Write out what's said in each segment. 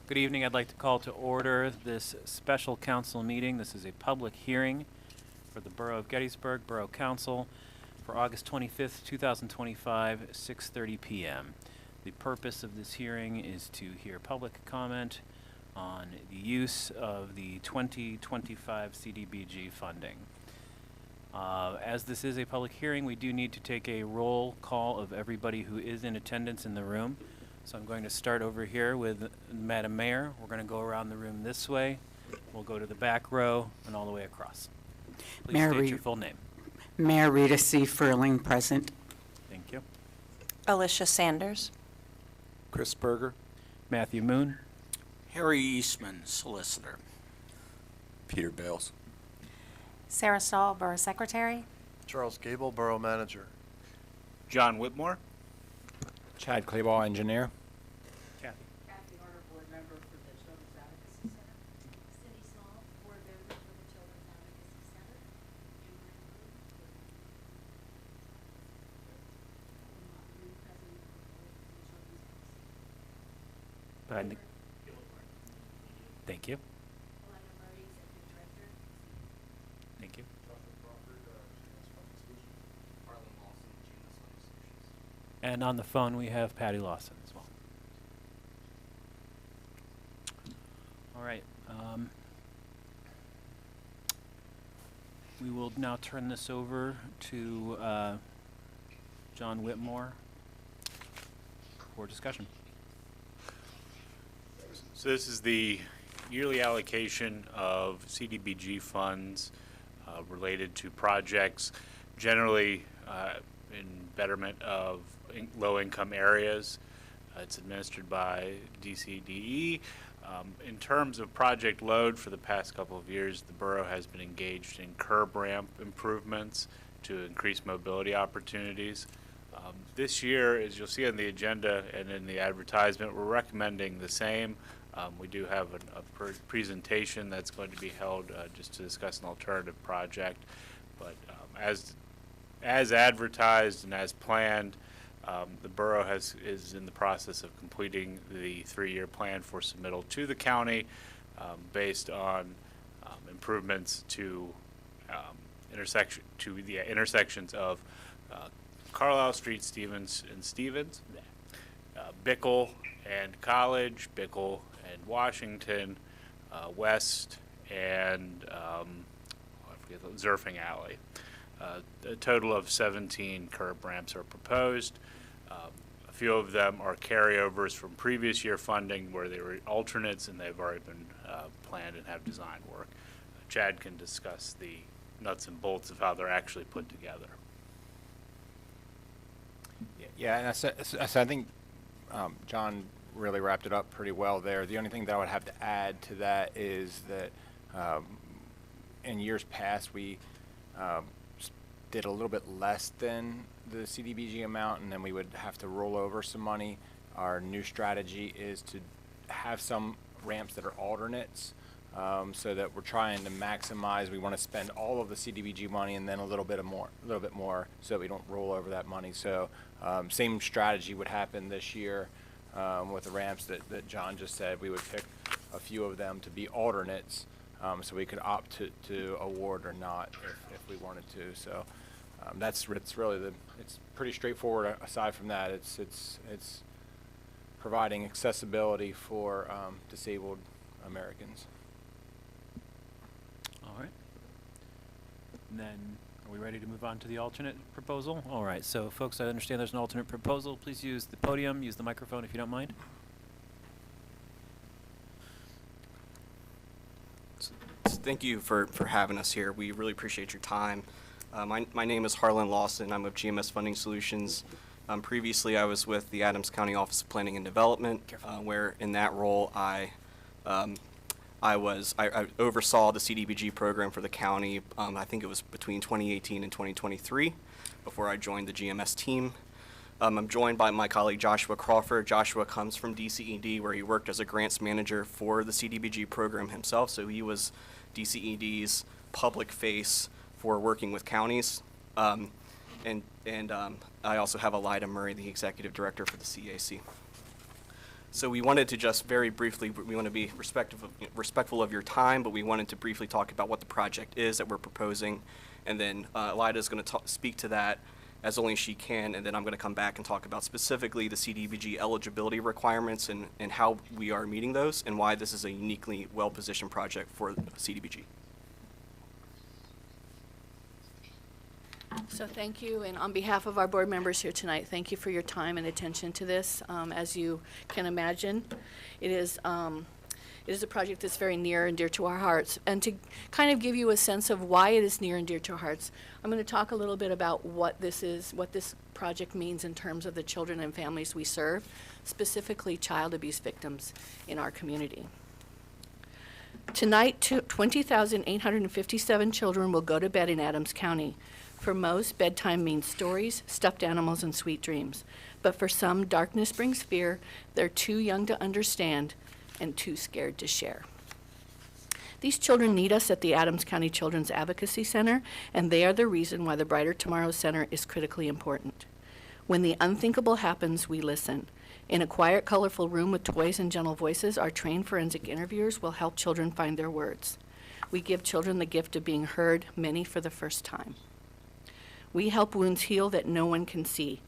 Good evening. I'd like to call to order this special council meeting. This is a public hearing for the Borough of Gettysburg Borough Council for August 25th, 2025, 6:30 p.m. The purpose of this hearing is to hear public comment on the use of the 2025 CDBG funding. As this is a public hearing, we do need to take a roll call of everybody who is in attendance in the room. So I'm going to start over here with Madam Mayor. We're going to go around the room this way. We'll go to the back row and all the way across. Please state your full name. Mayor Rita C. Furling, present. Thank you. Alicia Sanders. Chris Berger. Matthew Moon. Harry Eastman, solicitor. Peter Bales. Sarah Stahl, Borough Secretary. Charles Gable, Borough Manager. John Whitmore. Chad Clayball, engineer. Kathy. Kathy Harder, board member for the Children's Advocacy Center. Cindy Small, board member for the Children's Advocacy Center. President. Thank you. Thank you. And on the phone, we have Patty Lawson as well. All right. We will now turn this over to John Whitmore for discussion. So this is the yearly allocation of CDBG funds related to projects generally in betterment of low-income areas. It's administered by DCDE. In terms of project load for the past couple of years, the borough has been engaged in curb ramp improvements to increase mobility opportunities. This year, as you'll see on the agenda and in the advertisement, we're recommending the same. We do have a presentation that's going to be held just to discuss an alternative project. But as advertised and as planned, the borough is in the process of completing the 3-year plan for submittal to the county based on improvements to intersections of Carlisle Street, Stevens, Bickle and College, Bickle and Washington, West, and I forget the Zurfing Alley. A total of 17 curb ramps are proposed. A few of them are carryovers from previous year funding where they were alternates and they've already been planned and have design work. Chad can discuss the nuts and bolts of how they're actually put together. Yeah, and I think John really wrapped it up pretty well there. The only thing that I would have to add to that is that in years past we did a little bit less than the CDBG amount, and then we would have to roll over some money. Our new strategy is to have some ramps that are alternates, so that we're trying to maximize. We want to spend all of the CDBG money and then a little bit more, so that we don't roll over that money. So same strategy would happen this year with the ramps that John just said. We would pick a few of them to be alternates, so we could opt to award or not if we wanted to. So it's really it's pretty straightforward. Aside from that, it's providing accessibility for disabled Americans. All right. And then, are we ready to move on to the alternate proposal? All right. So, folks, I understand there's an alternate proposal. Please use the podium, use the microphone if you don't mind. Thank you for having us here. We really appreciate your time. My name is Harlan Lawson. I'm of GMS Funding Solutions. Previously, I was with the Adams County Office of Planning and Development, where in that role I oversaw the CDBG program for the county. I think it was between 2018 and 2023 before I joined the GMS team. I'm joined by my colleague Joshua Crawford. Joshua comes from DCED, where he worked as a grants manager for the CDBG program himself, so he was DCED's public face for working with counties. And I also have Elida Murray, the executive director for the CAC. So we wanted to just very briefly, we want to be respectful of your time, but we wanted to briefly talk about what the project is that we're proposing. And then Lyda's going to speak to that as only she can, and then I'm going to come back and talk about specifically the CDBG eligibility requirements and how we are meeting those and why this is a uniquely well-positioned project for CDBG. So thank you, and on behalf of our board members here tonight, thank you for your time and attention to this. As you can imagine, it is a project that's very near and dear to our hearts. And to kind of give you a sense of why it is near and dear to our hearts, I'm going to talk a little bit about what this is, what this project means in terms of the children and families we serve, specifically child abuse victims in our community. Tonight, 20,857 children will go to bed in Adams County. For most, bedtime means stories, stuffed animals, and sweet dreams. But for some, darkness brings fear. They're too young to understand and too scared to share. These children need us at the Adams County Children's Advocacy Center, and they are the reason why the Brighter Tomorrow Center is critically important. When the unthinkable happens, we listen. In a quiet, colorful room with toys and gentle voices, our trained forensic interviewers will help children find their words. We give children the gift of being heard, many for the first time. We help wounds heal that no one can see.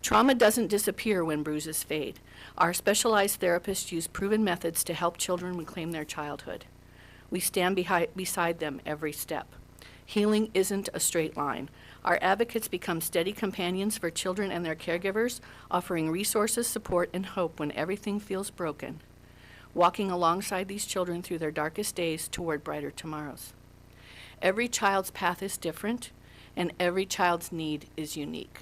Trauma doesn't disappear when bruises fade. Our specialized therapists use proven methods to help children reclaim their childhood. We stand beside them every step. Healing isn't a straight line. Our advocates become steady companions for children and their caregivers, offering resources, support, and hope when everything feels broken, walking alongside these children through their darkest days toward brighter tomorrows. Every child's path is different, and every child's need is unique.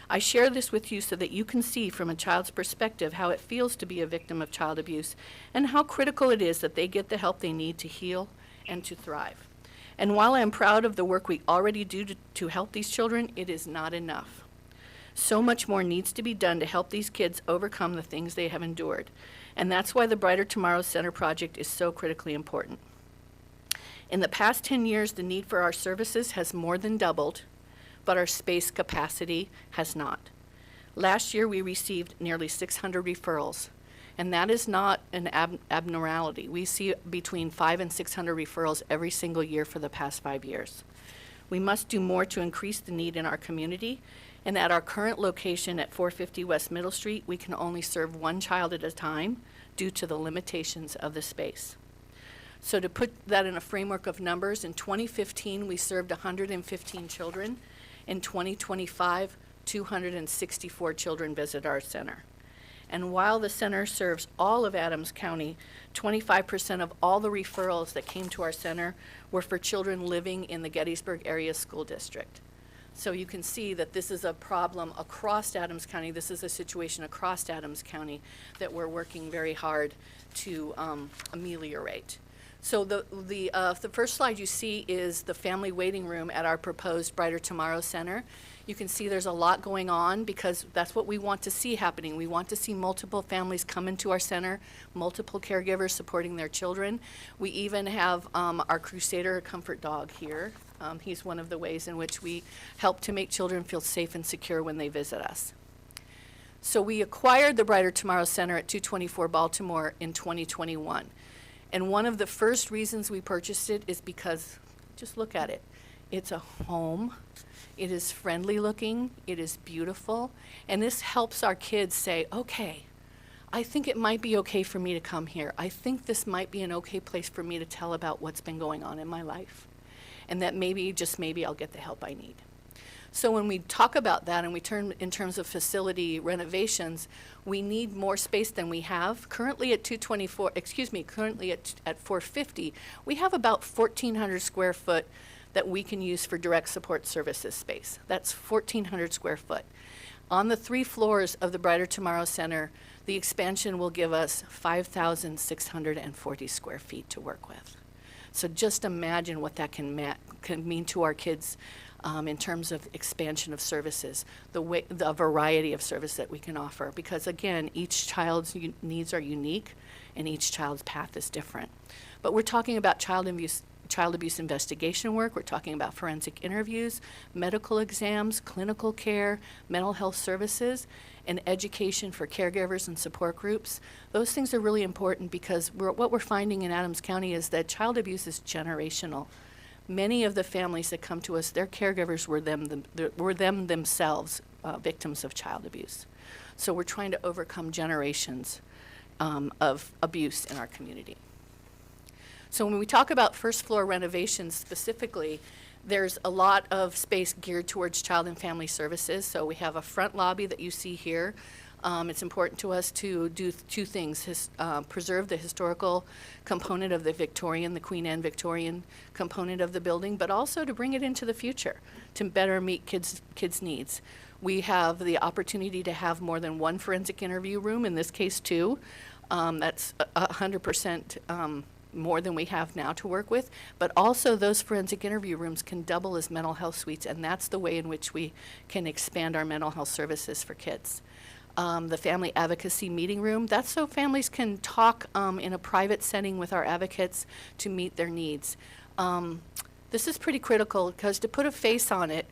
I share this with you so that you can see from a child's perspective how it feels to be a victim of child abuse and how critical it is that they get the help they need to heal and to thrive. And while I am proud of the work we already do to help these children, it is not enough. So much more needs to be done to help these kids overcome the things they have endured. And that's why the Brighter Tomorrow Center project is so critically important. In the past 10 years, the need for our services has more than doubled, but our space capacity has not. Last year, we received nearly 600 referrals, and that is not an abnormality. We see between 500 and 600 referrals every single year for the past 5 years. We must do more to increase the need in our community, and at our current location at 450 West Middle Street, we can only serve one child at a time due to the limitations of the space. So to put that in a framework of numbers, in 2015, we served 115 children. In 2025, 264 children visit our center. And while the center serves all of Adams County, 25% of all the referrals that came to our center were for children living in the Gettysburg Area School District. So you can see that this is a problem across Adams County. This is a situation across Adams County that we're working very hard to ameliorate. So the first slide you see is the family waiting room at our proposed Brighter Tomorrow Center. You can see there's a lot going on because that's what we want to see happening. We want to see multiple families come into our center, multiple caregivers supporting their children. We even have our Crusader Comfort Dog here. He's one of the ways in which we help to make children feel safe and secure when they visit us. So we acquired the Brighter Tomorrow Center at 224 Baltimore in 2021. And one of the first reasons we purchased it is because, just look at it. It's a home. It is friendly looking. It is beautiful. And this helps our kids say, okay, I think it might be okay for me to come here. I think this might be an okay place for me to tell about what's been going on in my life. And that maybe, just maybe, I'll get the help I need. So when we talk about that and we turn in terms of facility renovations, we need more space than we have. Currently at 450, we have about 1,400 square foot that we can use for direct support services space. That's 1,400 square foot. On the 3 floors of the Brighter Tomorrow Center, the expansion will give us 5,640 square feet to work with. So just imagine what that can mean to our kids in terms of expansion of services, the variety of service that we can offer. Because again, each child's needs are unique and each child's path is different. But we're talking about child child abuse investigation work. We're talking about forensic interviews, medical exams, clinical care, mental health services, and education for caregivers and support groups. Those things are really important because what we're finding in Adams County is that child abuse is generational. Many of the families that come to us, their caregivers were them themselves victims of child abuse. So we're trying to overcome generations of abuse in our community. So when we talk about first floor renovations specifically, there's a lot of space geared towards child and family services. So we have a front lobby that you see here. It's important to us to do two things, preserve the historical component of the Queen Anne Victorian component of the building, but also to bring it into the future to better meet kids' needs. We have the opportunity to have more than one forensic interview room, in this case two. That's 100% more than we have now to work with, but also those forensic interview rooms can double as mental health suites, and that's the way in which we can expand our mental health services for kids. The family advocacy meeting room, that's so families can talk in a private setting with our advocates to meet their needs. This is pretty critical because to put a face on it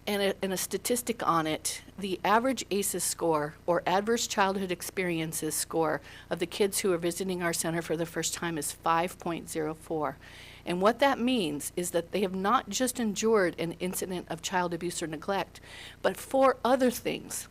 and a statistic on it, the average ACEs score, or Adverse Childhood Experiences score, of the kids who are visiting our center for the first time is 5.04. And what that means is that they have not just endured an incident of child abuse or neglect, but 4 other things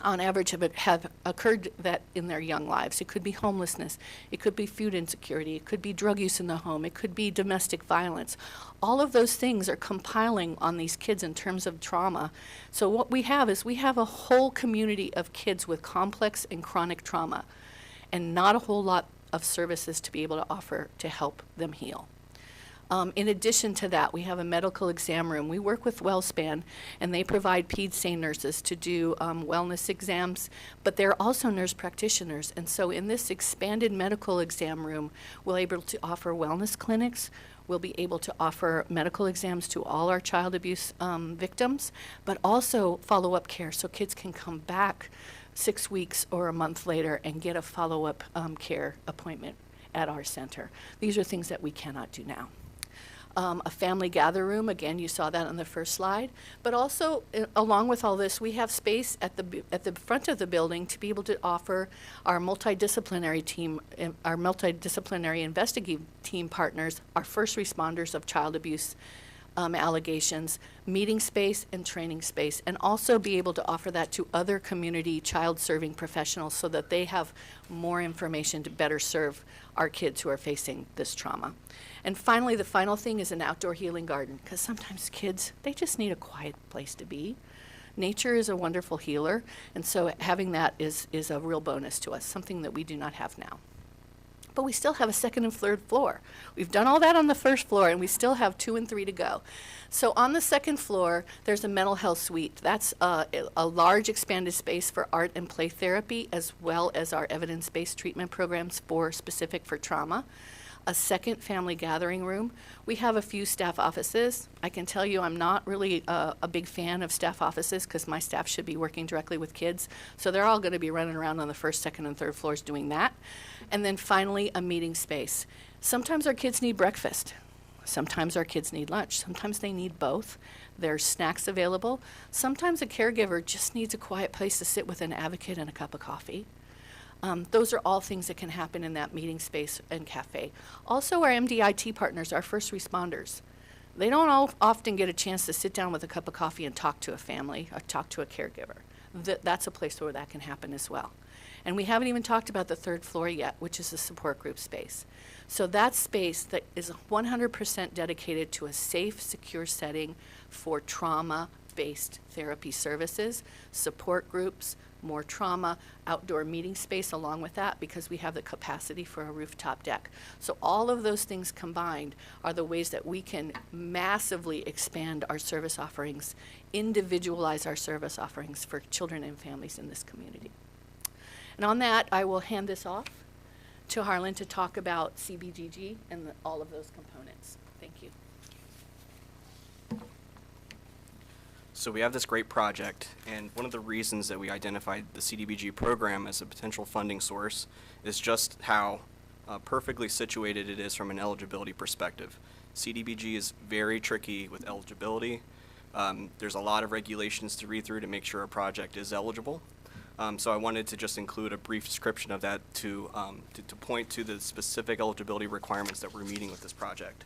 on average have occurred that in their young lives. It could be homelessness, it could be food insecurity, it could be drug use in the home, it could be domestic violence. All of those things are compiling on these kids in terms of trauma. So what we have is we have a whole community of kids with complex and chronic trauma, and not a whole lot of services to be able to offer to help them heal. In addition to that, we have a medical exam room. We work with WellSpan, and they provide ped SANE nurses to do wellness exams, but they're also nurse practitioners. And so in this expanded medical exam room, we're able to offer wellness clinics. We'll be able to offer medical exams to all our child abuse victims, but also follow-up care so kids can come back 6 weeks or a month later and get a follow-up care appointment at our center. These are things that we cannot do now. A family gather room, again, you saw that on the first slide. But also, along with all this, we have space at the front of the building to be able to offer our multidisciplinary team, our multidisciplinary investigative team partners, our first responders of child abuse allegations, meeting space and training space, and also be able to offer that to other community child-serving professionals so that they have more information to better serve our kids who are facing this trauma. And finally, the final thing is an outdoor healing garden, because sometimes kids, they just need a quiet place to be. Nature is a wonderful healer, and so having that is a real bonus to us, something that we do not have now. But we still have a second and third floor. We've done all that on the first floor, and we still have 2 and 3 to go. So on the second floor, there's a mental health suite. That's a large expanded space for art and play therapy, as well as our evidence-based treatment programs specific for trauma. A second family gathering room. We have a few staff offices. I can tell you I'm not really a big fan of staff offices because my staff should be working directly with kids. So they're all going to be running around on the first, second, and third floors doing that. And then finally, a meeting space. Sometimes our kids need breakfast. Sometimes our kids need lunch. Sometimes they need both. There's snacks available. Sometimes a caregiver just needs a quiet place to sit with an advocate and a cup of coffee. Those are all things that can happen in that meeting space and cafe. Also, our MDIT partners, our first responders, they don't often get a chance to sit down with a cup of coffee and talk to a family or talk to a caregiver. That's a place where that can happen as well. And we haven't even talked about the third floor yet, which is the support group space. So that space that is 100% dedicated to a safe, secure setting for trauma-based therapy services, support groups, more trauma, outdoor meeting space along with that, because we have the capacity for a rooftop deck. So all of those things combined are the ways that we can massively expand our service offerings, individualize our service offerings for children and families in this community. And on that, I will hand this off to Harlan to talk about CBGG and all of those components. Thank you. So we have this great project, and one of the reasons that we identified the CDBG program as a potential funding source is just how perfectly situated it is from an eligibility perspective. CDBG is very tricky with eligibility. There's a lot of regulations to read through to make sure a project is eligible. So I wanted to just include a brief description of that to point to the specific eligibility requirements that we're meeting with this project.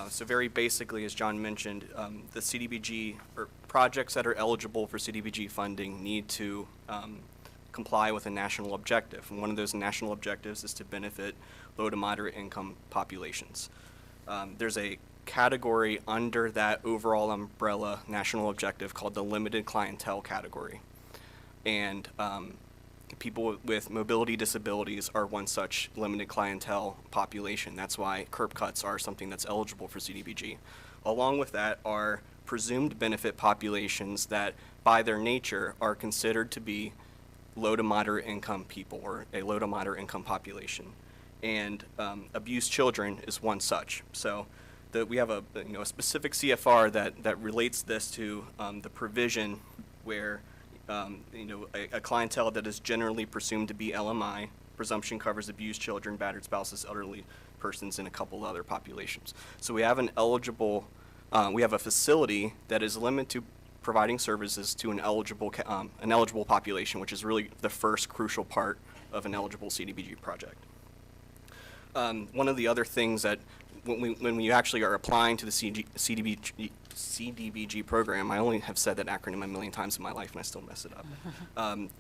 So very basically, as John mentioned, the CDBG, or projects that are eligible for CDBG funding, need to comply with a national objective. And one of those national objectives is to benefit low to moderate income populations. There's a category under that overall umbrella national objective called the limited clientele category. And people with mobility disabilities are one such limited clientele population. That's why curb cuts are something that's eligible for CDBG. Along with that are presumed benefit populations that by their nature are considered to be low to moderate income people, or a low to moderate income population. And abused children is one such. So we have a specific CFR that relates this to the provision where a clientele that is generally presumed to be LMI. Presumption covers abused children, battered spouses, elderly persons, and a couple other populations. So we have we have a facility that is limited to providing services to an eligible population, which is really the first crucial part of an eligible CDBG project. One of the other things that when we actually are applying to the CDBG program, I only have said that acronym a million times in my life and I still mess it up.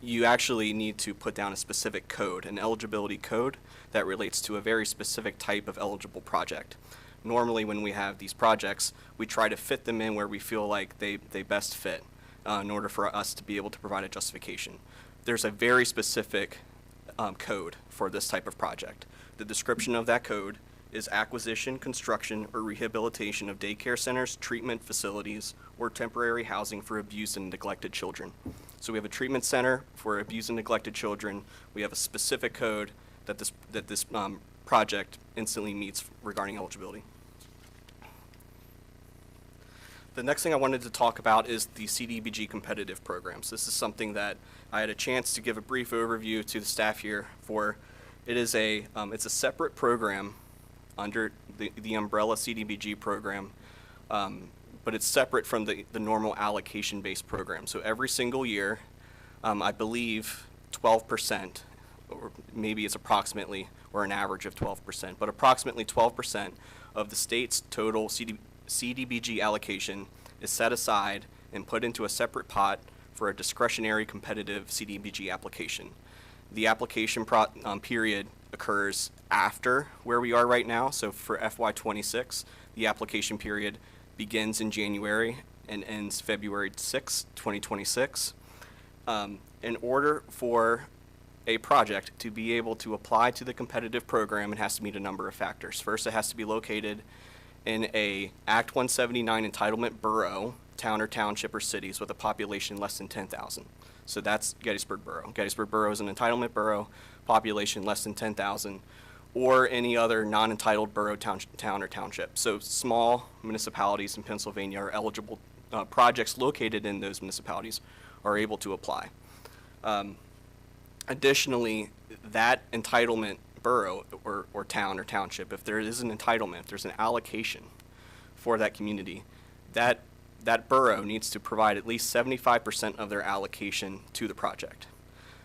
You actually need to put down a specific code, an eligibility code that relates to a very specific type of eligible project. Normally when we have these projects, we try to fit them in where we feel like they best fit in order for us to be able to provide a justification. There's a very specific code for this type of project. The description of that code is acquisition, construction, or rehabilitation of daycare centers, treatment facilities, or temporary housing for abused and neglected children. So we have a treatment center for abused and neglected children. We have a specific code that this project instantly meets regarding eligibility. The next thing I wanted to talk about is the CDBG competitive programs. This is something that I had a chance to give a brief overview to the staff here for. It's a separate program under the umbrella CDBG program, but it's separate from the normal allocation-based program. So every single year, I believe 12%, or maybe it's approximately, or an average of 12%, but approximately 12% of the state's total CDBG allocation is set aside and put into a separate pot for a discretionary competitive CDBG application. The application period occurs after where we are right now. So for FY26, the application period begins in January and ends February 6, 2026. In order for a project to be able to apply to the competitive program, it has to meet a number of factors. First, it has to be located in a Act 179 entitlement borough, town or township or cities with a population less than 10,000. So that's Gettysburg Borough. Gettysburg Borough is an entitlement borough, population less than 10,000, or any other non-entitled borough, town or township. So small municipalities in Pennsylvania are eligible, projects located in those municipalities are able to apply. Additionally, that entitlement borough or town or township, if there is an entitlement, if there's an allocation for that community, that borough needs to provide at least 75% of their allocation to the project.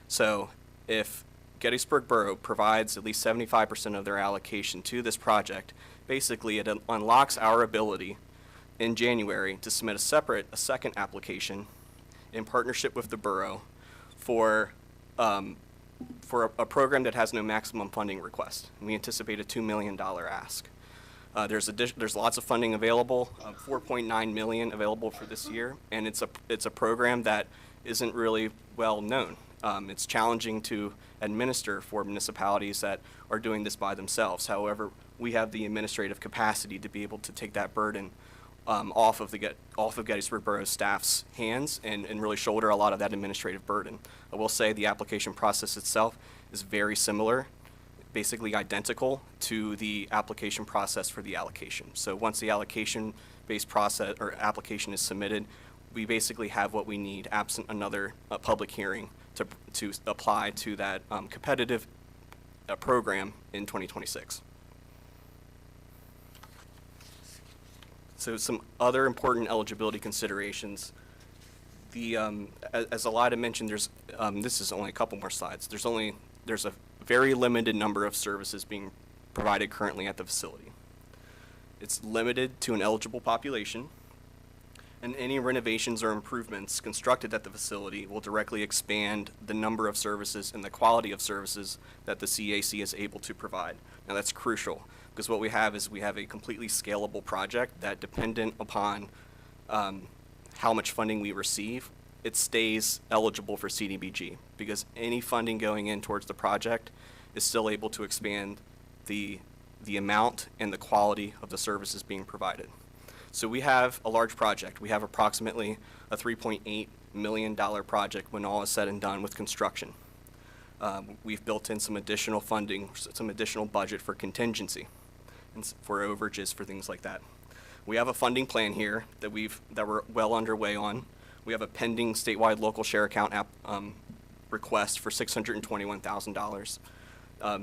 So if Gettysburg Borough provides at least 75% of their allocation to this project, basically it unlocks our ability in January to submit a second application in partnership with the borough for a program that has no maximum funding request. We anticipate a $2 million ask. There's lots of funding available, $4.9 million available for this year, and it's a program that isn't really well known. It's challenging to administer for municipalities that are doing this by themselves. However, we have the administrative capacity to be able to take that burden off of Gettysburg Borough staff's hands and really shoulder a lot of that administrative burden. I will say the application process itself is very similar, basically identical to the application process for the allocation. So once the allocation-based process or application is submitted, we basically have what we need, absent another public hearing, to apply to that competitive program in 2026. So some other important eligibility considerations. As Elida mentioned, this is only a couple more slides. There's a very limited number of services being provided currently at the facility. It's limited to an eligible population, and any renovations or improvements constructed at the facility will directly expand the number of services and the quality of services that the CAC is able to provide. Now that's crucial, because what we have is a completely scalable project that, dependent upon how much funding we receive, it stays eligible for CDBG, because any funding going in towards the project is still able to expand the amount and the quality of the services being provided. So we have a large project. We have approximately a $3.8 million project when all is said and done with construction. We've built in some additional funding, some additional budget for contingency and for overages for things like that. We have a funding plan here that we're well underway on. We have a pending statewide local share account request for $621,000.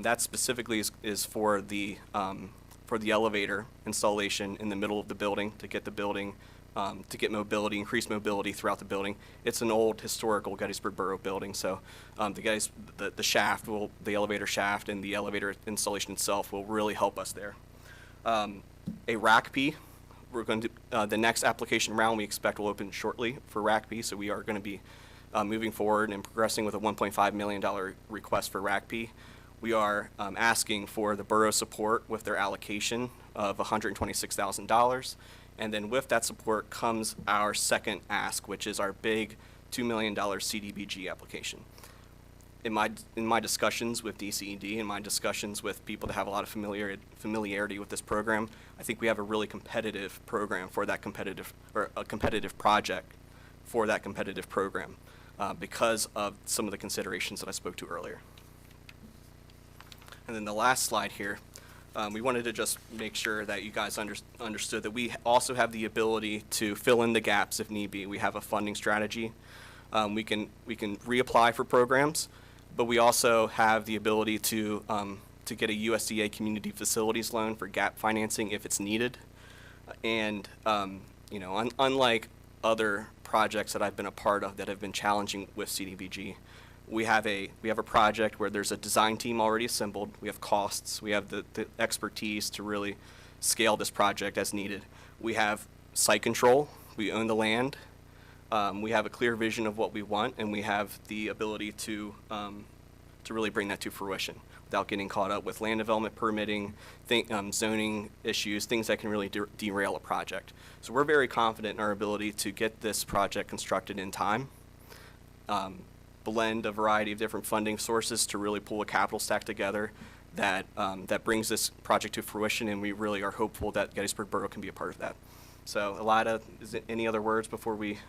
That specifically is for the elevator installation in the middle of the building to get the building, to get mobility, increased mobility throughout the building. It's an old historical Gettysburg Borough building, so the shaft the elevator shaft and the elevator installation itself will really help us there. A RACP, we're going to the next application round we expect will open shortly for RACP, so we are going to be moving forward and progressing with a $1.5 million request for RACP. We are asking for the borough support with their allocation of $126,000. And then with that support comes our second ask, which is our big $2 million CDBG application. In my discussions with DCED and my discussions with people that have a lot of familiarity with this program, I think we have a really competitive program for that a competitive project for that competitive program because of some of the considerations that I spoke to earlier. And then the last slide here, we wanted to just make sure that you guys understood that we also have the ability to fill in the gaps if need be. We have a funding strategy. We can reapply for programs, but we also have the ability to get a USDA community facilities loan for gap financing if it's needed. And unlike other projects that I've been a part of that have been challenging with CDBG, we have a project where there's a design team already assembled. We have costs. We have the expertise to really scale this project as needed. We have site control. We own the land. We have a clear vision of what we want, and we have the ability to really bring that to fruition without getting caught up with land development permitting, zoning issues, things that can really derail a project. So we're very confident in our ability to get this project constructed in time. Blend a variety of different funding sources to really pull a capital stack together that brings this project to fruition, and we really are hopeful that Gettysburg Borough can be a part of that. So, Elida, is there any other words before we? No,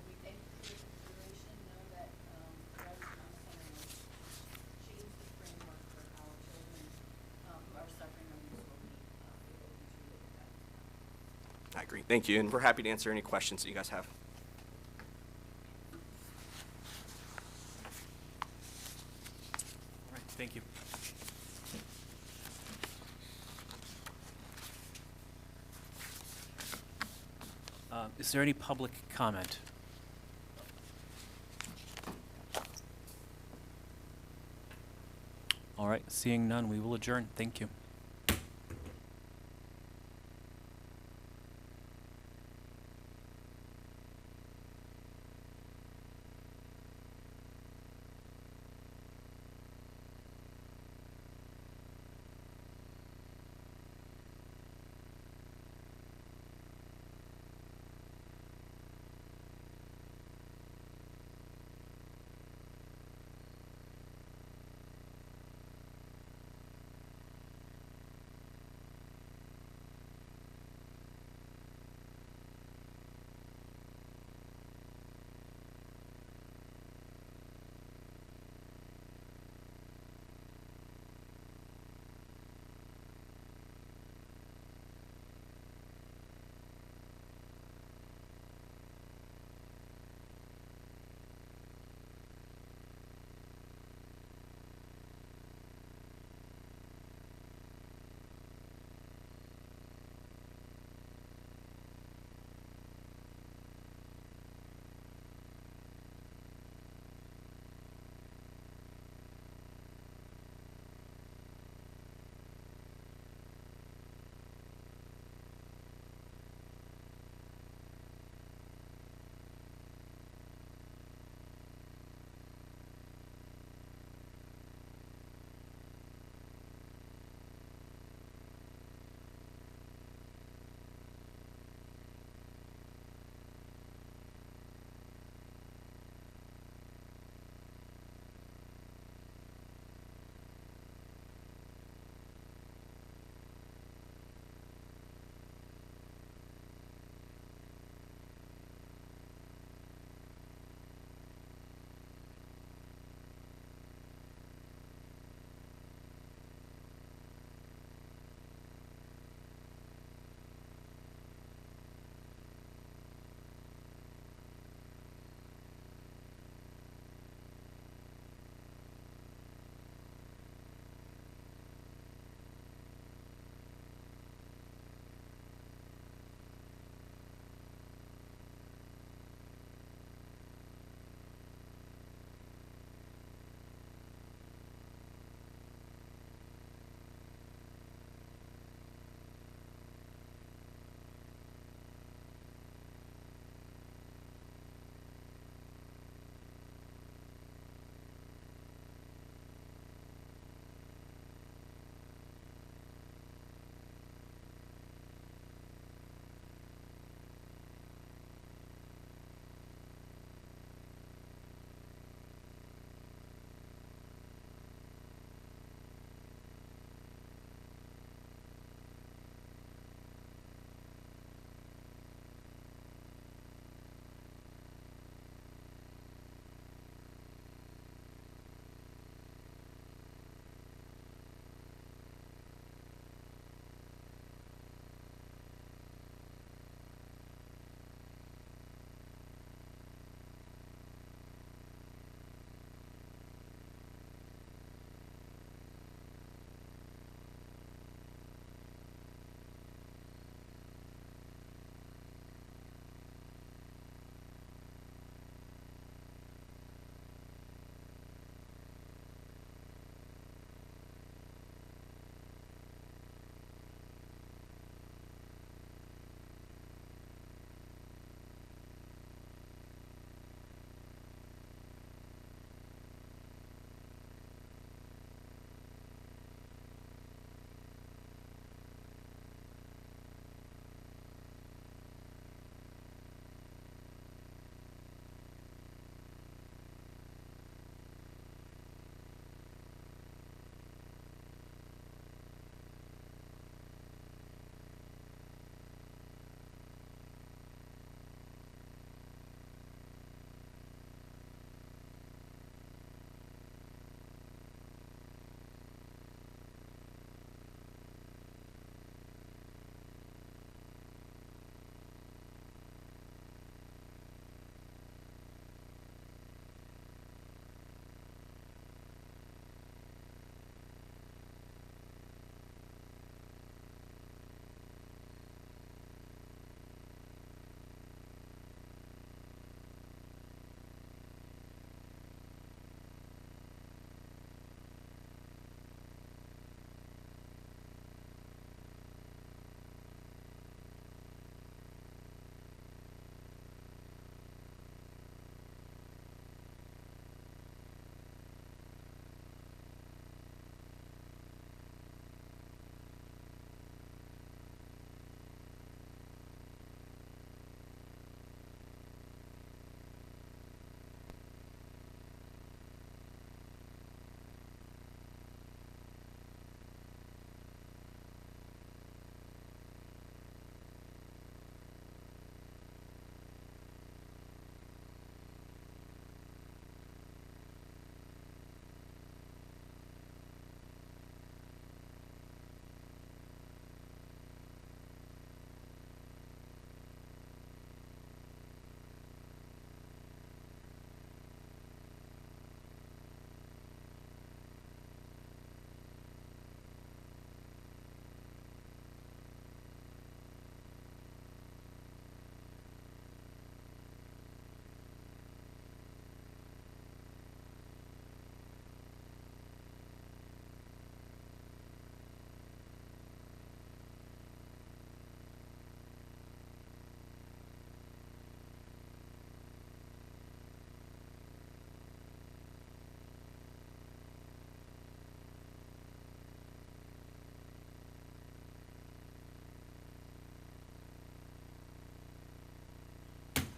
we thank you for your consideration. Know that Rose Johnson has changed the framework for how children who are suffering abuse will be able to be treated at that. I agree. Thank you, and we're happy to answer any questions that you guys have. All right, thank you. Is there any public comment? All right, seeing none, we will adjourn. Thank you.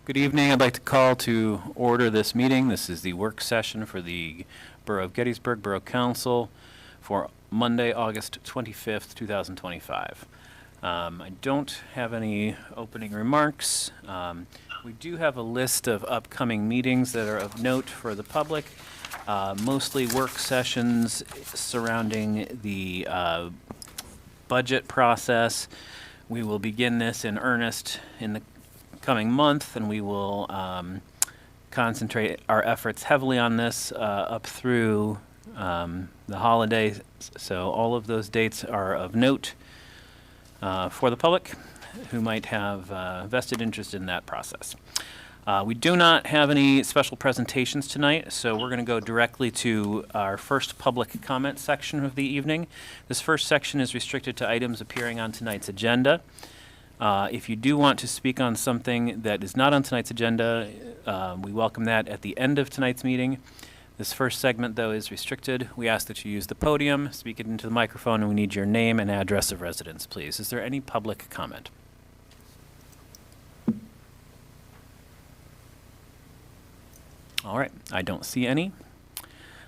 Good evening. I'd like to call to order this meeting. This is the work session for the Borough of Gettysburg Borough Council for Monday, August 25th, 2025. I don't have any opening remarks. We do have a list of upcoming meetings that are of note for the public, mostly work sessions surrounding the budget process. We will begin this in earnest in the coming month, and we will concentrate our efforts heavily on this up through the holidays. So all of those dates are of note for the public who might have vested interest in that process. We do not have any special presentations tonight, so we're going to go directly to our first public comment section of the evening. This first section is restricted to items appearing on tonight's agenda. If you do want to speak on something that is not on tonight's agenda, we welcome that at the end of tonight's meeting. This first segment, though, is restricted. We ask that you use the podium, speak it into the microphone, and we need your name and address of residence, please. Is there any public comment? All right, I don't see any.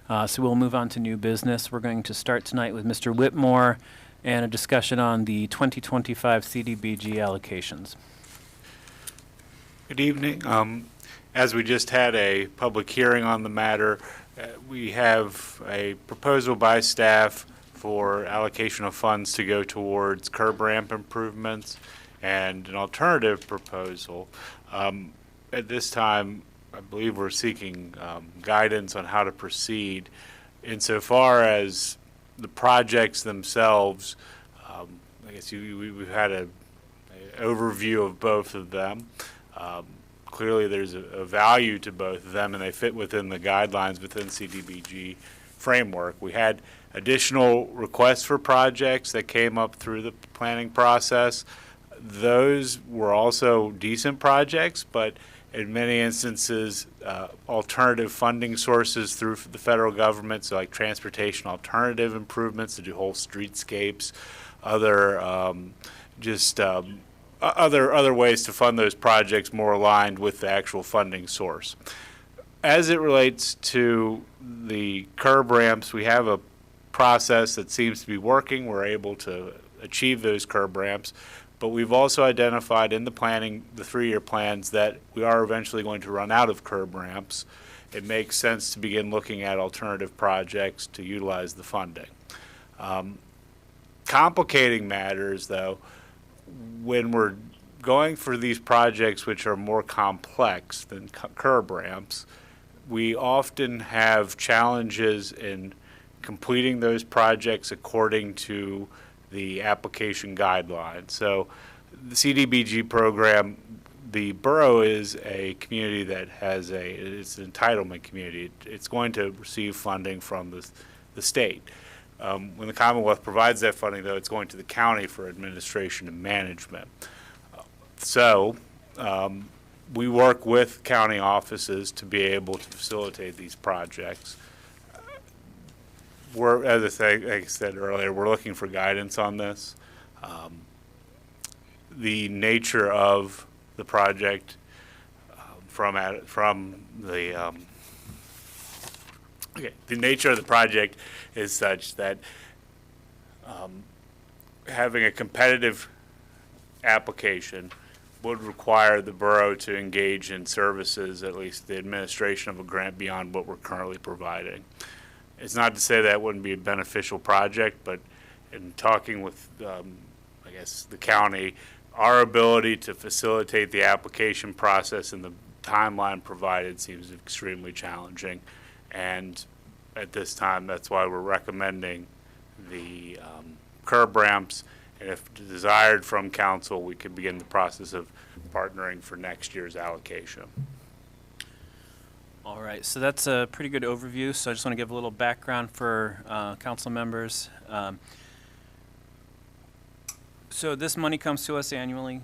So we'll move on to new business. We're going to start tonight with Mr. Whitmore and a discussion on the 2025 CDBG allocations. Good evening. As we just had a public hearing on the matter, we have a proposal by staff for allocation of funds to go towards curb ramp improvements and an alternative proposal. At this time, I believe we're seeking guidance on how to proceed. Insofar as the projects themselves, I guess we've had an overview of both of them. Clearly there's a value to both of them, and they fit within the guidelines within CDBG framework. We had additional requests for projects that came up through the planning process. Those were also decent projects, but in many instances, alternative funding sources through the federal government, so like transportation alternative improvements to do whole streetscapes, other other ways to fund those projects more aligned with the actual funding source. As it relates to the curb ramps, we have a process that seems to be working. We're able to achieve those curb ramps, but we've also identified in the planning, the 3-year plans, that we are eventually going to run out of curb ramps. It makes sense to begin looking at alternative projects to utilize the funding. Complicating matters, though, when we're going for these projects which are more complex than curb ramps, we often have challenges in completing those projects according to the application guidelines. So the CDBG program, the borough is a community that has it's an entitlement community. It's going to receive funding from the state. When the Commonwealth provides that funding, though, it's going to the county for administration and management. So we work with county offices to be able to facilitate these projects. As I said earlier, we're looking for guidance on this. The nature of the project the nature of the project is such that having a competitive application would require the borough to engage in services, at least the administration of a grant, beyond what we're currently providing. It's not to say that wouldn't be a beneficial project, but in talking with, I guess, the county, our ability to facilitate the application process and the timeline provided seems extremely challenging. And at this time, that's why we're recommending the curb ramps. And if desired from council, we could begin the process of partnering for next year's allocation. All right, so that's a pretty good overview. So I just want to give a little background for council members. So this money comes to us annually.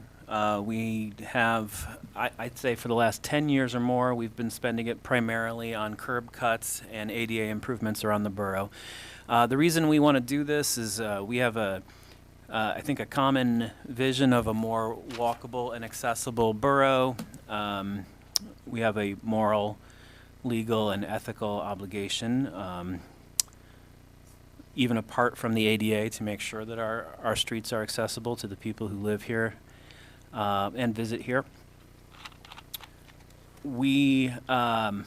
We have, I'd say for the last 10 years or more, we've been spending it primarily on curb cuts and ADA improvements around the borough. The reason we want to do this is we have a I think, a common vision of a more walkable and accessible borough. We have a moral, legal, and ethical obligation, even apart from the ADA, to make sure that our streets are accessible to the people who live here and visit here. We are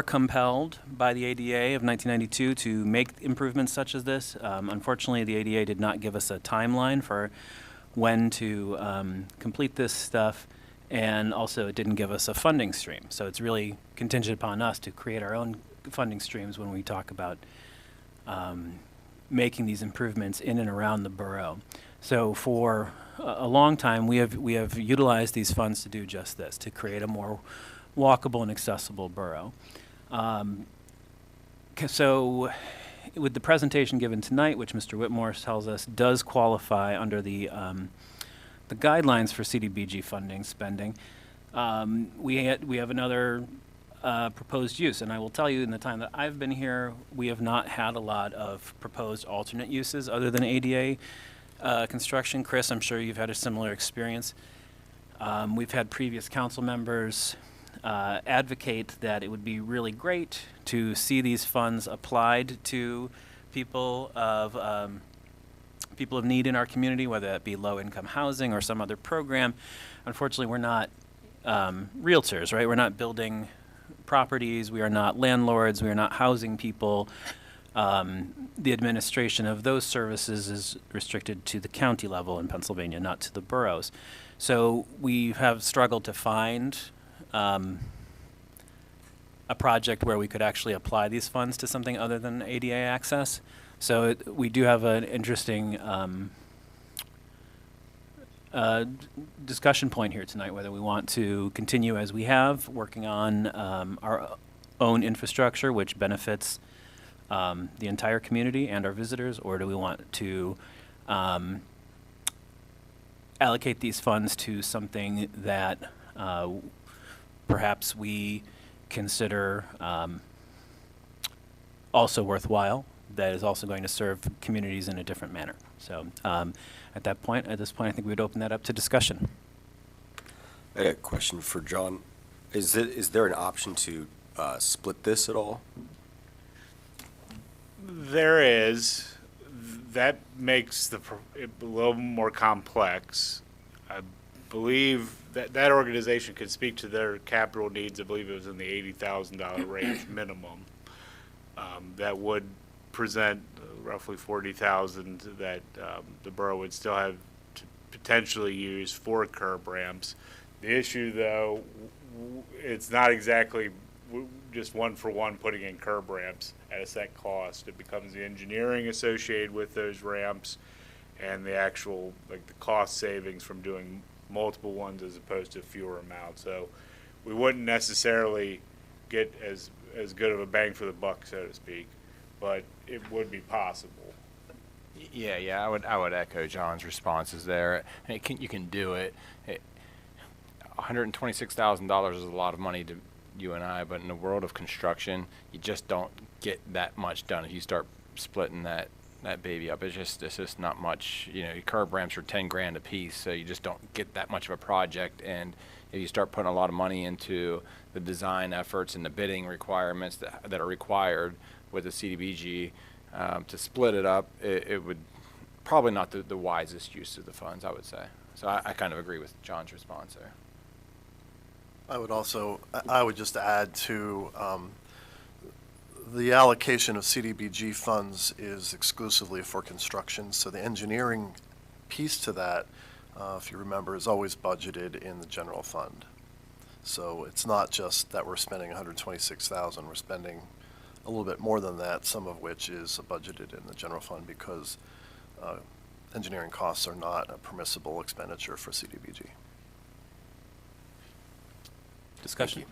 compelled by the ADA of 1992 to make improvements such as this. Unfortunately, the ADA did not give us a timeline for when to complete this stuff, and also it didn't give us a funding stream. So it's really contingent upon us to create our own funding streams when we talk about making these improvements in and around the borough. So for a long time, we have utilized these funds to do just this, to create a more walkable and accessible borough. So with the presentation given tonight, which Mr. Whitmore tells us does qualify under the guidelines for CDBG funding spending, we have another proposed use. And I will tell you, in the time that I've been here, we have not had a lot of proposed alternate uses other than ADA construction. Chris, I'm sure you've had a similar experience. We've had previous council members advocate that it would be really great to see these funds applied to people of need in our community, whether that be low-income housing or some other program. Unfortunately, we're not realtors, right? We're not building properties. We are not landlords. We are not housing people. The administration of those services is restricted to the county level in Pennsylvania, not to the boroughs. So we have struggled to find a project where we could actually apply these funds to something other than ADA access. So we do have an interesting discussion point here tonight, whether we want to continue as we have, working on our own infrastructure, which benefits the entire community and our visitors, or do we want to allocate these funds to something that perhaps we consider also worthwhile, that is also going to serve communities in a different manner. So at this point, I think we would open that up to discussion. I got a question for John. Is there an option to split this at all? There is. That makes it a little more complex. I believe that organization could speak to their capital needs. I believe it was in the $80,000 range minimum. That would present roughly $40,000 that the borough would still have to potentially use for curb ramps. The issue, though, it's not exactly just one-for-one putting in curb ramps at a set cost. It becomes the engineering associated with those ramps and the actual, like, the cost savings from doing multiple ones as opposed to fewer amounts. So we wouldn't necessarily get as good of a bang for the buck, so to speak, but it would be possible. Yeah, I would echo John's responses there. You can do it. $126,000 is a lot of money to you and I, but in the world of construction, you just don't get that much done. If you start splitting that baby up, it's just not much. You know, your curb ramps are 10 grand a piece, so you just don't get that much of a project. And if you start putting a lot of money into the design efforts and the bidding requirements that are required with the CDBG, to split it up, it would probably not the wisest use of the funds, I would say. So I kind of agree with John's response there. I would just add to the allocation of CDBG funds is exclusively for construction, so the engineering piece to that, if you remember, is always budgeted in the general fund. So it's not just that we're spending $126,000, we're spending a little bit more than that, some of which is budgeted in the general fund because engineering costs are not a permissible expenditure for CDBG. Discussion.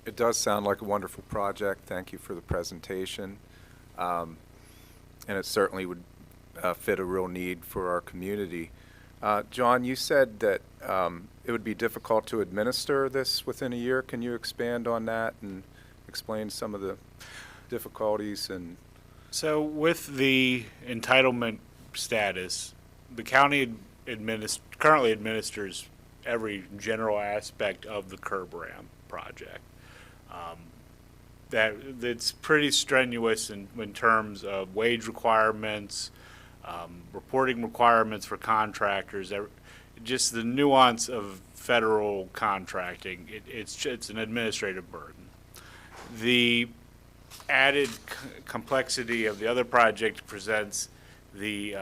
It does sound like a wonderful project. Thank you for the presentation. And it certainly would fit a real need for our community. John, you said that it would be difficult to administer this within a year. Can you expand on that and explain some of the difficulties and So with the entitlement status, the county currently administers every general aspect of the curb ramp project. That's pretty strenuous in terms of wage requirements, reporting requirements for contractors, just the nuance of federal contracting. It's an administrative burden. The added complexity of the other project presents the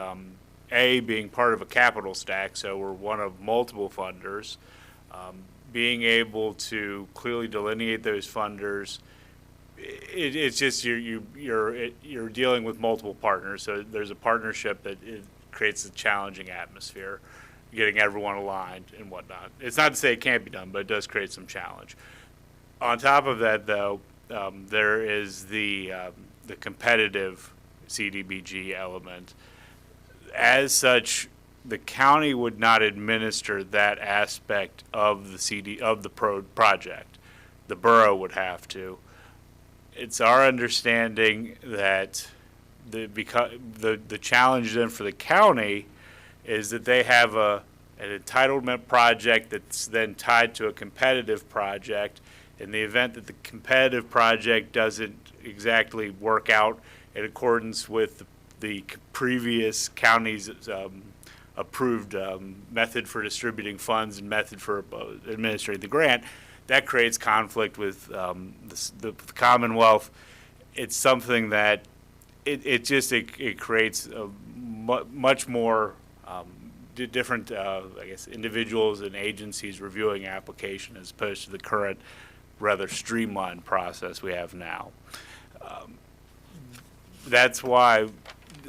being part of a capital stack, so we're one of multiple funders. Being able to clearly delineate those funders, it's just you're dealing with multiple partners, so there's a partnership that it creates a challenging atmosphere, getting everyone aligned and whatnot. It's not to say it can't be done, but it does create some challenge. On top of that, though, there is the competitive CDBG element. As such, the county would not administer that aspect of the project. The borough would have to. It's our understanding that the challenge then for the county is that they have an entitlement project that's then tied to a competitive project. In the event that the competitive project doesn't exactly work out in accordance with the previous county's approved method for distributing funds and method for administering the grant, that creates conflict with the Commonwealth. It's something that it creates a much more different, I guess, individuals and agencies reviewing application as opposed to the current rather streamlined process we have now. That's why,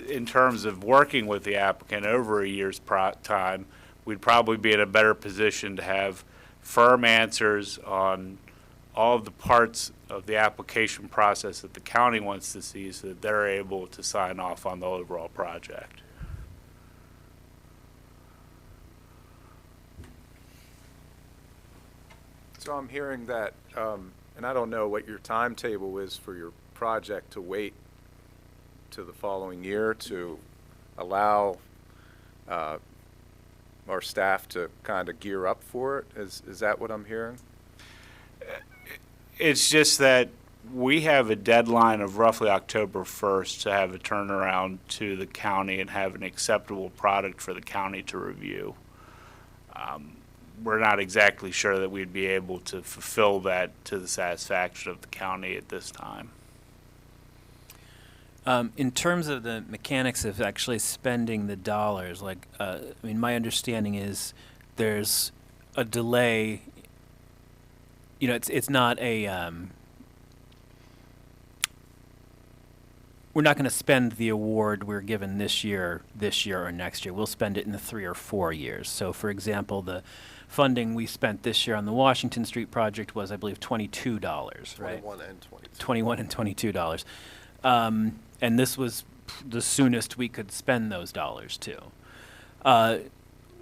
in terms of working with the applicant over a year's time, we'd probably be in a better position to have firm answers on all of the parts of the application process that the county wants to see so that they're able to sign off on the overall project. so I'm hearing that, and I don't know what your timetable is for your project to wait to the following year to allow our staff to kind of gear up for it. Is that what I'm hearing? It's just that we have a deadline of roughly October 1st to have a turnaround to the county and have an acceptable product for the county to review. We're not exactly sure that we'd be able to fulfill that to the satisfaction of the county at this time. In terms of the mechanics of actually spending the dollars, like, I mean, my understanding is there's a delay. You know, it's not a, we're not going to spend the award we're given this year, or next year. We'll spend it in the 3 or 4 years. So, for example, the funding we spent this year on the Washington Street project was, I believe, $22, right? 21 and 22. 21 and $22. And this was the soonest we could spend those dollars too.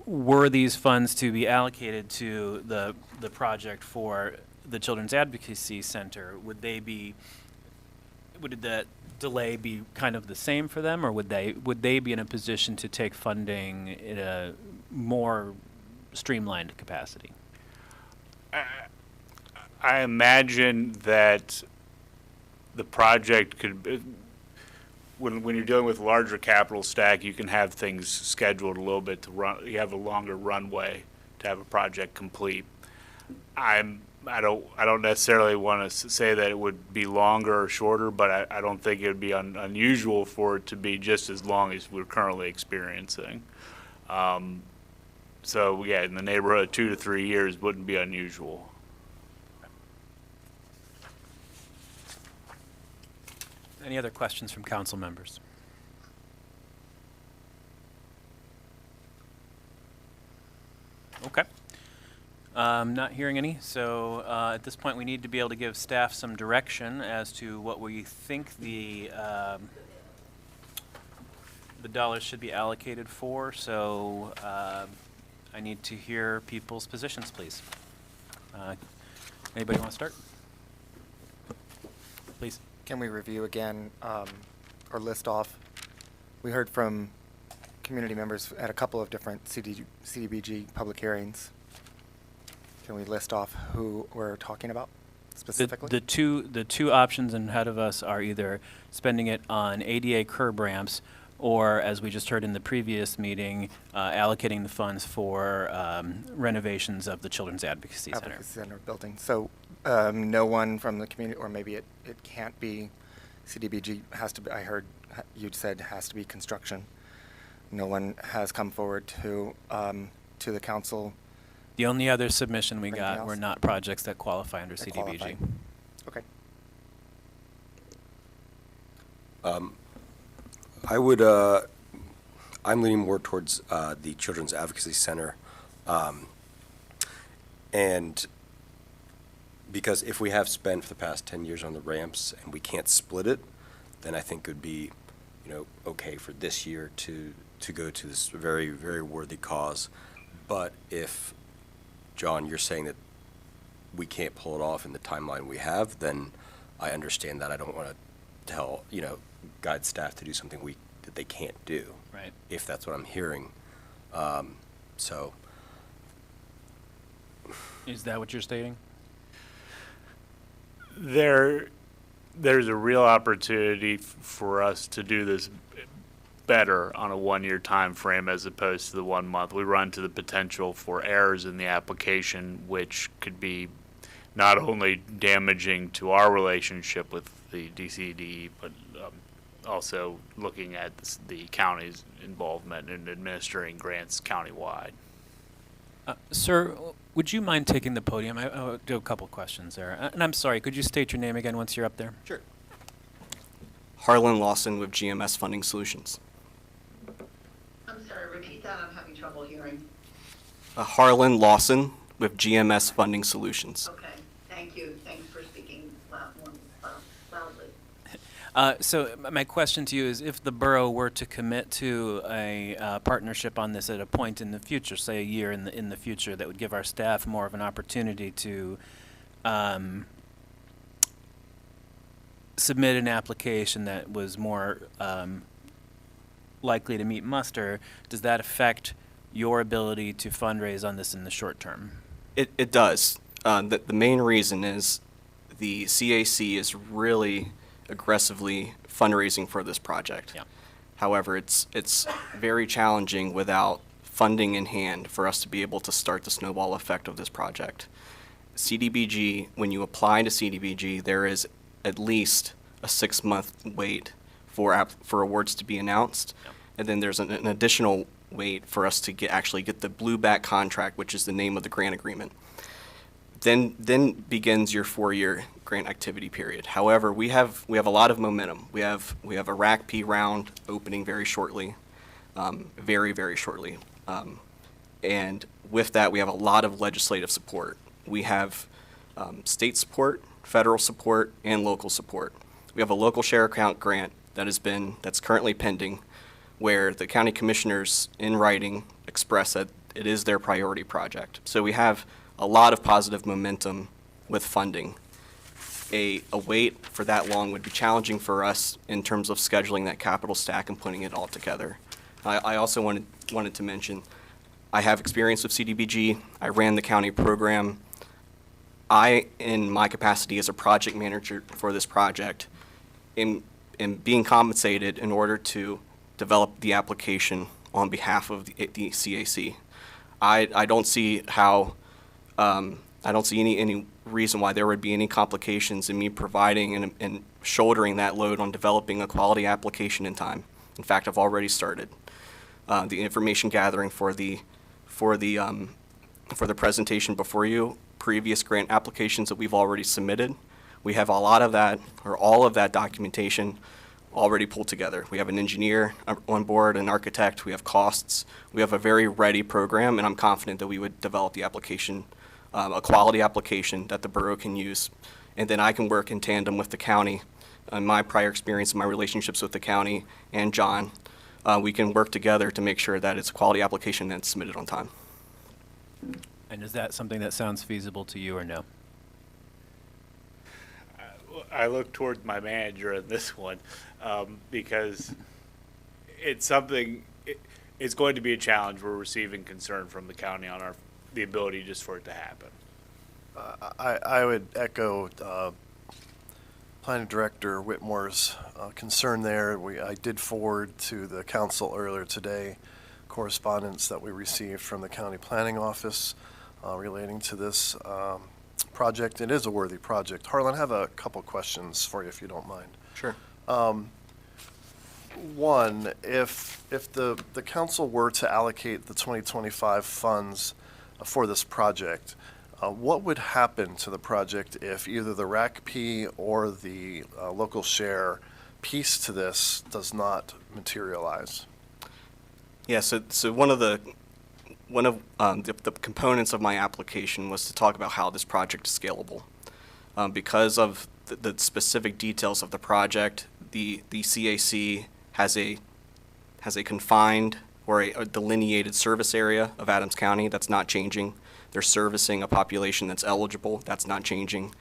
Were these funds to be allocated to the project for the Children's Advocacy Center, would that delay be kind of the same for them, or would they be in a position to take funding in a more streamlined capacity? I imagine that the project could, when you're dealing with larger capital stack, you can have things scheduled a little bit to run. You have a longer runway to have a project complete. I don't necessarily want to say that it would be longer or shorter, but I don't think it would be unusual for it to be just as long as we're currently experiencing. So yeah, in the neighborhood of 2 to 3 years wouldn't be unusual. Any other questions from council members? Okay. Not hearing any, so at this point we need to be able to give staff some direction as to what we think the dollars should be allocated for. So I need to hear people's positions, please. Anybody want to start? Please. can we review again or list off? We heard from community members at a couple of different CDBG public hearings. Can we list off who we're talking about specifically? The two options ahead of us are either spending it on ADA curb ramps, or, as we just heard in the previous meeting, allocating the funds for renovations of the Children's Advocacy Center. Advocacy Center building. So no one from the community, or maybe it can't be CDBG, has to be, I heard you said has to be construction. No one has come forward to the council. The only other submission we Anything got else? were not projects that qualify under That CDBG. qualify. Okay. I would, I'm leaning more towards the Children's Advocacy Center. And because if we have spent for the past 10 years on the ramps and we can't split it, then I think it would be, okay for this year to go to this very, very worthy cause. But if, John, you're saying that we can't pull it off in the timeline we have, then I understand that. I don't want to tell, guide staff to do something that they can't do. Right. If that's what I'm hearing. So. Is that what you're stating? There's a real opportunity for us to do this better on a 1-year time frame as opposed to the 1 month. We run to the potential for errors in the application, which could be not only damaging to our relationship with the DCD, but also looking at the county's involvement in administering grants countywide. Sir, would you mind taking the podium? I do a couple questions there. And I'm sorry, could you state your name again once you're up there? Sure. Harlan Lawson with GMS Funding Solutions. I'm sorry, repeat that, I'm having trouble hearing. Harlan Lawson with GMS Funding Solutions. Okay, thank you, thanks for speaking loudly. So my question to you is, if the borough were to commit to a partnership on this at a point in the future, say a year in the future, that would give our staff more of an opportunity to submit an application that was more likely to meet muster, does that affect your ability to fundraise on this in the short term? It does. The main reason is the CAC is really aggressively fundraising for this project. Yeah. However, it's very challenging without funding in hand for us to be able to start the snowball effect of this project. CDBG, when you apply to CDBG, there is at least a 6-month wait for awards to be announced, Yep. and then there's an additional wait for us to actually get the blueback contract, which is the name of the grant agreement. Then begins your 4-year grant activity period. However, we have a lot of momentum. We have a RACP round opening very shortly, very, very shortly. And with that, we have a lot of legislative support. We have state support, federal support, and local support. We have a local share account grant that's currently pending, where the county commissioners in writing express that it is their priority project. So we have a lot of positive momentum with funding. A wait for that long would be challenging for us in terms of scheduling that capital stack and putting it all together. I also wanted to mention, I have experience with CDBG. I ran the county program. I, in my capacity as a project manager for this project, am being compensated in order to develop the application on behalf of the CAC. I don't see how, I don't see any reason why there would be any complications in me providing and shouldering that load on developing a quality application in time. In fact, I've already started the information gathering for the presentation before you. Previous grant applications that we've already submitted, we have a lot of that, or all of that documentation already pulled together. We have an engineer on board, an architect, we have costs. We have a very ready program, and I'm confident that we would develop the application, a quality application that the borough can use. And then I can work in tandem with the county. In my prior experience, my relationships with the county and John, we can work together to make sure that it's a quality application that's submitted on time. And is that something that sounds feasible to you or no? I look toward my manager in this one, because it's something, it's going to be a challenge. We're receiving concern from the county on the ability just for it to happen. I would echo Planning Director Whitmore's concern there. I did forward to the council earlier today correspondence that we received from the County Planning Office relating to this project. It is a worthy project. Harlan, I have a couple questions for you, if you don't mind. Sure. One, if the council were to allocate the 2025 funds for this project, what would happen to the project if either the RACP or the local share piece to this does not materialize? Yeah, so one of the components of my application was to talk about how this project is scalable. Because of the specific details of the project, the CAC has a confined or a delineated service area of Adams County that's not changing. They're servicing a population that's eligible, that's not changing.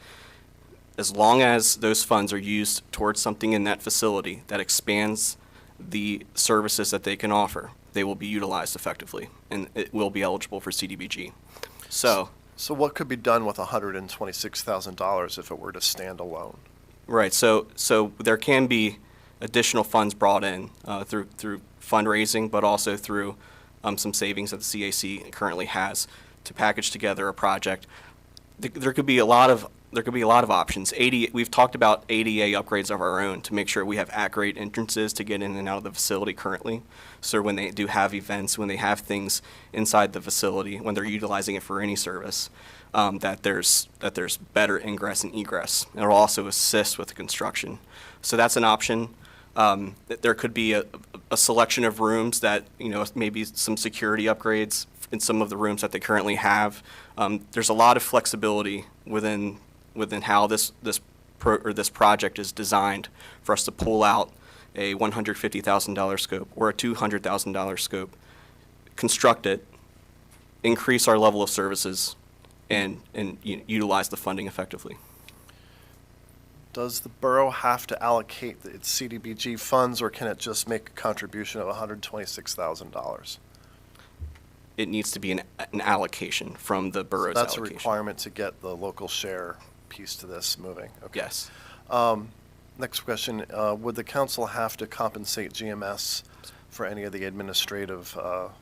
As long as those funds are used towards something in that facility that expands the services that they can offer, they will be utilized effectively, and it will be eligible for CDBG. So what could be done with $126,000 if it were to stand alone? right, so there can be additional funds brought in through fundraising, but also through some savings that the CAC currently has to package together a project. There could be a lot of options. We've talked about ADA upgrades of our own to make sure we have at-grade entrances to get in and out of the facility currently. So when they do have events, when they have things inside the facility, when they're utilizing it for any service, that there's better ingress and egress. It'll also assist with the construction. So that's an option. There could be a selection of rooms that, maybe some security upgrades in some of the rooms that they currently have. There's a lot of flexibility within how this project is designed for us to pull out a $150,000 scope or a $200,000 scope, construct it, increase our level of services, and utilize the funding effectively. Does the borough have to allocate its CDBG funds, or can it just make a contribution of $126,000? It needs to be an allocation from the borough's That's allocation. a requirement to get the local share piece to this moving? Okay. Yes. Next question, would the council have to compensate GMS for any of the administrative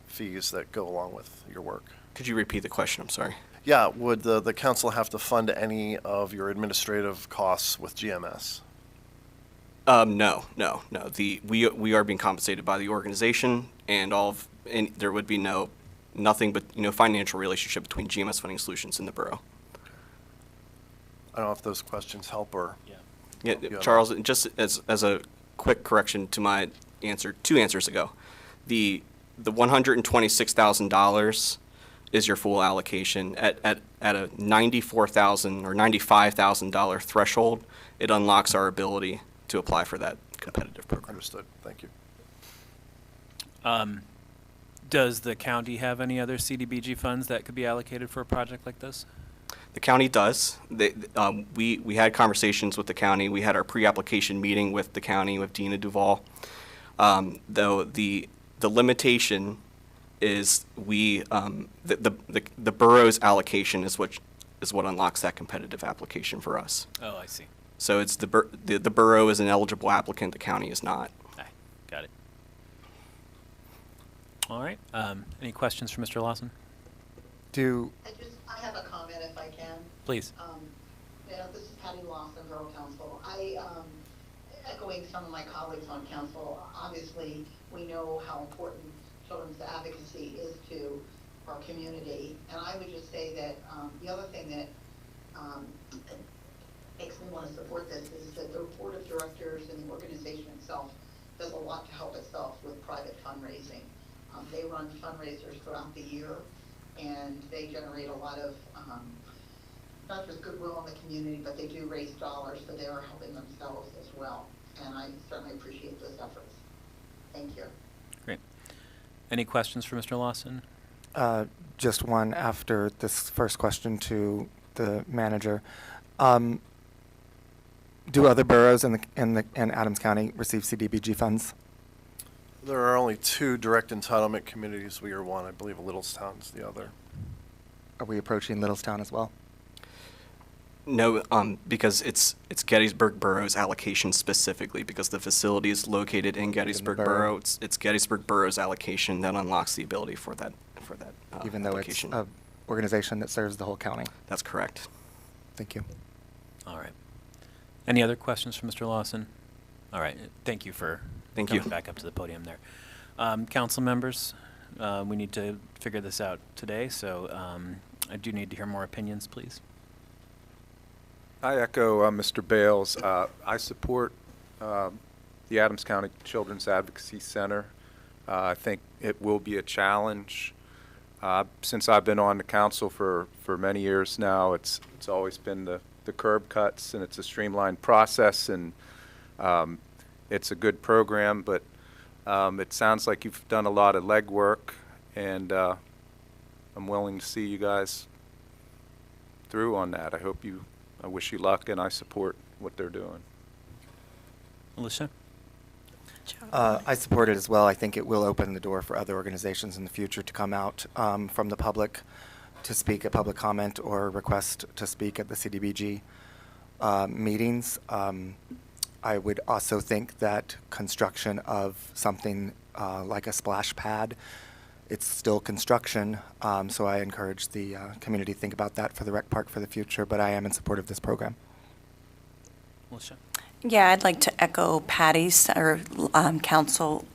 fees that go along with your work? Could you repeat the question? I'm sorry. Yeah, would the council have to fund any of your administrative costs with GMS? No. We are being compensated by the organization, and there would be nothing but financial relationship between GMS Funding Solutions and the borough. I don't know if those questions help or. Yeah, Charles, just as a quick correction to my answer 2 answers ago, the $126,000 is your full allocation. At a $94,000 or $95,000 threshold, it unlocks our ability to apply for that competitive program. Understood. Thank you. Does the county have any other CDBG funds that could be allocated for a project like this? The county does. We had conversations with the county. We had our pre-application meeting with the county, with Dina Duval. Though the limitation is the borough's allocation is what unlocks that competitive application for us. Oh, I see. So it's the borough is an eligible applicant. The county is not. Okay, got it. All right. Any questions for Mr. Lawson? I have a comment if I can. Please. This is Patty Lawson, Borough Council. Echoing some of my colleagues on council, obviously we know how important children's advocacy is to our community. And I would just say that the other thing that makes me want to support this is that the board of directors and the organization itself does a lot to help itself with private fundraising. They run fundraisers throughout the year, and they generate a lot of not just goodwill in the community, but they do raise dollars, so they are helping themselves as well. And I certainly appreciate those efforts. Thank you. Great. Any questions for Mr. Lawson? Just one after this first question to the manager. Do other boroughs in Adams County receive CDBG funds? There are only 2 direct entitlement communities. We are one. I believe Littlestown's the other. Are we approaching Littlestown as well? No, because it's Gettysburg Borough's allocation specifically, because the facility is located in Gettysburg borough. Borough. It's Gettysburg Borough's allocation that unlocks the ability for that Even though it's application. an organization that serves the whole county? That's correct. Thank you. All right. Any other questions for Mr. Lawson? All right. Thank you for Thank coming you. back up to the podium there. Council members, we need to figure this out today, so I do need to hear more opinions, please. I echo Mr. Bales. I support the Adams County Children's Advocacy Center. I think it will be a challenge. Since I've been on the council for many years now, it's always been the curb cuts, and it's a streamlined process, and it's a good program, but it sounds like you've done a lot of legwork, and I'm willing to see you guys through on that. I wish you luck, and I support what they're doing. Alicia? I support it as well. I think it will open the door for other organizations in the future to come out from the public to speak at public comment or request to speak at the CDBG meetings. I would also think that construction of something like a splash pad, it's still construction, so I encourage the community to think about that for the rec park for the future, but I am in support of this program. Alicia? Yeah, I'd like to echo Patty's or council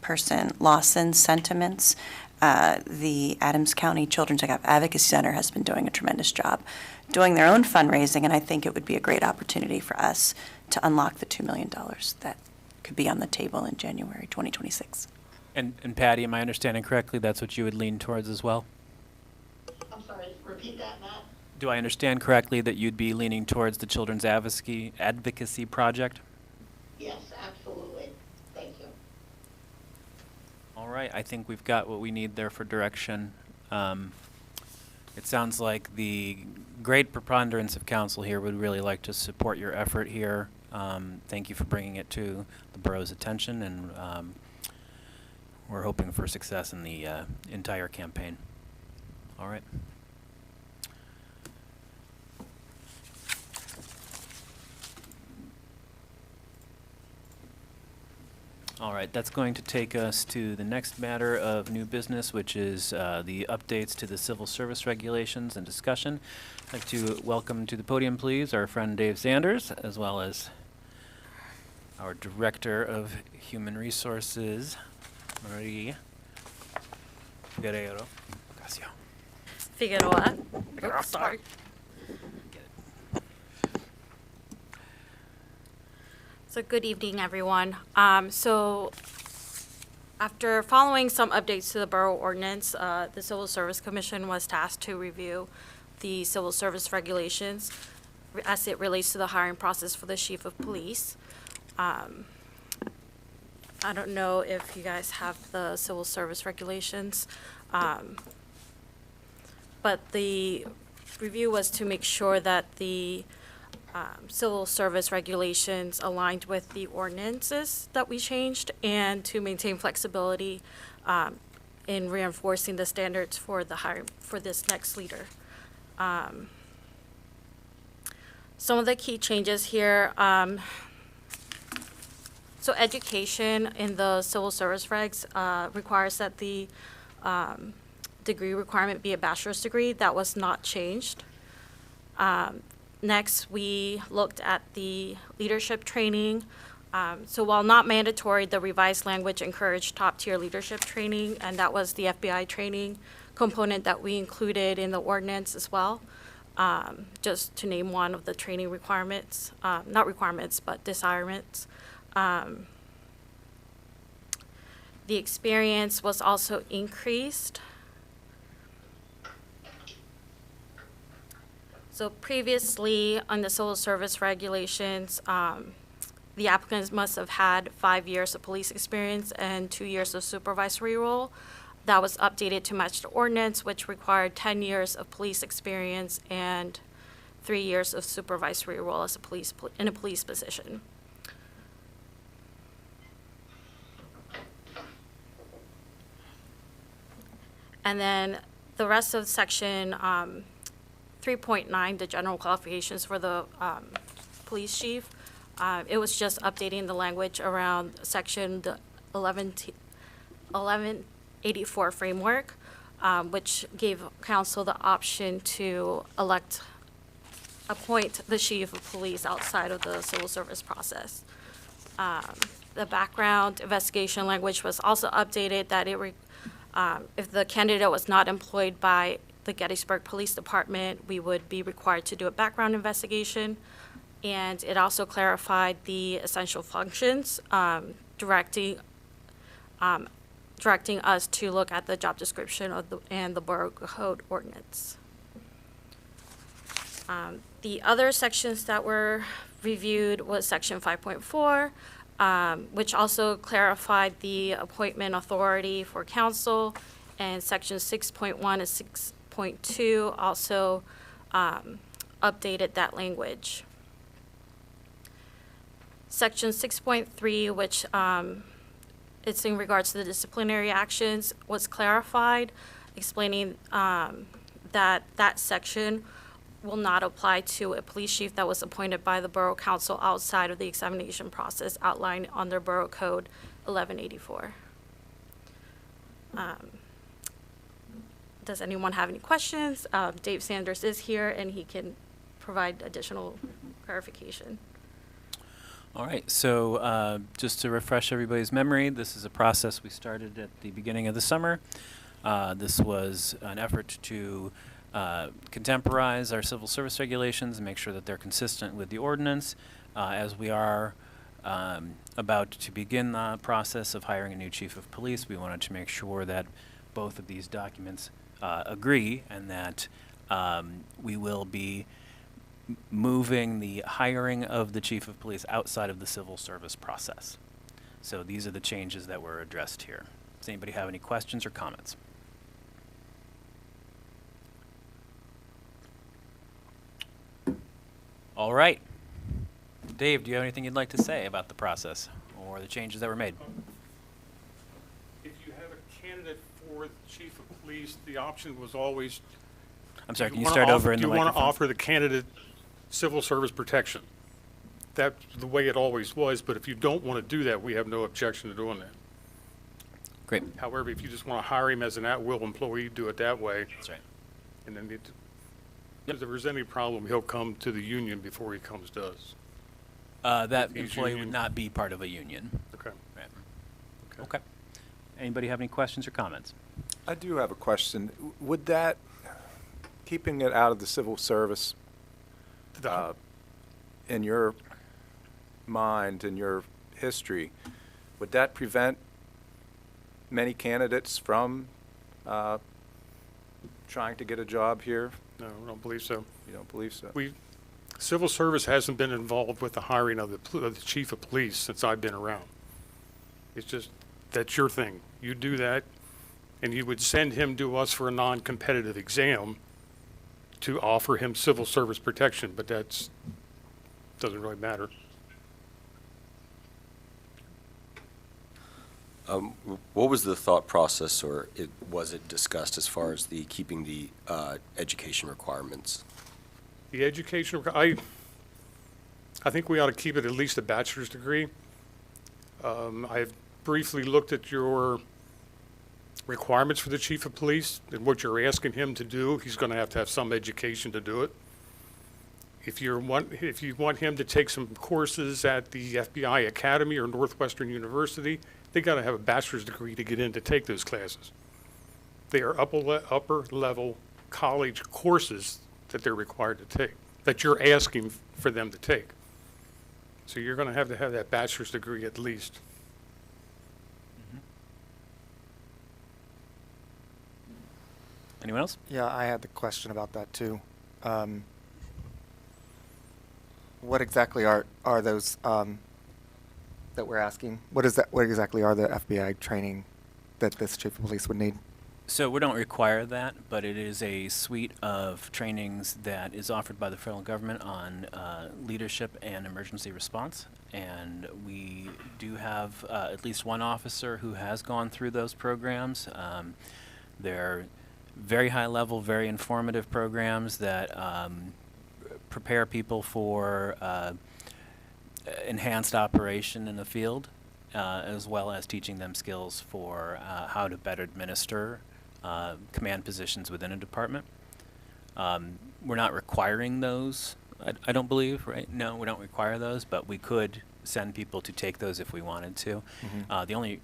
person Lawson's sentiments. The Adams County Children's Advocacy Center has been doing a tremendous job doing their own fundraising, and I think it would be a great opportunity for us to unlock the $2 million that could be on the table in January 2026. And Patty, am I understanding correctly that's what you would lean towards as well? I'm sorry, repeat that, Matt? Do I understand correctly that you'd be leaning towards the Children's Advocacy Project? Yes, absolutely. Thank you. All right, I think we've got what we need there for direction. It sounds like the great preponderance of council here would really like to support your effort here. Thank you for bringing it to the borough's attention, and we're hoping for success in the entire campaign. All right. All right, that's going to take us to the next matter of new business, which is the updates to the civil service regulations and discussion. I'd like to welcome to the podium, please, our friend Dave Sanders, as well as our Director of Human Resources, Marie Guerrero. Ocasio. Figueroa. Oops, sorry. So good evening, everyone. So after following some updates to the borough ordinance, the Civil Service Commission was tasked to review the civil service regulations as it relates to the hiring process for the chief of police. I don't know if you guys have the civil service regulations, but the review was to make sure that the civil service regulations aligned with the ordinances that we changed, and to maintain flexibility in reinforcing the standards for the hiring for this next leader. Some of the key changes here. So education in the civil service regs requires that the degree requirement be a bachelor's degree. That was not changed. Next, we looked at the leadership training. So while not mandatory, the revised language encouraged top-tier leadership training, and that was the FBI training component that we included in the ordinance as well, just to name one of the training requirements, not requirements, but desirements. The experience was also increased. So previously, on the civil service regulations, the applicants must have had 5 years of police experience and 2 years of supervisory role. That was updated to match the ordinance, which required 10 years of police experience and 3 years of supervisory role as in a police position. And then the rest of section 3.9, the general qualifications for the police chief, it was just updating the language around section 1184 framework, which gave council the option to appoint the chief of police outside of the civil service process. The background investigation language was also updated that if the candidate was not employed by the Gettysburg Police Department, we would be required to do a background investigation. And it also clarified the essential functions, directing us to look at the job description and the Borough Code ordinance. The other sections that were reviewed was section 5.4, which also clarified the appointment authority for council, and section 6.1 and 6.2 also updated that language. Section 6.3, which it's in regards to the disciplinary actions, was clarified, explaining that section will not apply to a police chief that was appointed by the Borough Council outside of the examination process outlined under Borough Code 1184. Does anyone have any questions? Dave Sanders is here, and he can provide additional clarification. All right, so just to refresh everybody's memory, this is a process we started at the beginning of the summer. This was an effort to contemporize our civil service regulations and make sure that they're consistent with the ordinance. As we are about to begin the process of hiring a new chief of police, we wanted to make sure that both of these documents agree, and that we will be moving the hiring of the chief of police outside of the civil service process. So these are the changes that were addressed here. Does anybody have any questions or comments? All right. Dave, do you have anything you'd like to say about the process or the changes that were made? If you have a candidate for the chief of police, the option was always. I'm sorry, can you start over in the microphone? Do you want to offer the candidate civil service protection? That's the way it always was, but if you don't want to do that, we have no objection to doing that. Great. However, if you just want to hire him as an at-will employee, do it that way. That's right. And then, if there's any problem, he'll come to the union before he comes to us. That He's employee union. would not be part of a union. Okay. Right. Okay. Anybody have any questions or comments? I do have a question. Would that, keeping it out of the civil service, in your mind, in your history, would that prevent many candidates from trying to get a job here? No, I don't believe so. You don't believe so? Civil service hasn't been involved with the hiring of the chief of police since I've been around. It's just, that's your thing. You do that, and you would send him to us for a non-competitive exam to offer him civil service protection, but that's, doesn't really matter. What was the thought process, or was it discussed as far as the keeping the education requirements? The education, I think we ought to keep it at least a bachelor's degree. I've briefly looked at your requirements for the chief of police and what you're asking him to do. He's going to have some education to do it. If you want him to take some courses at the FBI Academy or Northwestern University, they got to have a bachelor's degree to get in to take those classes. They are upper level college courses that they're required to take, that you're asking for them to take. So you're going to have that bachelor's degree at least. Anyone else? Yeah, I had the question about that too. What exactly are those that we're asking? What exactly are the FBI training that this chief of police would need? So we don't require that, but it is a suite of trainings that is offered by the federal government on leadership and emergency response. And we do have at least one officer who has gone through those programs. They're very high level, very informative programs that prepare people for enhanced operation in the field, as well as teaching them skills for how to better administer command positions within a department. We're not requiring those, I don't believe, right? No, we don't require those, but we could send people to take those if we wanted to. The only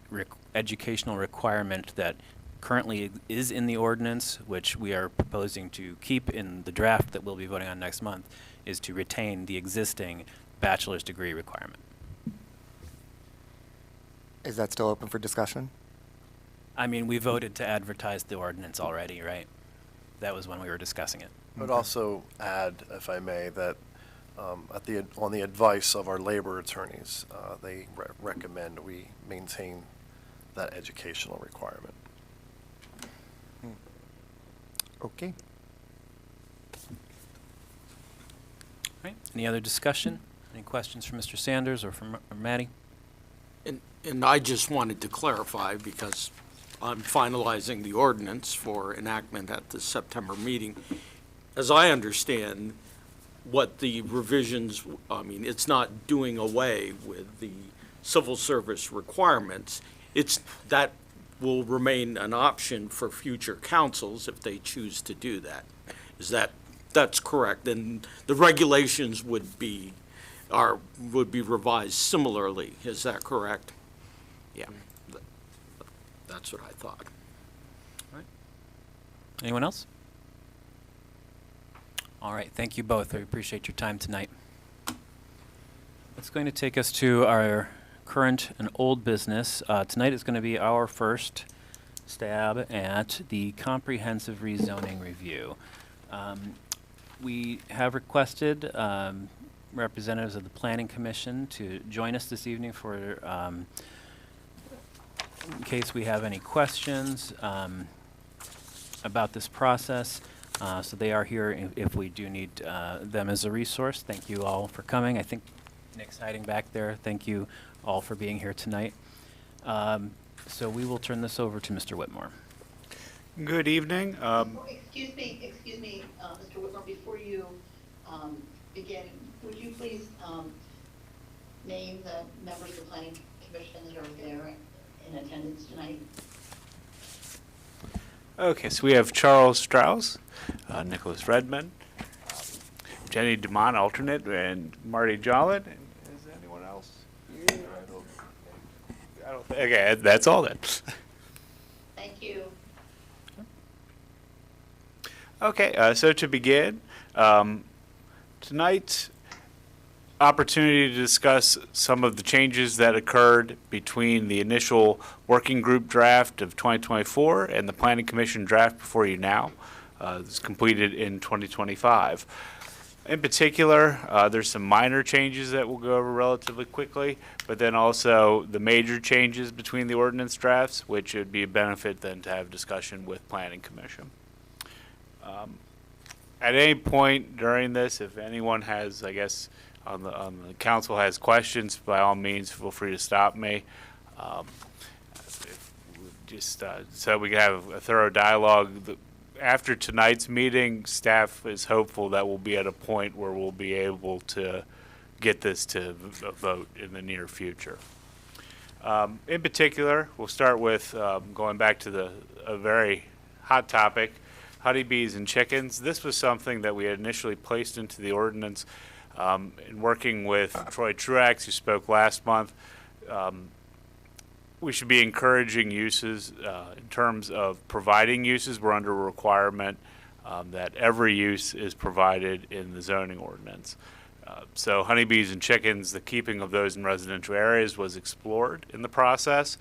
educational requirement that currently is in the ordinance, which we are proposing to keep in the draft that we'll be voting on next month, is to retain the existing bachelor's degree requirement. Is that still open for discussion? I mean, we voted to advertise the ordinance already, right? That was when we were discussing it. I would also add, if I may, that on the advice of our labor attorneys, they recommend we maintain that educational requirement. Okay. All right. Any other discussion? Any questions from Mr. Sanders or from Maddie? And I just wanted to clarify, because I'm finalizing the ordinance for enactment at the September meeting. As I understand what the revisions, I mean, it's not doing away with the civil service requirements. It's that will remain an option for future councils if they choose to do that. That's correct? And the regulations would be revised similarly. Is that correct? Yeah. That's what I thought. All right. Anyone else? All right. Thank you both. I appreciate your time tonight. That's going to take us to our current and old business. Tonight is going to be our first stab at the comprehensive rezoning review. We have requested representatives of the Planning Commission to join us this evening for, in case we have any questions about this process. So they are here if we do need them as a resource. Thank you all for coming. I think Nick's hiding back there. Thank you all for being here tonight. So we will turn this over to Mr. Whitmore. Good evening. Excuse me, Mr. Whitmore, before you begin, would you please name the members of the Planning Commission that are there in attendance tonight? Okay, so we have Charles Strauss, Nicholas Redmond, Jenny DeMont, alternate, and Marty Jollitt. And is anyone else here? I don't think. Okay, that's all then. Thank you. Okay, so to begin, tonight's opportunity to discuss some of the changes that occurred between the initial working group draft of 2024 and the Planning Commission draft before you now. It's completed in 2025. In particular, there's some minor changes that we'll go over relatively quickly, but then also the major changes between the ordinance drafts, which would be a benefit then to have discussion with Planning Commission. At any point during this, if anyone has, I guess, on the council has questions, by all means, feel free to stop me. So we can have a thorough dialogue. After tonight's meeting, staff is hopeful that we'll be at a point where we'll be able to get this to a vote in the near future. In particular, we'll start with going back to a very hot topic, honeybees and chickens. This was something that we had initially placed into the ordinance in working with Troy Truax, who spoke last month. We should be encouraging uses in terms of providing uses. We're under a requirement that every use is provided in the zoning ordinance. So honeybees and chickens, the keeping of those in residential areas was explored in the process.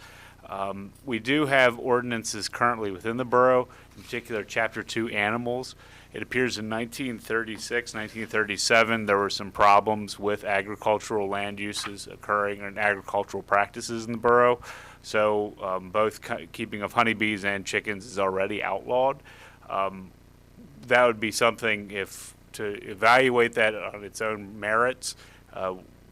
We do have ordinances currently within the borough, in particular Chapter 2 animals. It appears in 1936, 1937, there were some problems with agricultural land uses occurring and agricultural practices in the borough. So both keeping of honeybees and chickens is already outlawed. That would be something, if to evaluate that on its own merits,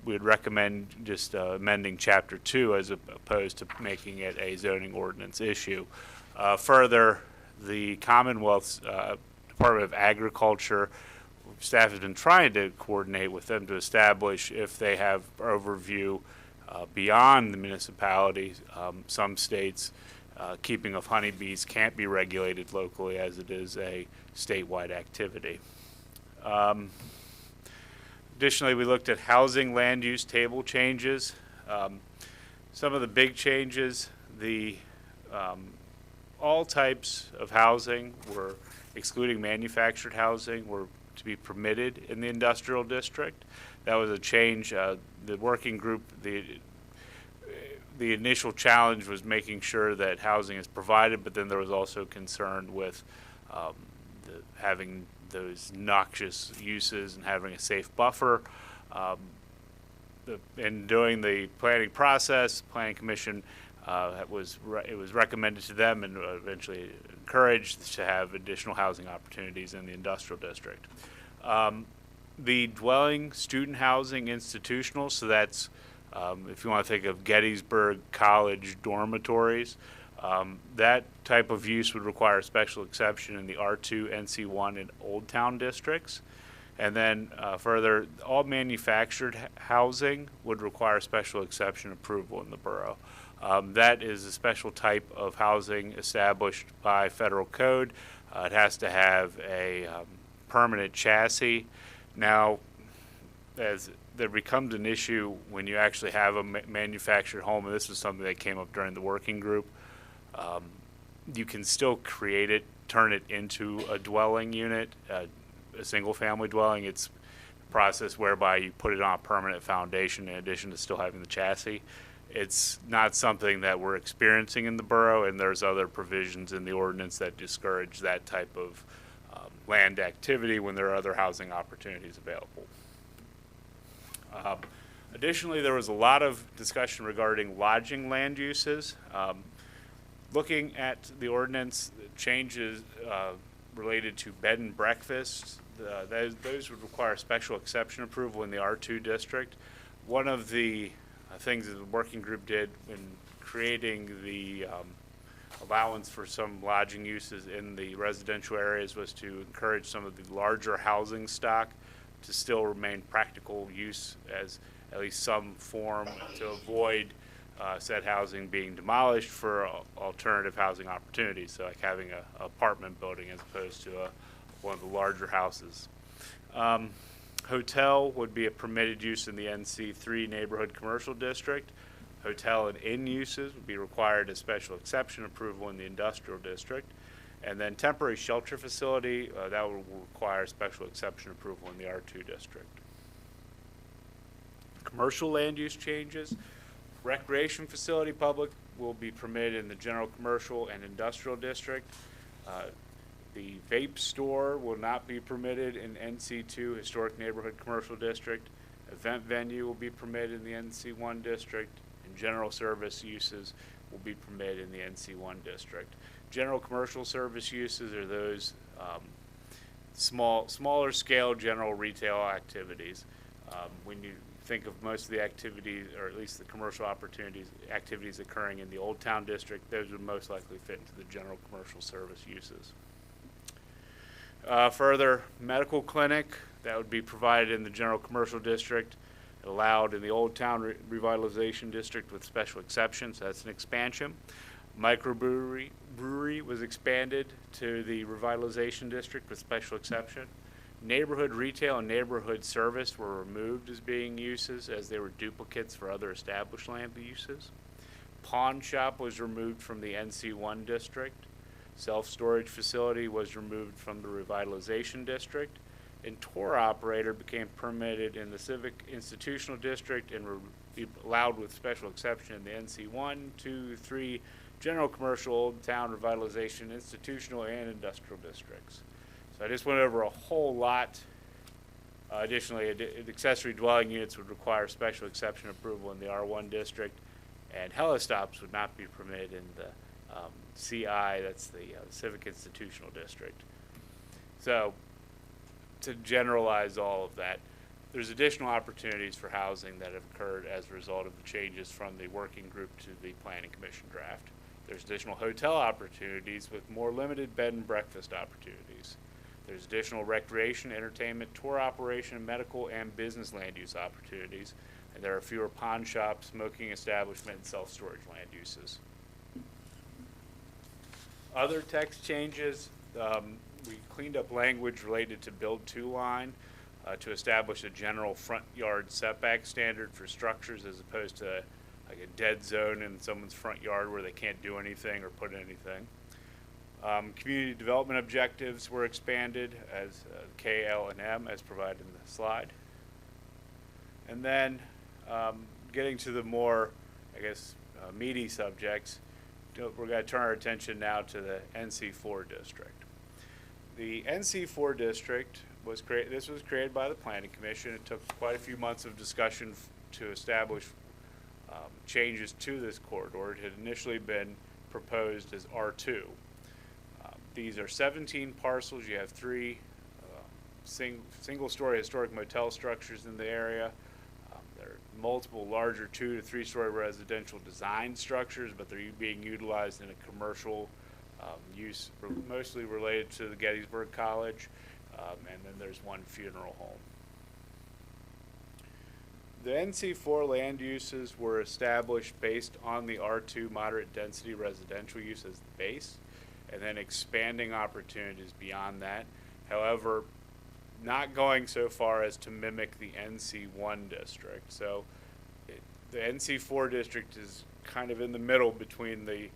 we would recommend just amending Chapter 2 as opposed to making it a zoning ordinance issue. Further, the Commonwealth's Department of Agriculture staff has been trying to coordinate with them to establish if they have overview beyond the municipalities. Some states, keeping of honeybees can't be regulated locally as it is a statewide activity. Additionally, we looked at housing land use table changes. Some of the big changes, all types of housing were, excluding manufactured housing, were to be permitted in the industrial district. That was a change. The working group, the initial challenge was making sure that housing is provided, but then there was also concern with having those noxious uses and having a safe buffer. In doing the planning process, Planning Commission, it was recommended to them and eventually encouraged to have additional housing opportunities in the industrial district. The dwelling, student housing, institutional, so that's if you want to think of Gettysburg College dormitories, that type of use would require a special exception in the R2, NC1, and Old Town districts. And then further, all manufactured housing would require special exception approval in the borough. That is a special type of housing established by federal code. It has to have a permanent chassis. Now, as there becomes an issue when you actually have a manufactured home, and this is something that came up during the working group, you can still create it, turn it into a dwelling unit, a single-family dwelling. It's a process whereby you put it on a permanent foundation in addition to still having the chassis. It's not something that we're experiencing in the borough, and there's other provisions in the ordinance that discourage that type of land activity when there are other housing opportunities available. Additionally, there was a lot of discussion regarding lodging land uses. Looking at the ordinance, changes related to bed and breakfast, those would require special exception approval in the R2 district. One of the things that the working group did in creating the allowance for some lodging uses in the residential areas was to encourage some of the larger housing stock to still remain practical use as at least some form to avoid said housing being demolished for alternative housing opportunities, so like having an apartment building as opposed to one of the larger houses. Hotel would be a permitted use in the NC3 neighborhood commercial district. Hotel and inn uses would be required as special exception approval in the industrial district. And then temporary shelter facility, that would require special exception approval in the R2 district. Commercial land use changes. Recreation facility public will be permitted in the general commercial and industrial district. The vape store will not be permitted in NC2 historic neighborhood commercial district. Event venue will be permitted in the NC1 district, and general service uses will be permitted in the NC1 district. General commercial service uses are those smaller scale general retail activities. When you think of most of the activities, or at least the commercial activities occurring in the Old Town district, those would most likely fit into the general commercial service uses. Further, medical clinic, that would be provided in the general commercial district, allowed in the Old Town Revitalization District with special exceptions. That's an expansion. Microbrewery was expanded to the Revitalization District with special exception. Neighborhood retail and neighborhood service were removed as being uses as they were duplicates for other established land uses. Pawn shop was removed from the NC1 district. Self-storage facility was removed from the Revitalization District. and tour operator became permitted in the civic institutional district and were be allowed with special exception in the NC 1, 2, 3 general commercial, old town revitalization, institutional, and industrial districts. So I just went over a whole lot. Additionally, accessory dwelling units would require special exception approval in the R1 district, and helistops would not be permitted in the CI, that's the civic institutional district. So to generalize all of that, there's additional opportunities for housing that have occurred as a result of the changes from the working group to the Planning Commission draft. There's additional hotel opportunities with more limited bed and breakfast opportunities. There's additional recreation, entertainment, tour operation, medical, and business land use opportunities. And there are fewer pawn shops, smoking establishment, and self-storage land uses. Other text changes, we cleaned up language related to build to line to establish a general front yard setback standard for structures as opposed to like a dead zone in someone's front yard where they can't do anything or put anything. Community development objectives were expanded as K, L, and M as provided in the slide. And then getting to the more, I guess, meaty subjects, we're going to turn our attention now to the NC4 district. The NC4 district was created. This was created by the Planning Commission. It took quite a few months of discussion to establish changes to this corridor. It had initially been proposed as R2. These are 17 parcels. You have 3 single-story historic motel structures in the area. There are multiple larger 2 to 3 story residential design structures, but they're being utilized in a commercial use, mostly related to the Gettysburg College, and then there's 1 funeral home. The NC4 land uses were established based on the R2 moderate density residential use as the base, and then expanding opportunities beyond that. However, not going so far as to mimic the NC1 district. So the NC4 district is kind of in the middle between the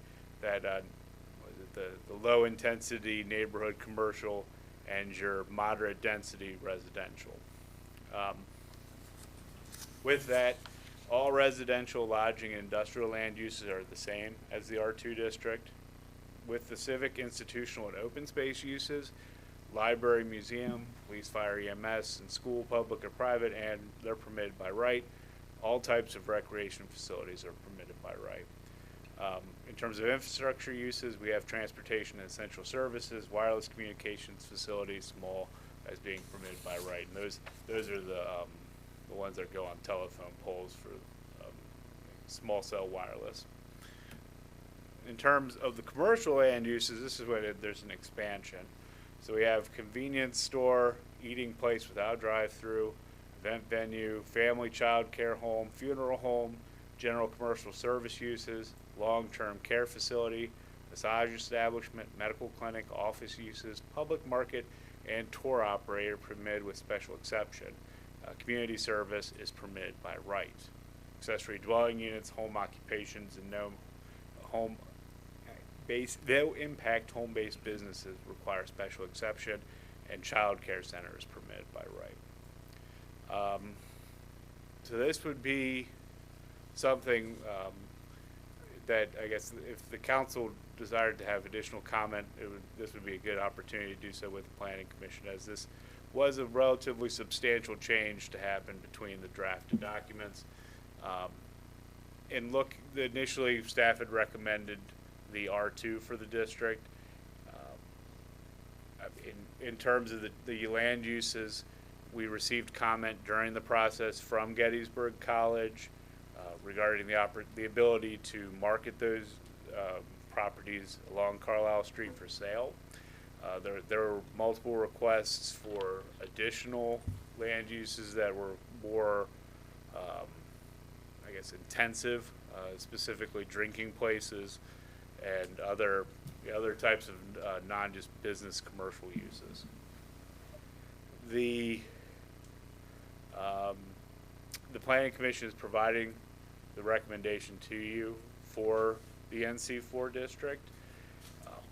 low intensity neighborhood commercial and your moderate density residential. With that, all residential, lodging, and industrial land uses are the same as the R2 district. With the civic, institutional, and open space uses, library, museum, police, fire, EMS, and school, public or private, and they're permitted by right. All types of recreation facilities are permitted by right. In terms of infrastructure uses, we have transportation and essential services, wireless communications facilities, small, as being permitted by right. And those are the ones that go on telephone poles for small cell wireless. In terms of the commercial land uses, this is where there's an expansion. So we have convenience store, eating place without drive-through, event venue, family child care home, funeral home, general commercial service uses, long-term care facility, massage establishment, medical clinic, office uses, public market, and tour operator permitted with special exception. Community service is permitted by right. Accessory dwelling units, home occupations, and no impact home-based businesses require special exception, and child care center is permitted by right. So this would be something that I guess if the council desired to have additional comment, this would be a good opportunity to do so with the Planning Commission, as this was a relatively substantial change to happen between the drafted documents. Initially staff had recommended the R2 for the district. In terms of the land uses, we received comment during the process from Gettysburg College regarding the ability to market those properties along Carlisle Street for sale. There were multiple requests for additional land uses that were more, I guess, intensive, specifically drinking places and other types of non just business commercial uses. The Planning Commission is providing the recommendation to you for the NC4 district.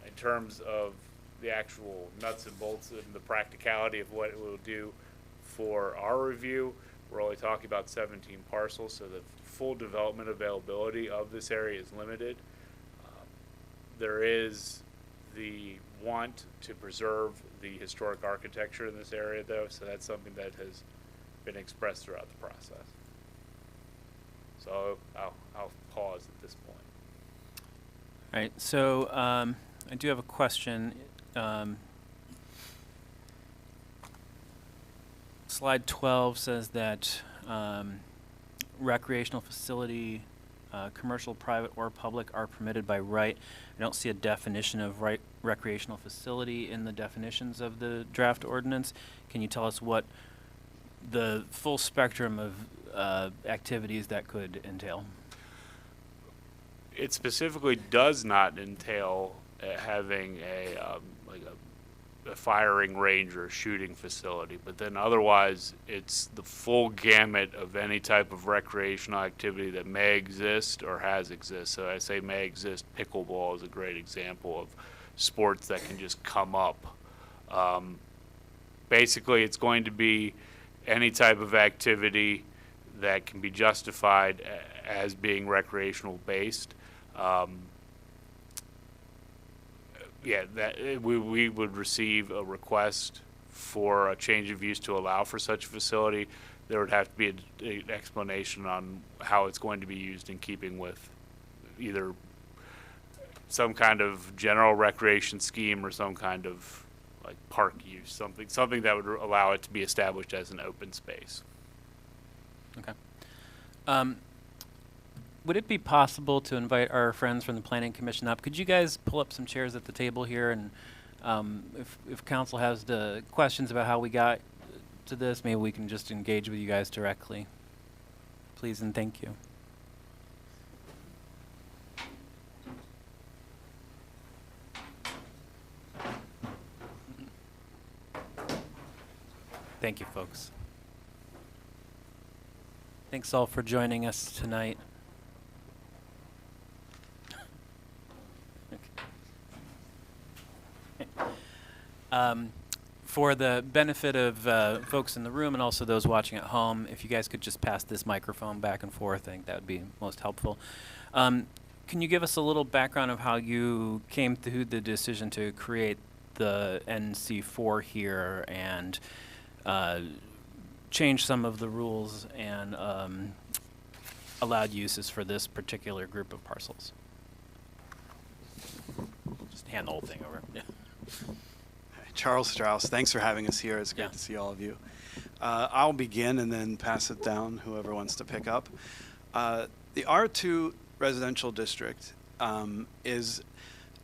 In terms of the actual nuts and bolts and the practicality of what it will do for our review, we're only talking about 17 parcels, so the full development availability of this area is limited. There is the want to preserve the historic architecture in this area, though, so that's something that has been expressed throughout the process. So I'll pause at this point. All right, so I do have a question. Slide 12 says that recreational facility, commercial, private, or public are permitted by right. I don't see a definition of recreational facility in the definitions of the draft ordinance. Can you tell us what the full spectrum of activities that could entail? It specifically does not entail having a firing range or a shooting facility, but then otherwise it's the full gamut of any type of recreational activity that may exist or has existed. So I say may exist, pickleball is a great example of sports that can just come up. Basically, it's going to be any type of activity that can be justified as being recreational based. We would receive a request for a change of use to allow for such a facility. There would have to be an explanation on how it's going to be used in keeping with either some kind of general recreation scheme or some kind of like park use, something that would allow it to be established as an open space. Okay. Would it be possible to invite our friends from the Planning Commission up? Could you guys pull up some chairs at the table here, and if council has the questions about how we got to this, maybe we can just engage with you guys directly. Please and thank you. Thank you, folks. Thanks all for joining us tonight. For the benefit of folks in the room and also those watching at home, if you guys could just pass this microphone back and forth, I think that would be most helpful. Can you give us a little background of how you came to the decision to create the NC4 here and change some of the rules and allowed uses for this particular group of parcels? Just hand the whole thing over. Yeah. Charles Strauss, thanks for having us here. It's great to see all of you. I'll begin and then pass it down, whoever wants to pick up. The R2 residential district is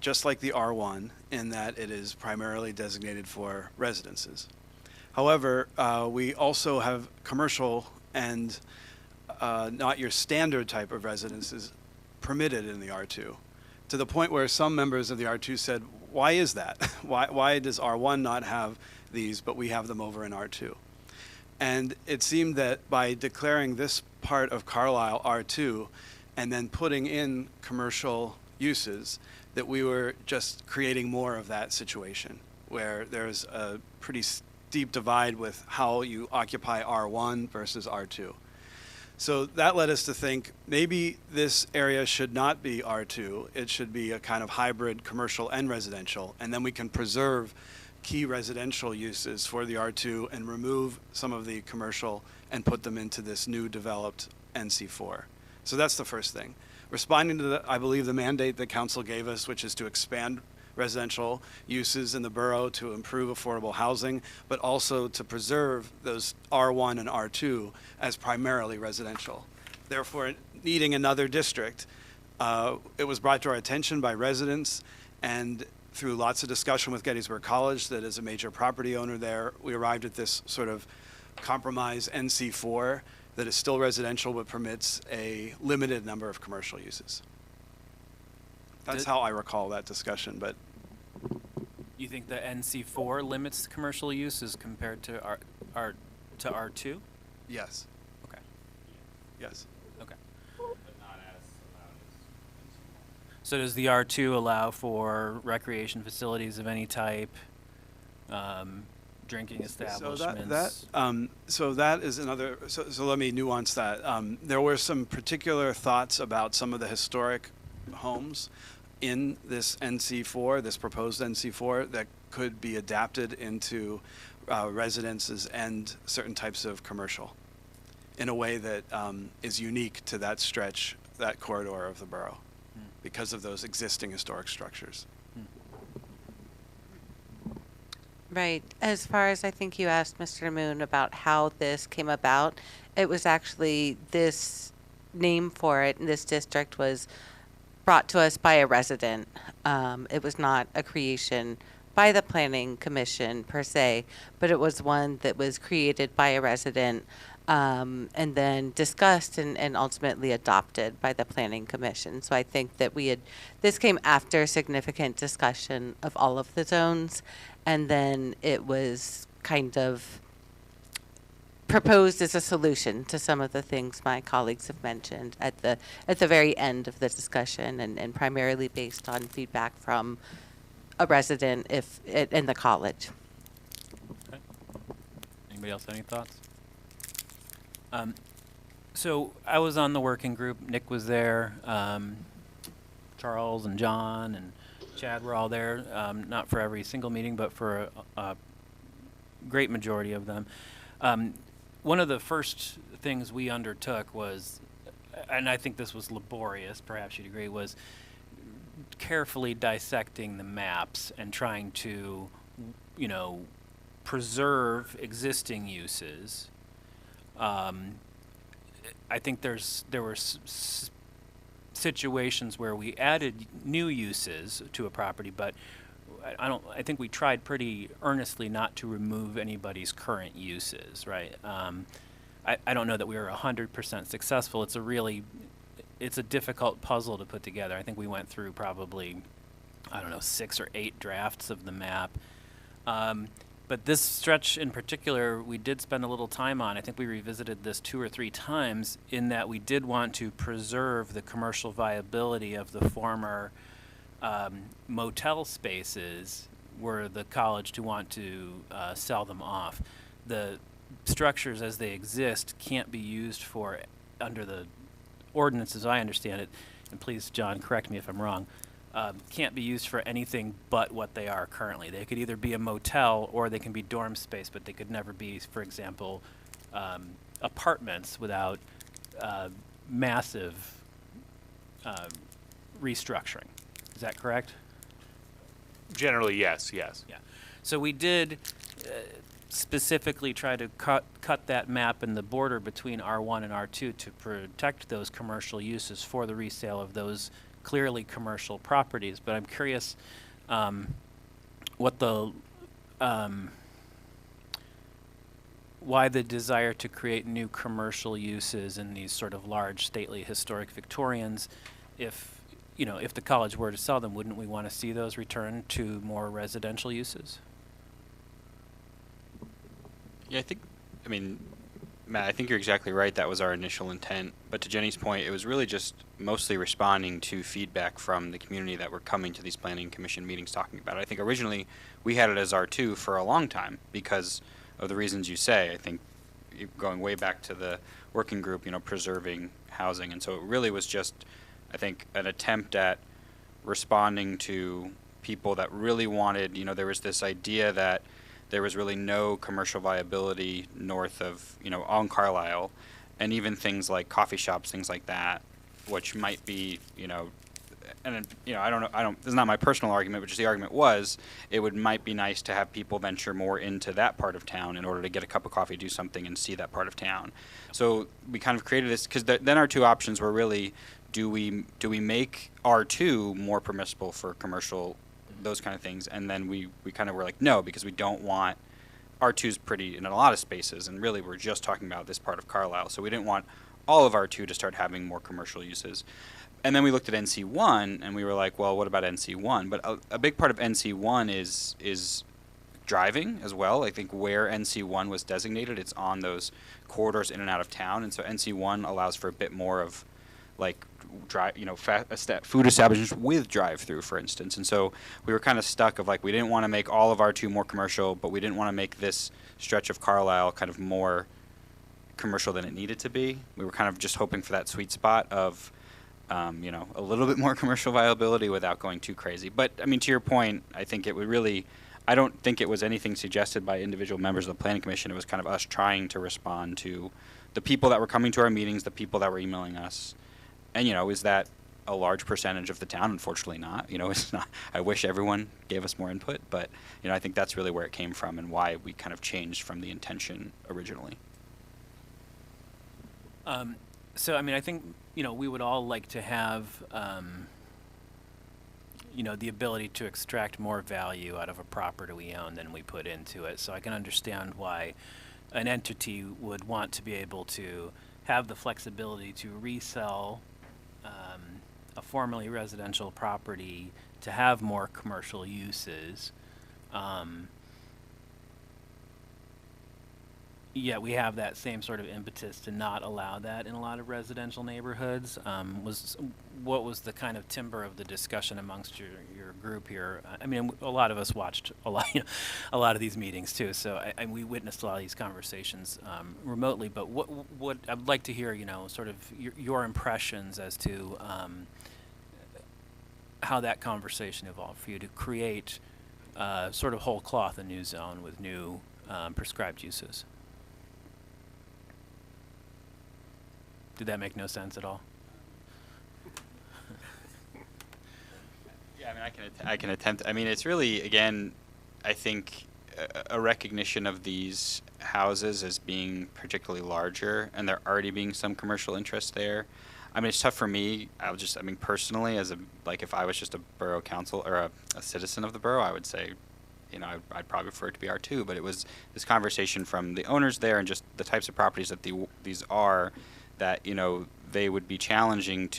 just like the R1 in that it is primarily designated for residences. However, we also have commercial and not your standard type of residences permitted in the R2, to the point where some members of the R2 said, why is that? Why does R1 not have these, but we have them over in R2? And it seemed that by declaring this part of Carlisle R2 and then putting in commercial uses, that we were just creating more of that situation where there's a pretty steep divide with how you occupy R1 versus R2. So that led us to think maybe this area should not be R2. It should be a kind of hybrid commercial and residential, and then we can preserve key residential uses for the R2 and remove some of the commercial and put them into this new developed NC4. So that's the first thing. Responding to, I believe, the mandate that council gave us, which is to expand residential uses in the borough to improve affordable housing, but also to preserve those R1 and R2 as primarily residential. Therefore, needing another district, it was brought to our attention by residents, and through lots of discussion with Gettysburg College, that is a major property owner there, we arrived at this sort of compromise NC4 that is still residential but permits a limited number of commercial uses. That's how I recall that discussion, but. You think the NC4 limits commercial uses compared to R2? Yes. Okay. Yes. Okay. But not as So does the R2 allow for recreation facilities of any type, drinking establishments? So that is another, so let me nuance that. There were some particular thoughts about some of the historic homes in this NC4, this proposed NC4, that could be adapted into residences and certain types of commercial in a way that is unique to that stretch, that corridor of the borough, because of those existing historic structures. Right. As far as I think you asked Mr. Moon about how this came about, it was actually this name for it in this district was brought to us by a resident. It was not a creation by the Planning Commission per se, but it was one that was created by a resident and then discussed and ultimately adopted by the Planning Commission. So I think that this came after significant discussion of all of the zones, and then it was kind of proposed as a solution to some of the things my colleagues have mentioned at the very end of the discussion, and primarily based on feedback from a resident in the college. Okay. Anybody else have any thoughts? So I was on the working group. Nick was there. Charles and John and Chad were all there. Not for every single meeting, but for a great majority of them. One of the first things we undertook was, and I think this was laborious, perhaps you'd agree, was carefully dissecting the maps and trying to, preserve existing uses. I think there were situations where we added new uses to a property, but I think we tried pretty earnestly not to remove anybody's current uses, right? I don't know that we were 100% successful. It's a difficult puzzle to put together. I think we went through probably, 6 or 8 drafts of the map. But this stretch in particular, we did spend a little time on. I think we revisited this 2 or 3 times in that we did want to preserve the commercial viability of the former motel spaces were the college to want to sell them off. The structures as they exist can't be used for, under the ordinance as I understand it, and please, John, correct me if I'm wrong, can't be used for anything but what they are currently. They could either be a motel or they can be dorm space, but they could never be, for example, apartments without massive restructuring. Is that correct? Generally, yes. Yeah. So we did specifically try to cut that map in the border between R1 and R2 to protect those commercial uses for the resale of those clearly commercial properties. But I'm curious why the desire to create new commercial uses in these sort of large, stately, historic Victorians. If the college were to sell them, wouldn't we want to see those return to more residential uses? Yeah, Matt, I think you're exactly right. That was our initial intent. But to Jenny's point, it was really just mostly responding to feedback from the community that were coming to these planning commission meetings talking about it. I think originally we had it as R2 for a long time because of the reasons you say. I think going way back to the working group, preserving housing. And so it really was just, I think, an attempt at responding to people that really wanted, there was this idea that there was really no commercial viability north of, on Carlisle, and even things like coffee shops, things like that, which might be, and I don't know, this is not my personal argument, but just the argument was, might be nice to have people venture more into that part of town in order to get a cup of coffee, do something, and see that part of town. So we kind of created this, because then our two options were really, do we make R2 more permissible for commercial, those kind of things, and then we kind of were like, no, because we don't want, R2's pretty in a lot of spaces, and really we're just talking about this part of Carlisle, so we didn't want all of R2 to start having more commercial uses. And then we looked at NC1, and we were like, well, what about NC1? But a big part of NC1 is driving as well. I think where NC1 was designated, it's on those corridors in and out of town, and so NC1 allows for a bit more of, like, food establishments with drive-through, for instance. And so we were kind of stuck of like, we didn't want to make all of R2 more commercial, but we didn't want to make this stretch of Carlisle kind of more commercial than it needed to be. We were kind of just hoping for that sweet spot of, a little bit more commercial viability without going too crazy. But I mean, to your point, I think it would really, I don't think it was anything suggested by individual members of the Planning Commission. It was kind of us trying to respond to the people that were coming to our meetings, the people that were emailing us. And, is that a large percentage of the town? Unfortunately not. It's not. I wish everyone gave us more input, but, I think that's really where it came from and why we kind of changed from the intention originally. So, I mean, I think, we would all like to have, the ability to extract more value out of a property we own than we put into it. So I can understand why an entity would want to be able to have the flexibility to resell a formerly residential property to have more commercial uses. Yet we have that same sort of impetus to not allow that in a lot of residential neighborhoods. What was the kind of timber of the discussion amongst your group here? I mean, a lot of us watched a lot of these meetings too, so we witnessed a lot of these conversations remotely. But what I'd like to hear, sort of your impressions as to how that conversation evolved for you to create sort of whole cloth a new zone with new prescribed uses. Did that make no sense at all? Yeah, I mean, I can attempt. I mean, it's really, again, I think a recognition of these houses as being particularly larger, and there already being some commercial interest there. I mean, it's tough for me. Personally, if I was just a borough council or a citizen of the borough, I would say, I'd probably prefer it to be R2. But it was this conversation from the owners there and just the types of properties that these are, that, they would be challenging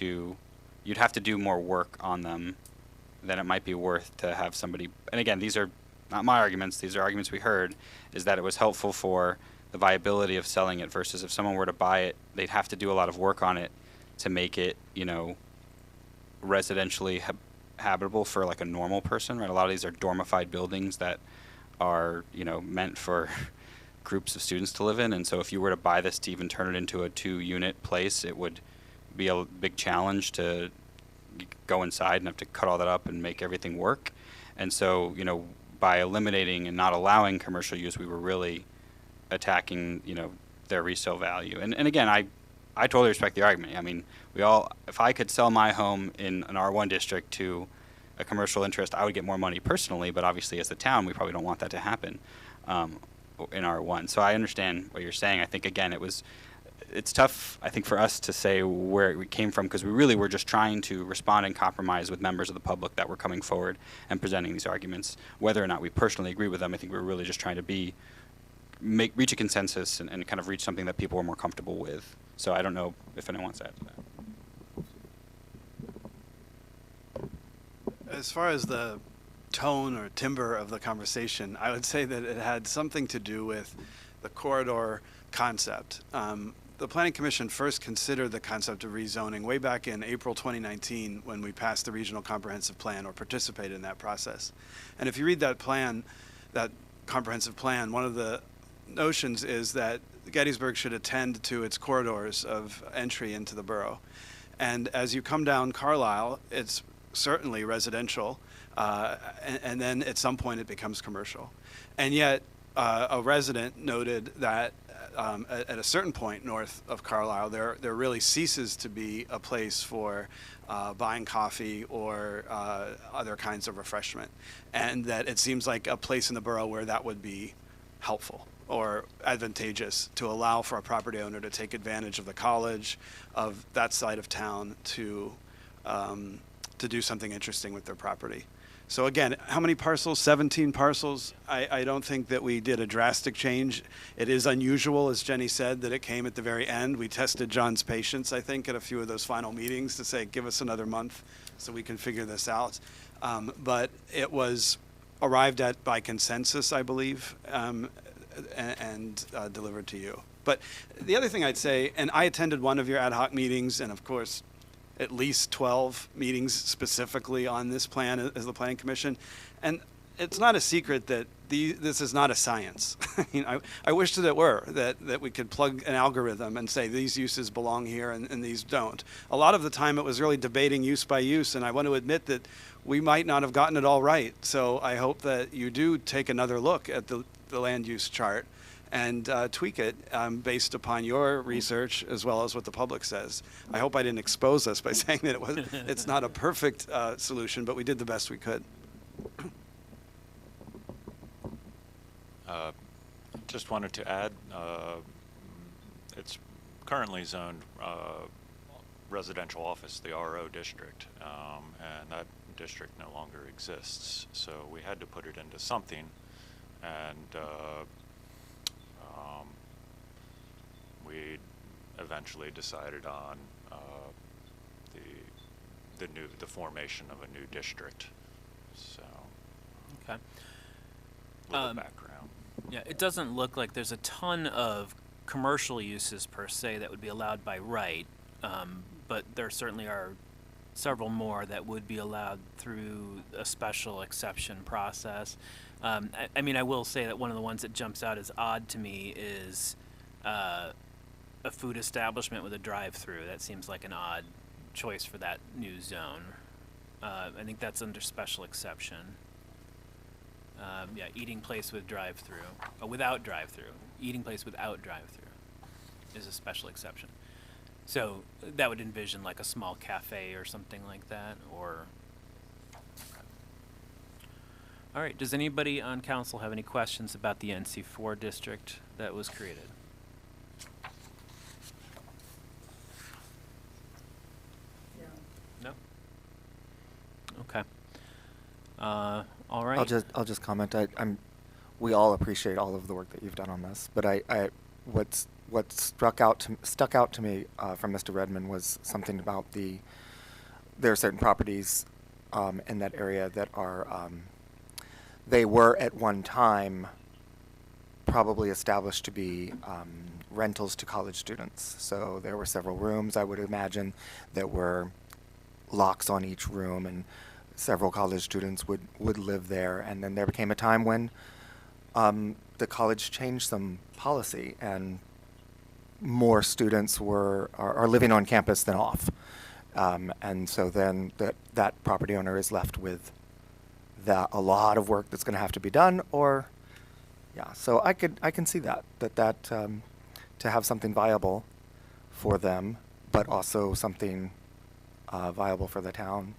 you'd have to do more work on them than it might be worth to have somebody, and again, these are not my arguments, these are arguments we heard, is that it was helpful for the viability of selling it versus if someone were to buy it, they'd have to do a lot of work on it to make it, residentially habitable for like a normal person, right? A lot of these are dormified buildings that are, meant for groups of students to live in, and so if you were to buy this to even turn it into a 2-unit place, it would be a big challenge to go inside and have to cut all that up and make everything work. And so, by eliminating and not allowing commercial use, we were really attacking, their resale value. And again, I totally respect the argument. I mean, if I could sell my home in an R1 district to a commercial interest, I would get more money personally, but obviously as the town, we probably don't want that to happen. In R1. So I understand what you're saying. I think, again, it's tough, I think, for us to say where we came from, because we really were just trying to respond and compromise with members of the public that were coming forward and presenting these arguments. Whether or not we personally agree with them, I think we were really just trying to reach a consensus and kind of reach something that people were more comfortable with. So I don't know if anyone wants to add to that. As far as the tone or timbre of the conversation, I would say that it had something to do with the corridor concept. The Planning Commission first considered the concept of rezoning way back in April 2019 when we passed the Regional Comprehensive Plan or participated in that process. And if you read that plan, that comprehensive plan, one of the notions is that Gettysburg should attend to its corridors of entry into the borough. And as you come down Carlisle, it's certainly residential, and then at some point it becomes commercial. And yet a resident noted that at a certain point north of Carlisle, there really ceases to be a place for buying coffee or other kinds of refreshment, and that it seems like a place in the borough where that would be helpful or advantageous to allow for a property owner to take advantage of the college, of that side of town, to do something interesting with their property. So again, how many parcels? 17 parcels. I don't think that we did a drastic change. It is unusual, as Jenny said, that it came at the very end. We tested John's patience, I think, at a few of those final meetings to say, give us another month so we can figure this out. But it was arrived at by consensus, I believe, and delivered to you. But the other thing I'd say, and I attended one of your ad hoc meetings, and of course, at least 12 meetings specifically on this plan as the Planning Commission. And it's not a secret that this is not a science. I mean, I wish that it were, that we could plug an algorithm and say these uses belong here and these don't. A lot of the time it was really debating use by use, and I want to admit that we might not have gotten it all right. So I hope that you do take another look at the land use chart and tweak it based upon your research as well as what the public says. I hope I didn't expose us by saying that it's not a perfect solution, but we did the best we could. Just wanted to add, it's currently zoned residential office, the RO district, and that district no longer exists. So we had to put it into something, and we eventually decided on the formation of a new district. So, Okay. little background. Yeah, it doesn't look like there's a ton of commercial uses per se that would be allowed by right, but there certainly are several more that would be allowed through a special exception process. I mean, I will say that one of the ones that jumps out as odd to me is a food establishment with a drive-through. That seems like an odd choice for that new zone. I think that's under special exception. Yeah, eating place with drive-through, without drive-through. Eating place without drive-through is a special exception. So that would envision like a small cafe or something like that, or. Okay. All right. Does anybody on council have any questions about the NC4 district that was created? No. Okay. All right. I'll just comment. We all appreciate all of the work that you've done on this, but what stuck out to me from Mr. Redmond was something about there are certain properties in that area that are they were at one time probably established to be rentals to college students. So there were several rooms, I would imagine, that were locks on each room, and several college students would live there. And then there became a time when the college changed some policy, and more students are living on campus than off. And so then that property owner is left with a lot of work that's going to have to be done, or yeah. So I can see that to have something viable for them, but also something viable for the town.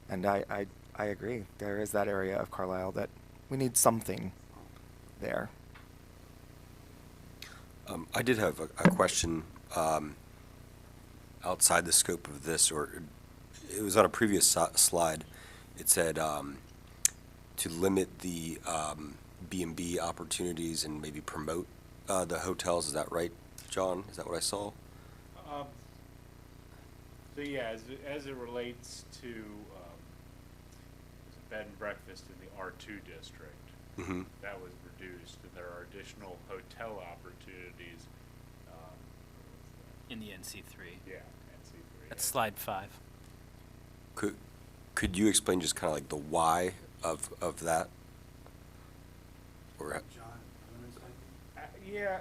And I agree. There is that area of Carlisle that we need something there. I did have a question outside the scope of this, or it was on a previous slide. It said to limit the B&B opportunities and maybe promote the hotels. Is that right, John? Is that what I saw? So yeah, as it relates to bed and breakfast in the R2 district, Mm-hmm. that was reduced, and there are additional hotel opportunities. In the NC3. Yeah, NC3. That's slide 5. Could you explain just kind of like the why of that? Or yeah,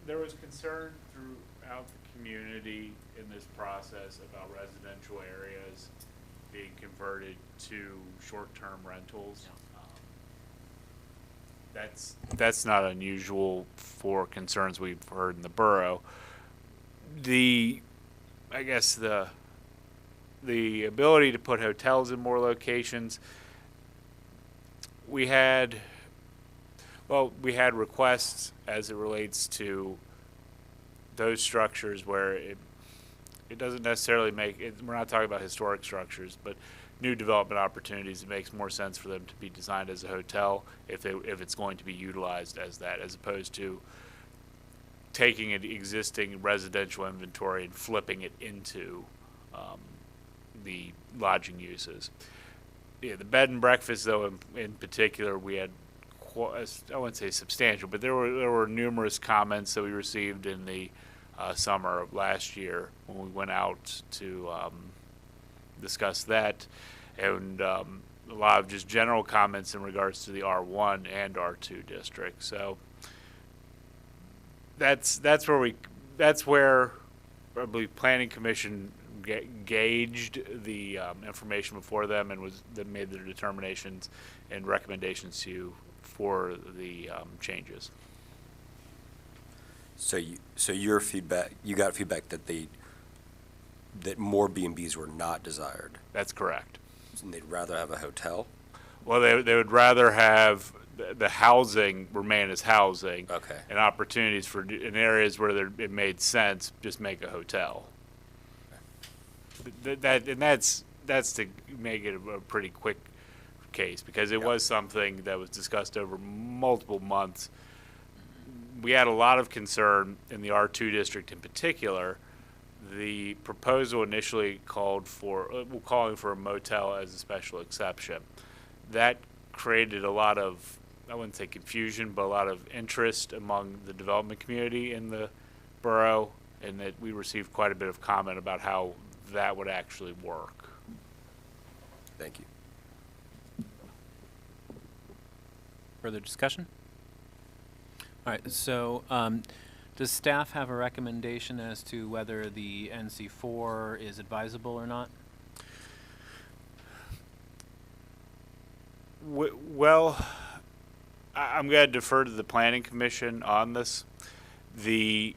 there was concern throughout the community in this process about residential areas being converted to short-term rentals. That's not unusual for concerns we've heard in the borough. I guess the ability to put hotels in more locations, we had requests as it relates to those structures where it doesn't necessarily we're not talking about historic structures, but new development opportunities. It makes more sense for them to be designed as a hotel if it's going to be utilized as that, as opposed to taking an existing residential inventory and flipping it into the lodging uses. Yeah, the bed and breakfast, though, in particular, we had I wouldn't say substantial, but there were numerous comments that we received in the summer of last year when we went out to discuss that, and a lot of just general comments in regards to the R1 and R2 district. So that's where I believe Planning Commission gauged the information before them and that made their determinations and recommendations to you for the changes. So your feedback, you got feedback that more B&Bs were not desired. That's correct. And they'd rather have a hotel? Well, they would rather have the housing remain as housing. Okay. And opportunities for, in areas where it made sense, just make a hotel. That's to make it a pretty quick case, because it was something that was discussed over multiple months. We had a lot of concern in the R2 district in particular. The proposal initially calling for a motel as a special exception. That created a lot of, I wouldn't say confusion, but a lot of interest among the development community in the borough, and that we received quite a bit of comment about how that would actually work. Thank you. Further discussion? All right, so does staff have a recommendation as to whether the NC4 is advisable or not? Well, I'm going to defer to the Planning Commission on this. The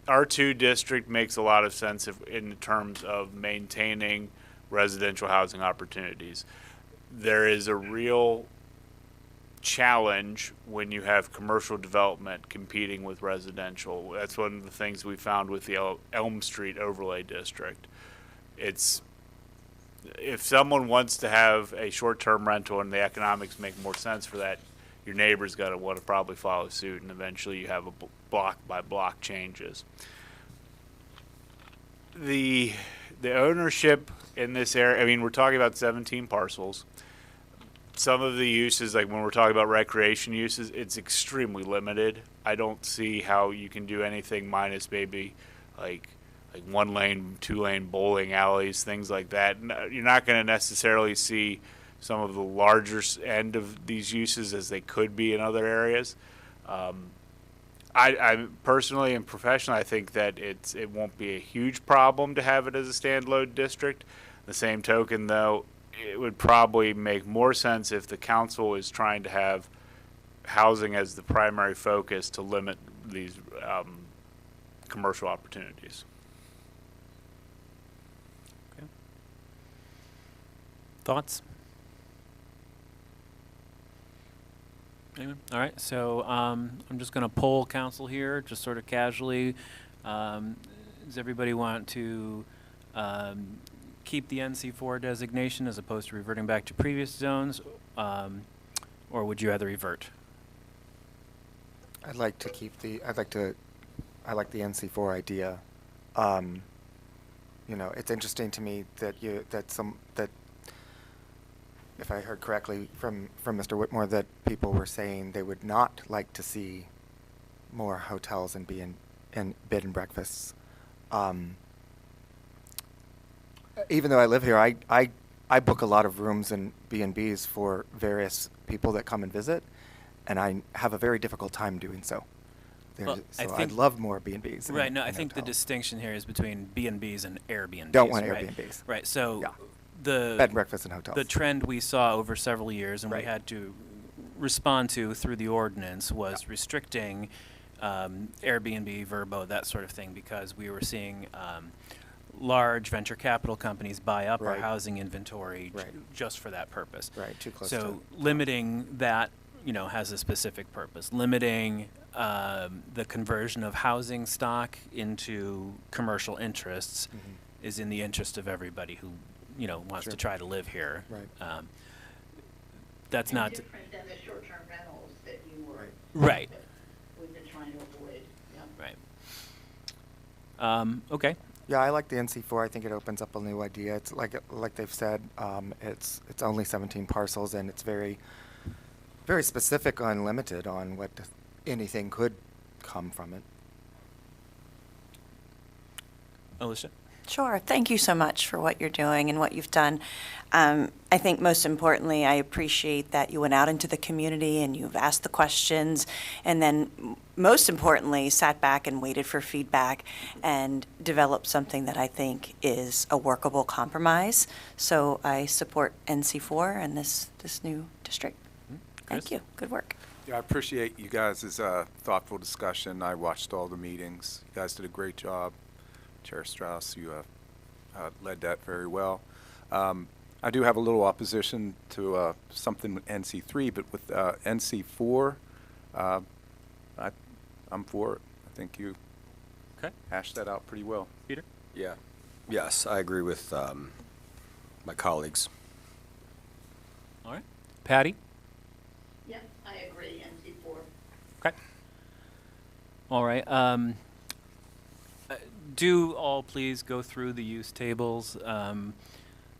R2 district makes a lot of sense in terms of maintaining residential housing opportunities. There is a real challenge when you have commercial development competing with residential. That's one of the things we found with the Elm Street overlay district. It's, if someone wants to have a short-term rental and the economics make more sense for that, your neighbor's got to want to probably follow suit, and eventually you have a block-by-block changes. The ownership in this area, I mean, we're talking about 17 parcels. Some of the uses, like when we're talking about recreation uses, it's extremely limited. I don't see how you can do anything minus maybe like 1-lane, 2-lane bowling alleys, things like that. You're not going to necessarily see some of the larger end of these uses as they could be in other areas. I personally and professionally, I think that it won't be a huge problem to have it as a standalone district. The same token, though, it would probably make more sense if the council is trying to have housing as the primary focus to limit these commercial opportunities. Okay. Thoughts? Anyone? All right, so I'm just going to poll council here, just sort of casually. Does everybody want to keep the NC4 designation as opposed to reverting back to previous zones, or would you rather revert? I'd like to keep I like the NC4 idea. You know, it's interesting to me that if I heard correctly from Mr. Whitmore, that people were saying they would not like to see more hotels and bed and breakfasts. Even though I live here, I book a lot of rooms and B&Bs for various people that come and visit, and I have a very difficult time doing so. Well, So I'd love more B&Bs. Right, no, I think the distinction here is between B&Bs and Airbnbs. Don't want right? Airbnbs. Right, so Yeah. the Bed and breakfast and hotels. The trend we saw over several years and we Right. had to respond to through the ordinance was restricting Airbnb, Verbo, that sort of thing, because we were seeing large venture capital companies buy up our Right. housing inventory Right. just for that purpose. Right, too close So to limiting that, has a specific purpose. Limiting the conversion of housing stock into commercial interests is in the interest of everybody who, wants Sure. to try to live here. Right. That's not different than the short-term rentals that you were. right. that we've been trying to avoid, yeah. Right. Okay. Yeah, I like the NC4. I think it opens up a new idea. It's like they've said, it's only 17 parcels, and it's very, very specific, unlimited on what anything could come from it. Alicia? Sure. Thank you so much for what you're doing and what you've done. I think most importantly, I appreciate that you went out into the community and you've asked the questions, and then most importantly, sat back and waited for feedback and developed something that I think is a workable compromise. So I support NC4 and this new district. Thank you. Good work. Yeah, I appreciate you guys' thoughtful discussion. I watched all the meetings. You guys did a great job. Chair Strauss, you led that very well. I do have a little opposition to something with NC3, but with NC4, I'm for it. I think you hashed that out pretty well. Peter? Yeah. Yes, I agree with my colleagues. All right. Patty? Yeah, I agree, NC4. Okay. All right. Do all please go through the use tables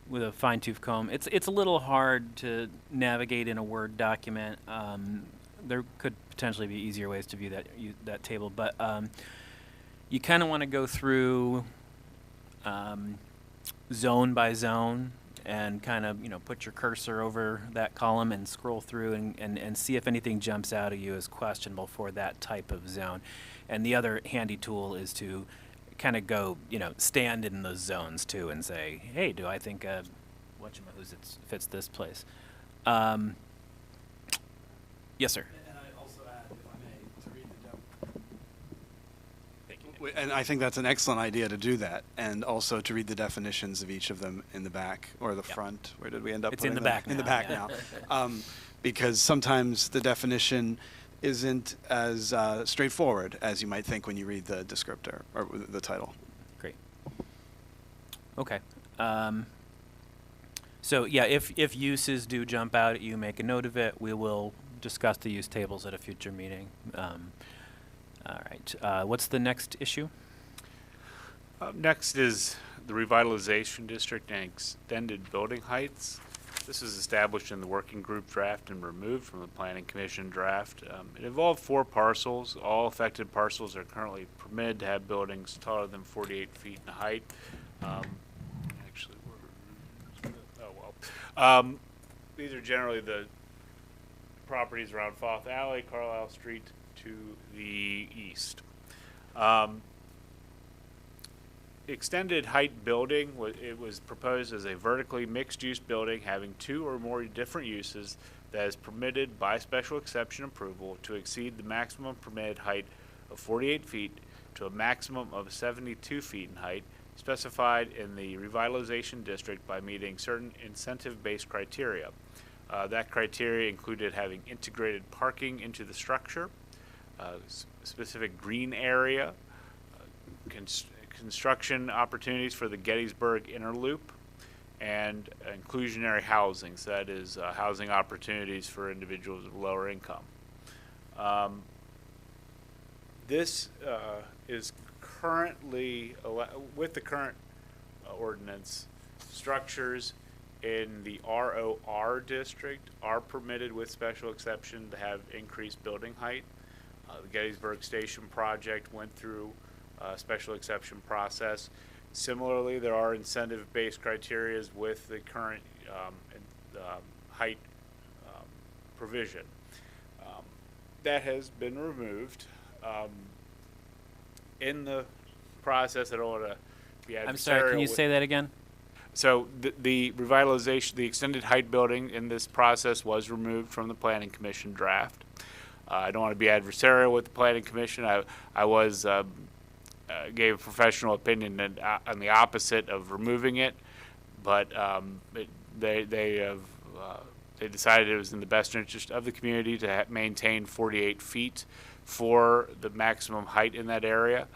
with a fine-tooth comb. It's a little hard to navigate in a Word document. There could potentially be easier ways to view that table, but you kind of want to go through zone by zone and kind of put your cursor over that column and scroll through and see if anything jumps out at you as questionable for that type of zone. And the other handy tool is to kind of go, stand in those zones too and say, hey, do I think whatchamacallit fits this place? Yes, sir. And I also add, if I may, to read the and I think that's an excellent idea to do that, and also to read the definitions of each of them in the back or the front. Where did we end up? It's in putting the them? back In the now, back yeah. now, because sometimes the definition isn't as straightforward as you might think when you read the descriptor or the title. Great. Okay. So yeah, if uses do jump out at you, make a note of it. We will discuss the use tables at a future meeting. All right. What's the next issue? Next is the revitalization district and extended building heights. This was established in the working group draft and removed from the planning commission draft. It involved 4 parcels. All affected parcels are currently permitted to have buildings taller than 48 feet in height. These are generally the properties around Foth Alley, Carlisle Street to the east. Extended height building, it was proposed as a vertically mixed-use building having 2 or more different uses that is permitted by special exception approval to exceed the maximum permitted height of 48 feet to a maximum of 72 feet in height, specified in the revitalization district by meeting certain incentive-based criteria. That criteria included having integrated parking into the structure, specific green area, construction opportunities for the Gettysburg Inner Loop, and inclusionary housing. So that is housing opportunities for individuals of lower income. This is currently, with the current ordinance, structures in the ROR district are permitted with special exception to have increased building height. The Gettysburg Station project went through a special exception process. Similarly, there are incentive-based criteria with the current height provision. That has been removed. In the process, I don't want to be adversarial. I'm sorry, can you say that again? So the revitalization, the extended height building in this process was removed from the planning commission draft. I don't want to be adversarial with the planning commission. I was gave a professional opinion on the opposite of removing it, but they decided it was in the best interest of the community to maintain 48 feet for the maximum height in that area.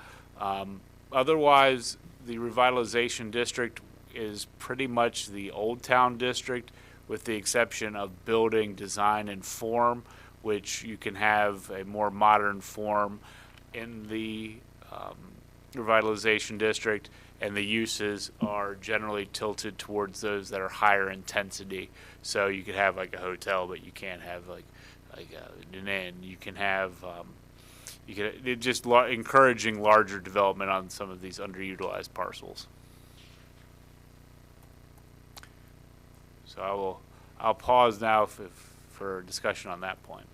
Otherwise, the revitalization district is pretty much the Old Town district, with the exception of building design and form, which you can have a more modern form in the revitalization district, and the uses are generally tilted towards those that are higher intensity. So you could have like a hotel, but you can't have like an inn. You can have encouraging larger development on some of these underutilized parcels. So I'll pause now for discussion on that point.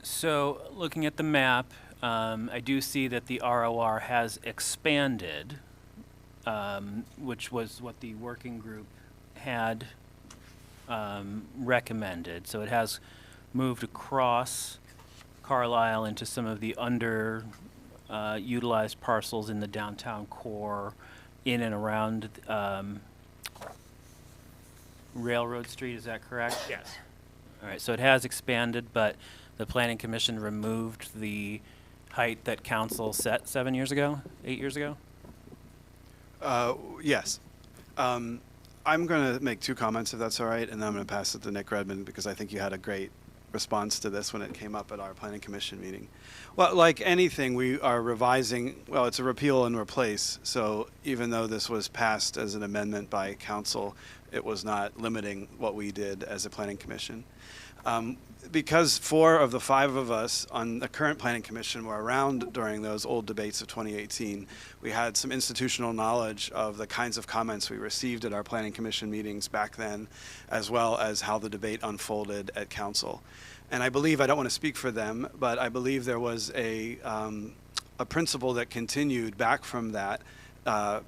So, looking at the map, I do see that the ROR has expanded, which was what the working group had recommended. So it has moved across Carlisle into some of the utilized parcels in the downtown core, in and around Railroad Street. Is that correct? Yes. All right. So it has expanded, but the Planning Commission removed the height that council set 8 years ago? Yes. I'm going to make two comments, if that's all right, and then I'm going to pass it to Nick Redmond, because I think you had a great response to this when it came up at our Planning Commission meeting. Well, like anything, we are revising, well, it's a repeal and replace, so even though this was passed as an amendment by council, it was not limiting what we did as a Planning Commission. Because 4 of the 5 of us on the current Planning Commission were around during those old debates of 2018, we had some institutional knowledge of the kinds of comments we received at our Planning Commission meetings back then, as well as how the debate unfolded at council. And I believe, I don't want to speak for them, but I believe there was a principle that continued back from that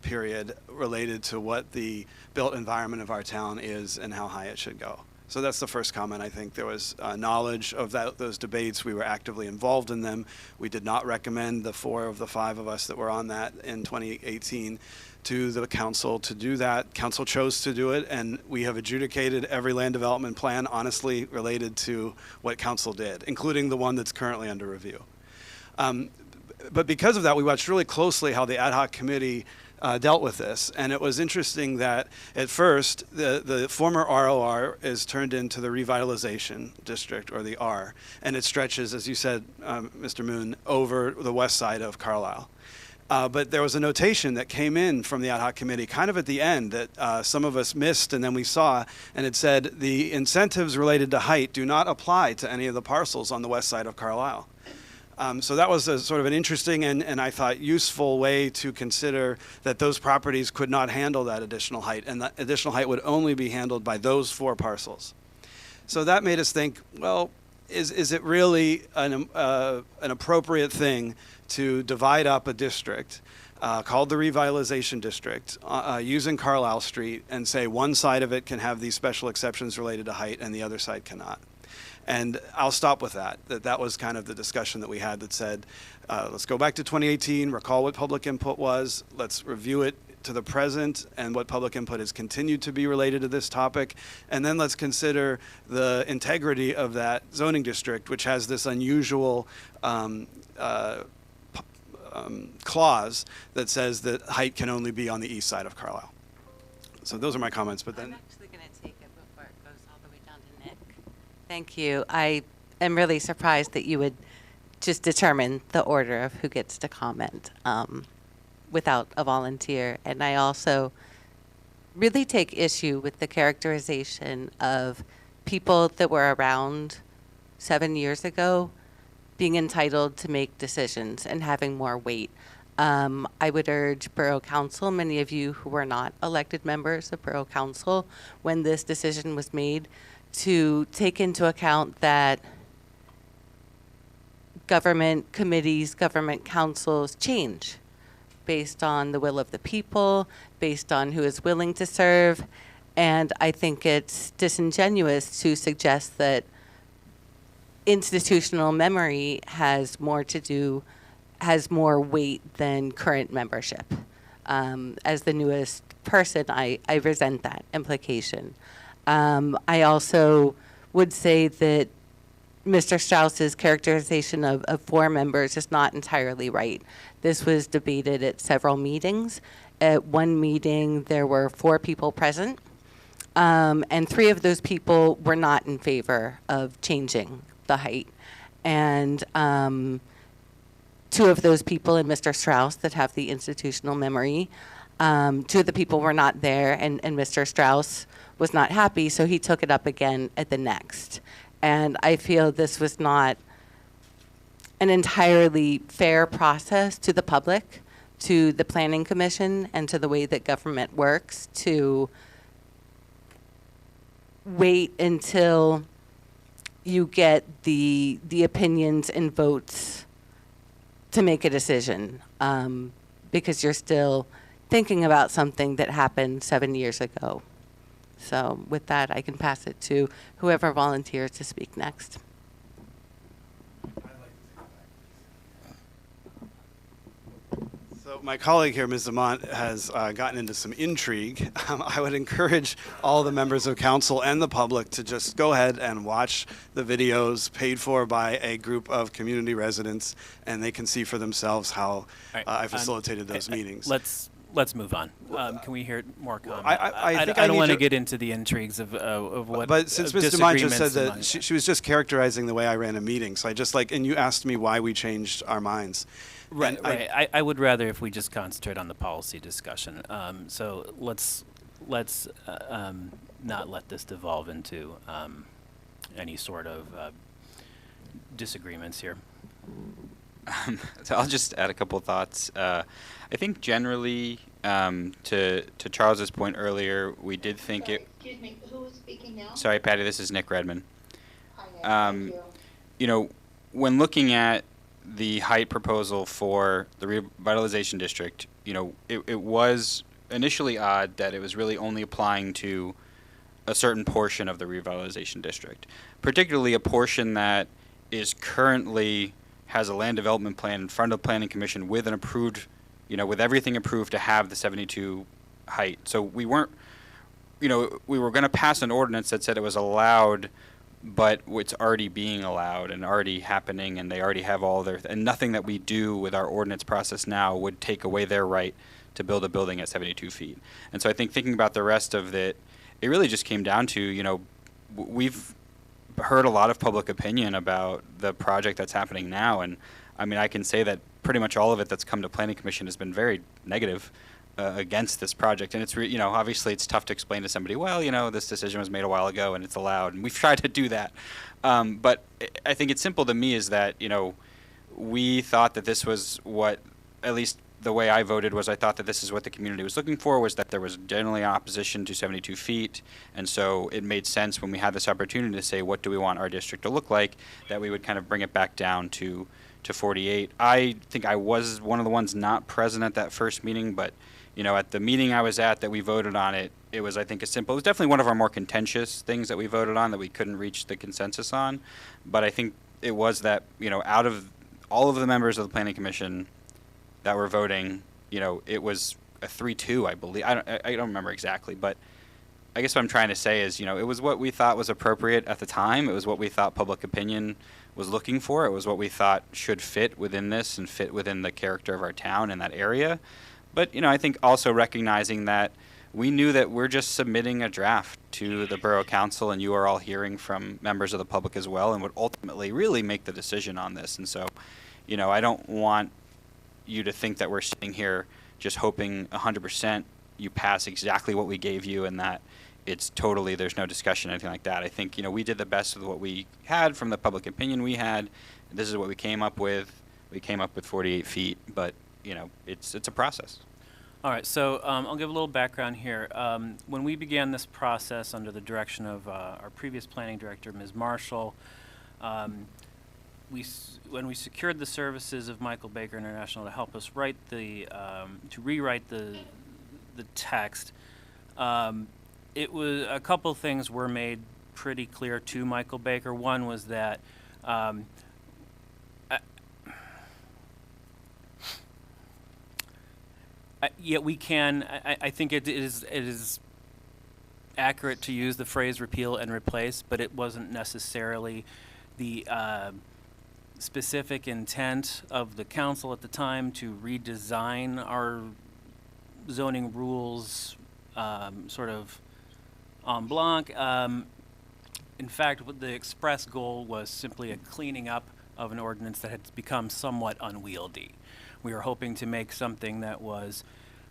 period related to what the built environment of our town is and how high it should go. So that's the first comment. I think there was knowledge of those debates. We were actively involved in them. We did not recommend the 4 of the 5 of us that were on that in 2018 to the council to do that. Council chose to do it, and we have adjudicated every land development plan honestly related to what council did, including the one that's currently under review. But because of that, we watched really closely how the ad hoc committee dealt with this. And it was interesting that at first, the former ROR is turned into the revitalization district, or the R, and it stretches, as you said, Mr. Moon, over the west side of Carlisle. But there was a notation that came in from the ad hoc committee kind of at the end that some of us missed and then we saw, and it said the incentives related to height do not apply to any of the parcels on the west side of Carlisle. So that was a sort of an interesting and I thought useful way to consider that those properties could not handle that additional height, and that additional height would only be handled by those 4 parcels. So that made us think, well, is it really an appropriate thing to divide up a district called the Revitalization District using Carlisle Street and say one side of it can have these special exceptions related to height and the other side cannot? And I'll stop with that. That was kind of the discussion that we had that said, let's go back to 2018, recall what public input was, let's review it to the present and what public input has continued to be related to this topic, and then let's consider the integrity of that zoning district, which has this unusual clause that says that height can only be on the east side of Carlisle. So those are my comments, but then... I'm actually going to take it before it goes all the way down to Nick. Thank you. I am really surprised that you would just determine the order of who gets to comment without a volunteer. And I also really take issue with the characterization of people that were around 7 years ago being entitled to make decisions and having more weight. I would urge Borough Council, many of you who were not elected members of Borough Council when this decision was made, to take into account that government committees, government councils change based on the will of the people, based on who is willing to serve. And I think it's disingenuous to suggest that institutional memory has more weight than current membership. As the newest person, I resent that implication. I also would say that Mr. Strauss's characterization of 4 members is not entirely right. This was debated at several meetings. At one meeting, there were 4 people present, and 3 of those people were not in favor of changing the height. And 2 of those people, and Mr. Strauss, that have the institutional memory, 2 of the people were not there, and Mr. Strauss was not happy, so he took it up again at the next. And I feel this was not an entirely fair process to the public, to the Planning Commission, and to the way that government works to wait until you get the opinions and votes to make a decision, because you're still thinking about something that happened 7 years ago. So with that, I can pass it to whoever volunteers to speak next. So my colleague here, Ms. Zamont, has gotten into some intrigue. I would encourage all the members of council and the public to just go ahead and watch the videos paid for by a group of community residents, and they can see for themselves how I facilitated those meetings. Let's move on. Can we hear more comments? I think I don't need want to get into the intrigues of what. But since Ms. Demont just said that among- she was just characterizing the way I ran a meeting, so I just and you asked me why we changed our minds. Right, And right. I would rather if we just concentrate on the policy discussion. So let's not let this devolve into any sort of disagreements here. So I'll just add a couple thoughts. I think generally, to Charles's point earlier, we did think it. Excuse me, who is speaking now? Sorry, Patty. This is Nick Redmond. Hi, Nick, thank you. You know, when looking at the height proposal for the revitalization district, you know, it was initially odd that it was really only applying to a certain portion of the revitalization district, particularly a portion that is currently has a land development plan in front of the Planning Commission with an approved, you know, with everything approved to have the 72 height. So we weren't, you know, we were going to pass an ordinance that said it was allowed, but it's already being allowed and already happening, and they already have all their, and nothing that we do with our ordinance process now would take away their right to build a building at 72 feet. And so I think thinking about the rest of it, it really just came down to, you know, we've heard a lot of public opinion about the project that's happening now, and I mean, I can say that pretty much all of it that's come to Planning Commission has been very negative against this project. And it's, you know, obviously it's tough to explain to somebody, well, you know, this decision was made a while ago and it's allowed, and we've tried to do that. But I think it's simple to me is that, you know, we thought that this was what, at least the way I voted was I thought that this is what the community was looking for, was that there was generally opposition to 72 feet. And so it made sense when we had this opportunity to say, what do we want our district to look like, that we would kind of bring it back down to 48. I think I was one of the ones not present at that first meeting, but you know, at the meeting I was at that we voted on it, it was, I think, it was definitely one of our more contentious things that we voted on that we couldn't reach the consensus on. But I think it was that, you know, out of all of the members of the Planning Commission that were voting, you know, it was a 3-2, I believe. I don't remember exactly, but I guess what I'm trying to say is, you know, it was what we thought was appropriate at the time. It was what we thought public opinion was looking for. It was what we thought should fit within this and fit within the character of our town in that area. But, you know, I think also recognizing that we knew that we're just submitting a draft to the Borough Council, and you are all hearing from members of the public as well, and would ultimately really make the decision on this. And so, you know, I don't want you to think that we're sitting here just hoping 100% you pass exactly what we gave you and that it's totally, there's no discussion, anything like that. I think, you know, we did the best with what we had from the public opinion we had. This is what we came up with. We came up with 48 feet, but, you know, it's a process. All right, so I'll give a little background here. When we began this process under the direction of our previous planning director, Ms. Marshall, when we secured the services of Michael Baker International to help us write to rewrite the text, it was a couple things were made pretty clear to Michael Baker. One was that yeah, we can. I think it is accurate to use the phrase repeal and replace, but it wasn't necessarily the specific intent of the council at the time to redesign our zoning rules sort of en blanc. In fact, what the express goal was simply a cleaning up of an ordinance that had become somewhat unwieldy. We were hoping to make something that was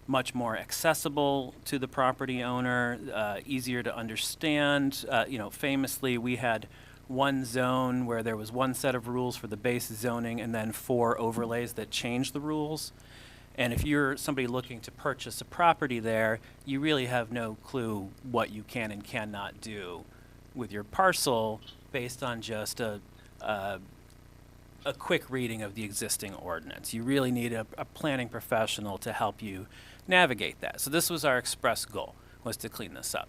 much more accessible to the property owner, easier to understand. You know, famously, we had one zone where there was one set of rules for the base zoning and then 4 overlays that changed the rules. And if you're somebody looking to purchase a property there, you really have no clue what you can and cannot do with your parcel based on just a quick reading of the existing ordinance. You really need a planning professional to help you navigate that. So this was our express goal, was to clean this up.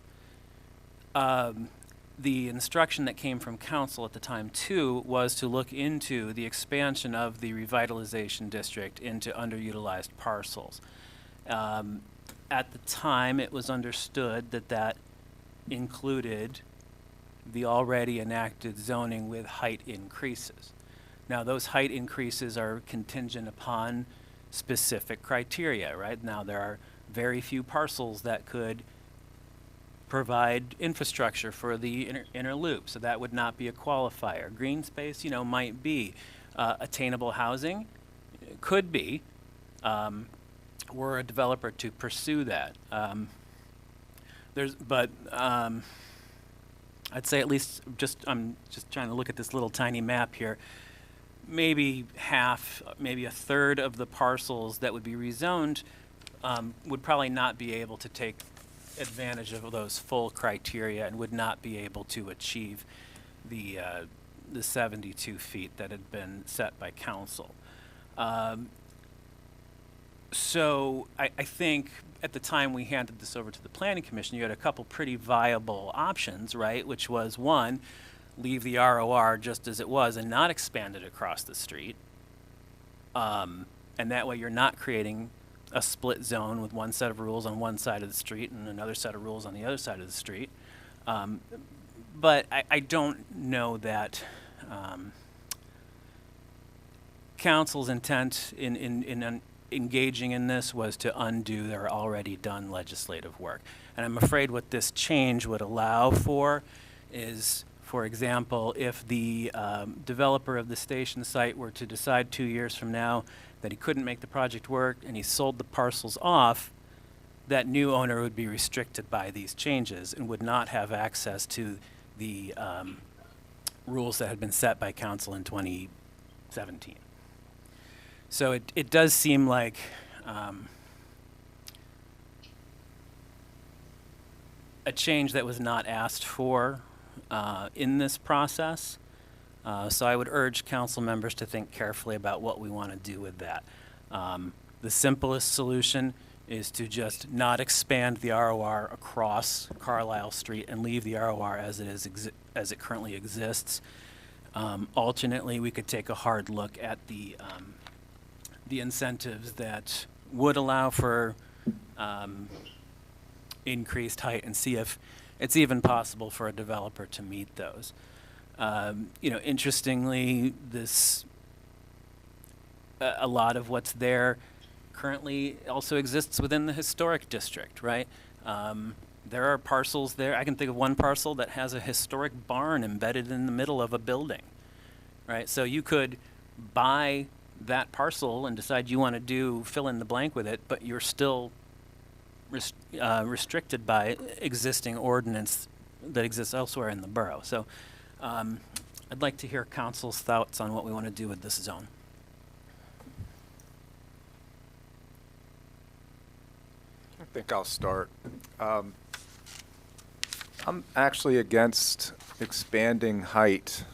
The instruction that came from council at the time, too, was to look into the expansion of the revitalization district into underutilized parcels. At the time, it was understood that that included the already enacted zoning with height increases. Now, those height increases are contingent upon specific criteria, right? Now, there are very few parcels that could provide infrastructure for the inner loop, so that would not be a qualifier. Green space, you know, might be. Attainable housing could be. We're a developer to pursue that. I'd say at least I'm just trying to look at this little tiny map here. Maybe half, maybe a third of the parcels that would be rezoned would probably not be able to take advantage of those full criteria and would not be able to achieve the 72 feet that had been set by council. So I think at the time we handed this over to the Planning Commission, you had a couple pretty viable options, right? Which was, one, leave the ROR just as it was and not expand it across the street. And that way you're not creating a split zone with one set of rules on one side of the street and another set of rules on the other side of the street. But I don't know that council's intent in engaging in this was to undo their already done legislative work. And I'm afraid what this change would allow for is, for example, if the developer of the station site were to decide 2 years from now that he couldn't make the project work and he sold the parcels off, that new owner would be restricted by these changes and would not have access to the rules that had been set by council in 2017. So it does seem like a change that was not asked for in this process. So I would urge council members to think carefully about what we want to do with that. The simplest solution is to just not expand the ROR across Carlisle Street and leave the ROR as it currently exists. Alternately, we could take a hard look at the incentives that would allow for increased height and see if it's even possible for a developer to meet those. Interestingly, a lot of what's there currently also exists within the historic district, right? There are parcels there. I can think of one parcel that has a historic barn embedded in the middle of a building, right? So you could buy that parcel and decide you want to fill in the blank with it, but you're still restricted by existing ordinance that exists elsewhere in the borough. So I'd like to hear council's thoughts on what we want to do with this zone. I think I'll start. I'm actually against expanding height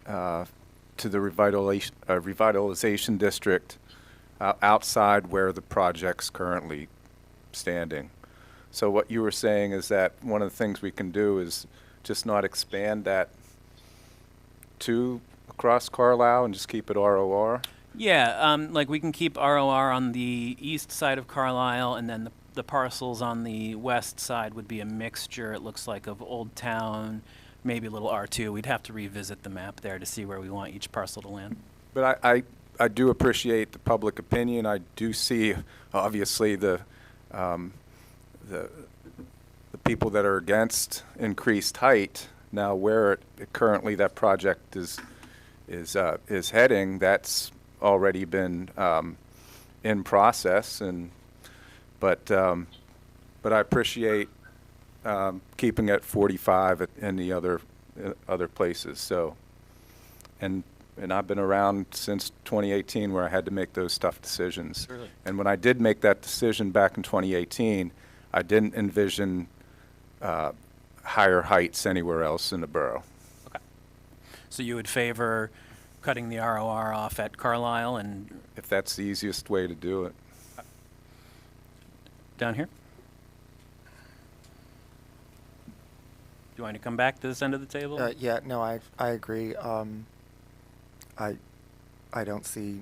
to the revitalization district outside where the project's currently standing. So what you were saying is that one of the things we can do is just not expand that to across Carlisle and just keep it ROR? Yeah, like we can keep ROR on the east side of Carlisle, and then the parcels on the west side would be a mixture, it looks like, of Old Town, maybe a little R2. We'd have to revisit the map there to see where we want each parcel to land. But I do appreciate the public opinion. I do see, obviously, the people that are against increased height. Now, where currently that project is heading, that's already been in process, but I appreciate keeping it 45 in the other other places. So, and I've been around since 2018 where I had to make those tough decisions. Surely. And when I did make that decision back in 2018, I didn't envision higher heights anywhere else in the borough. Okay. So you would favor cutting the ROR off at Carlisle and If that's the easiest way to do it. down here? Do you want to come back to this end of the table? Yeah, no, I agree. I don't see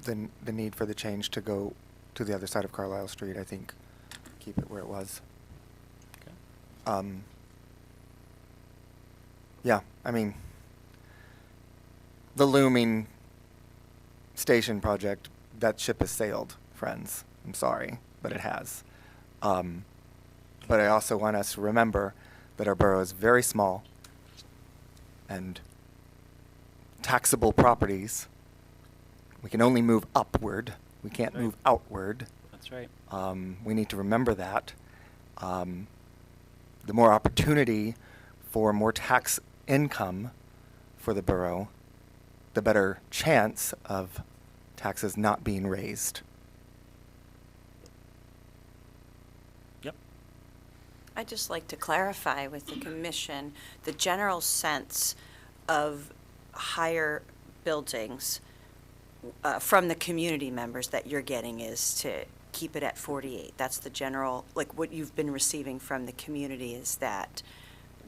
the need for the change to go to the other side of Carlisle Street. I think keep it where it was. Okay. Yeah, I mean, the looming station project, that ship has sailed, friends. I'm sorry, but it has. But I also want us to remember that our borough is very small, and taxable properties, we can only move upward. We can't Right. move outward. That's right. We need to remember that. The more opportunity for more tax income for the borough, the better chance of taxes not being raised. Yep. I'd just like to clarify with the commission, the general sense of higher buildings from the community members that you're getting is to keep it at 48. That's the general, like what you've been receiving from the community is that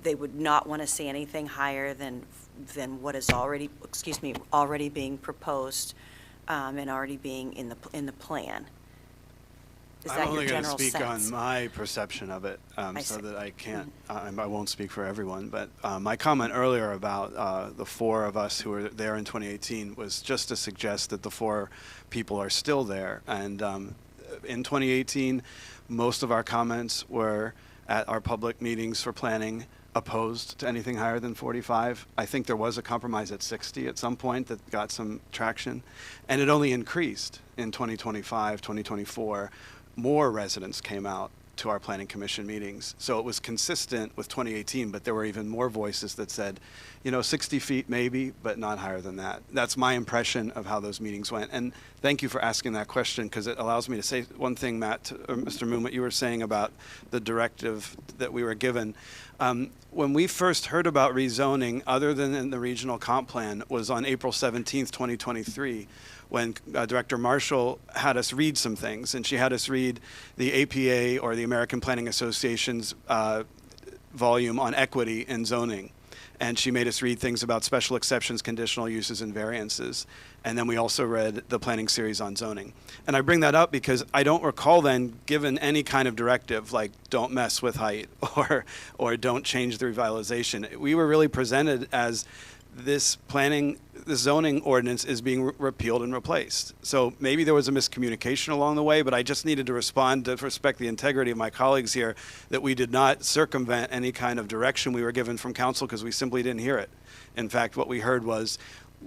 they would not want to see anything higher than what is already, already being proposed and already being in the plan. Is that I'm your only going to general speak sense? on my perception of it, I so see. that I can't, I won't speak for everyone, but my comment earlier about the four of us who were there in 2018 was just to suggest that the four people are still there. And in 2018, most of our comments were at our public meetings for planning opposed to anything higher than 45. I think there was a compromise at 60 at some point that got some traction, and it only increased in 2025, 2024. More residents came out to our planning commission meetings. So it was consistent with 2018, but there were even more voices that said, 60 feet maybe, but not higher than that. That's my impression of how those meetings went. And thank you for asking that question, because it allows me to say one thing, Matt, or Mr. Moon, what you were saying about the directive that we were given. When we first heard about rezoning, other than in the regional comp plan, was on April 17th, 2023. When Director Marshall had us read some things, and she had us read the APA, or the American Planning Association's volume on equity in zoning. And she made us read things about special exceptions, conditional uses, and variances. And then we also read the planning series on zoning. And I bring that up because I don't recall then given any kind of directive like don't mess with height or don't change the revitalization. We were really presented as this zoning ordinance is being repealed and replaced. So maybe there was a miscommunication along the way, but I just needed to respond to respect the integrity of my colleagues here that we did not circumvent any kind of direction we were given from council because we simply didn't hear it. In fact, what we heard was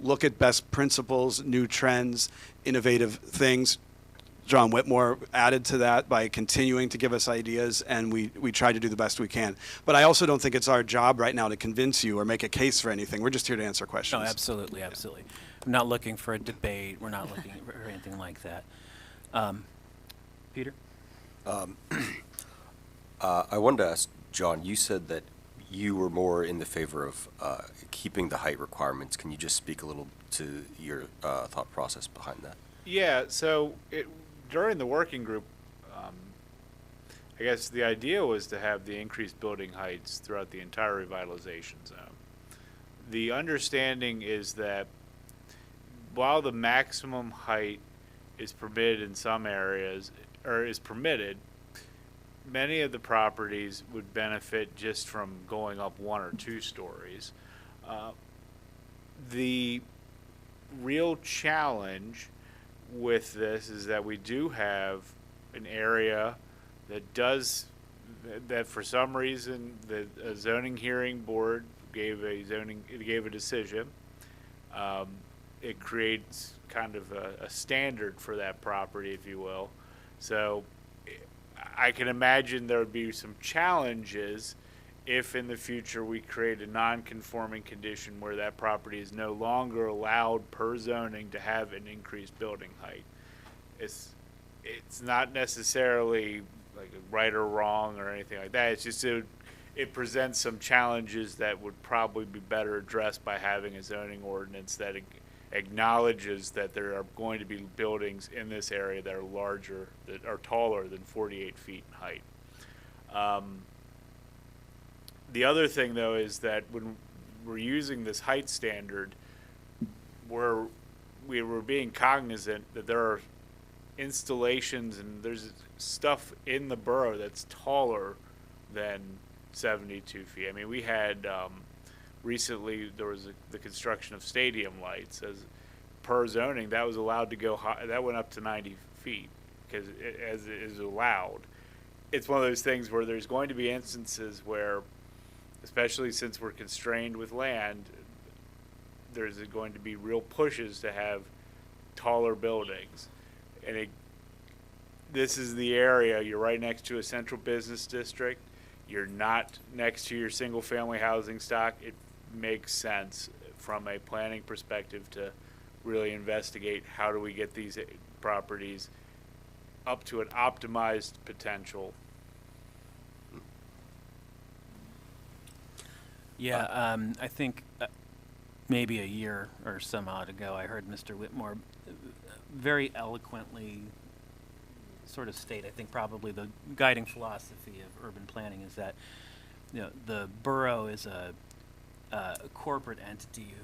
look at best principles, new trends, innovative things. John Whitmore added to that by continuing to give us ideas, and we try to do the best we can. But I also don't think it's our job right now to convince you or make a case for anything. We're just here to answer questions. No, absolutely, absolutely. I'm not looking for a debate. We're not looking for anything like that. Peter? I wanted to ask, John, you said that you were more in the favor of keeping the height requirements. Can you just speak a little to your thought process behind that? Yeah, so during the working group, I guess the idea was to have the increased building heights throughout the entire revitalization zone. The understanding is that while the maximum height is permitted in some areas, or is permitted, many of the properties would benefit just from going up 1 or 2 stories. The real challenge with this is that we do have an area that for some reason the zoning hearing board gave a decision. It creates kind of a standard for that property, if you will. So I can imagine there would be some challenges if in the future we create a non-conforming condition where that property is no longer allowed per zoning to have an increased building height. It's not necessarily like a right or wrong or anything like that. It's just it presents some challenges that would probably be better addressed by having a zoning ordinance that acknowledges that there are going to be buildings in this area that are larger, that are taller than 48 feet in height. The other thing, though, is that when we're using this height standard, we were being cognizant that there are installations and there's stuff in the borough that's taller than 72 feet. I mean, we had recently there was the construction of stadium lights as per zoning that was allowed to go high, that went up to 90 feet because as it is allowed. It's one of those things where there's going to be instances where, especially since we're constrained with land, there's going to be real pushes to have taller buildings. And this is the area, you're right next to a central business district, you're not next to your single family housing stock. It makes sense from a planning perspective to really investigate how do we get these properties up to an optimized potential. Yeah, I think maybe a year or some odd ago, I heard Mr. Whitmore very eloquently sort of state, I think probably the guiding philosophy of urban planning is that, you know, the borough is a corporate entity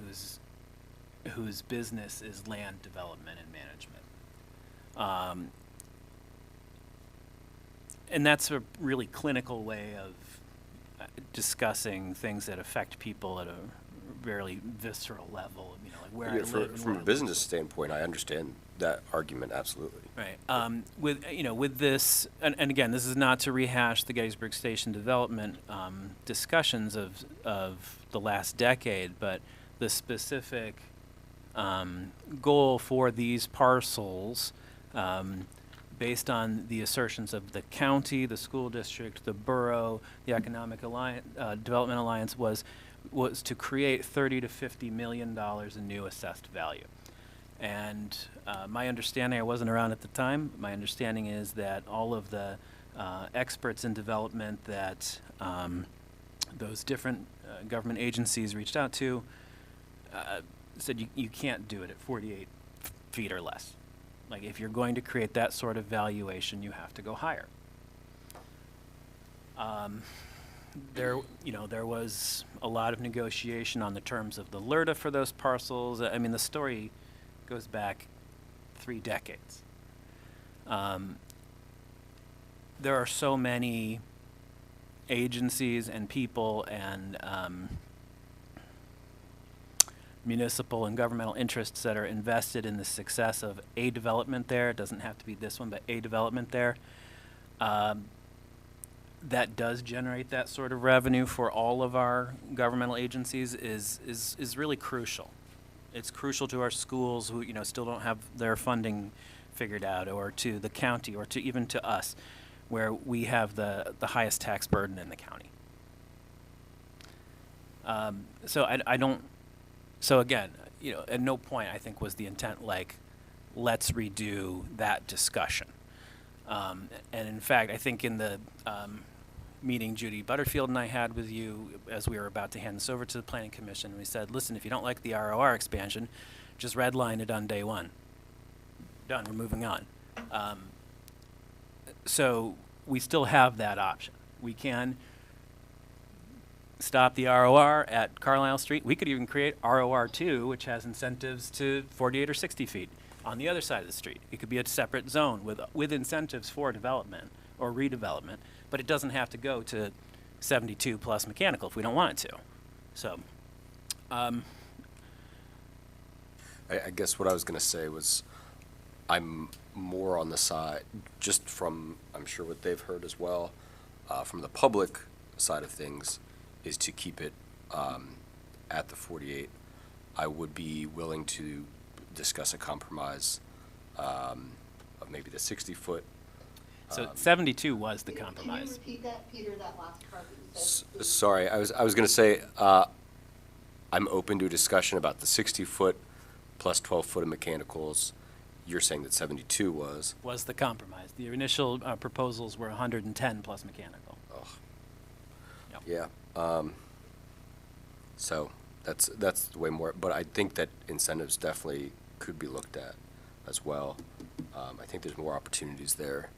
whose business is land development and management. And that's a really clinical way of discussing things that affect people at a very visceral level. You know, like where I live and From where a I business standpoint, I understand that argument absolutely. Right. With this, and again, this is not to rehash the Gettysburg Station development discussions of the last decade, but the specific goal for these parcels, based on the assertions of the county, the school district, the borough, the Economic Development Alliance, was to create $30 to $50 million in new assessed value. And my understanding, I wasn't around at the time, my understanding is that all of the experts in development that those different government agencies reached out to said you can't do it at 48 feet or less. Like, if you're going to create that sort of valuation, you have to go higher. There was a lot of negotiation on the terms of the LRTA for those parcels. I mean, the story goes back 3 decades. There are so many agencies and people and municipal and governmental interests that are invested in the success of a development there. It doesn't have to be this one, but a development there. That does generate that sort of revenue for all of our governmental agencies is really crucial. It's crucial to our schools who, you know, still don't have their funding figured out, or to the county, or to even to us, where we have the highest tax burden in the county. So again, you know, at no point I think was the intent like, let's redo that discussion. And in fact, I think in the meeting Judy Butterfield and I had with you as we were about to hand this over to the Planning Commission, we said, listen, if you don't like the ROR expansion, just redline it on day one. Done, we're moving on. So we still have that option. We can stop the ROR at Carlisle Street. We could even create ROR 2, which has incentives to 48 or 60 feet on the other side of the street. It could be a separate zone with incentives for development or redevelopment, but it doesn't have to go to 72 plus mechanical if we don't want it to. So, I guess what I was going to say was I'm more on the side, just from, I'm sure what they've heard as well, from the public side of things, is to keep it at the 48. I would be willing to discuss a compromise of maybe the 60-foot So 72 was the compromise. Can you repeat that, Peter, that last part that you said? Sorry, I was going to say, I'm open to a discussion about the 60-foot plus 12-foot of mechanicals. You're saying that 72 was? Was the compromise. The initial proposals were 110 plus mechanical. Oh. Yep. Yeah. So that's way more, but I think that incentives definitely could be looked at as well. I think there's more opportunities there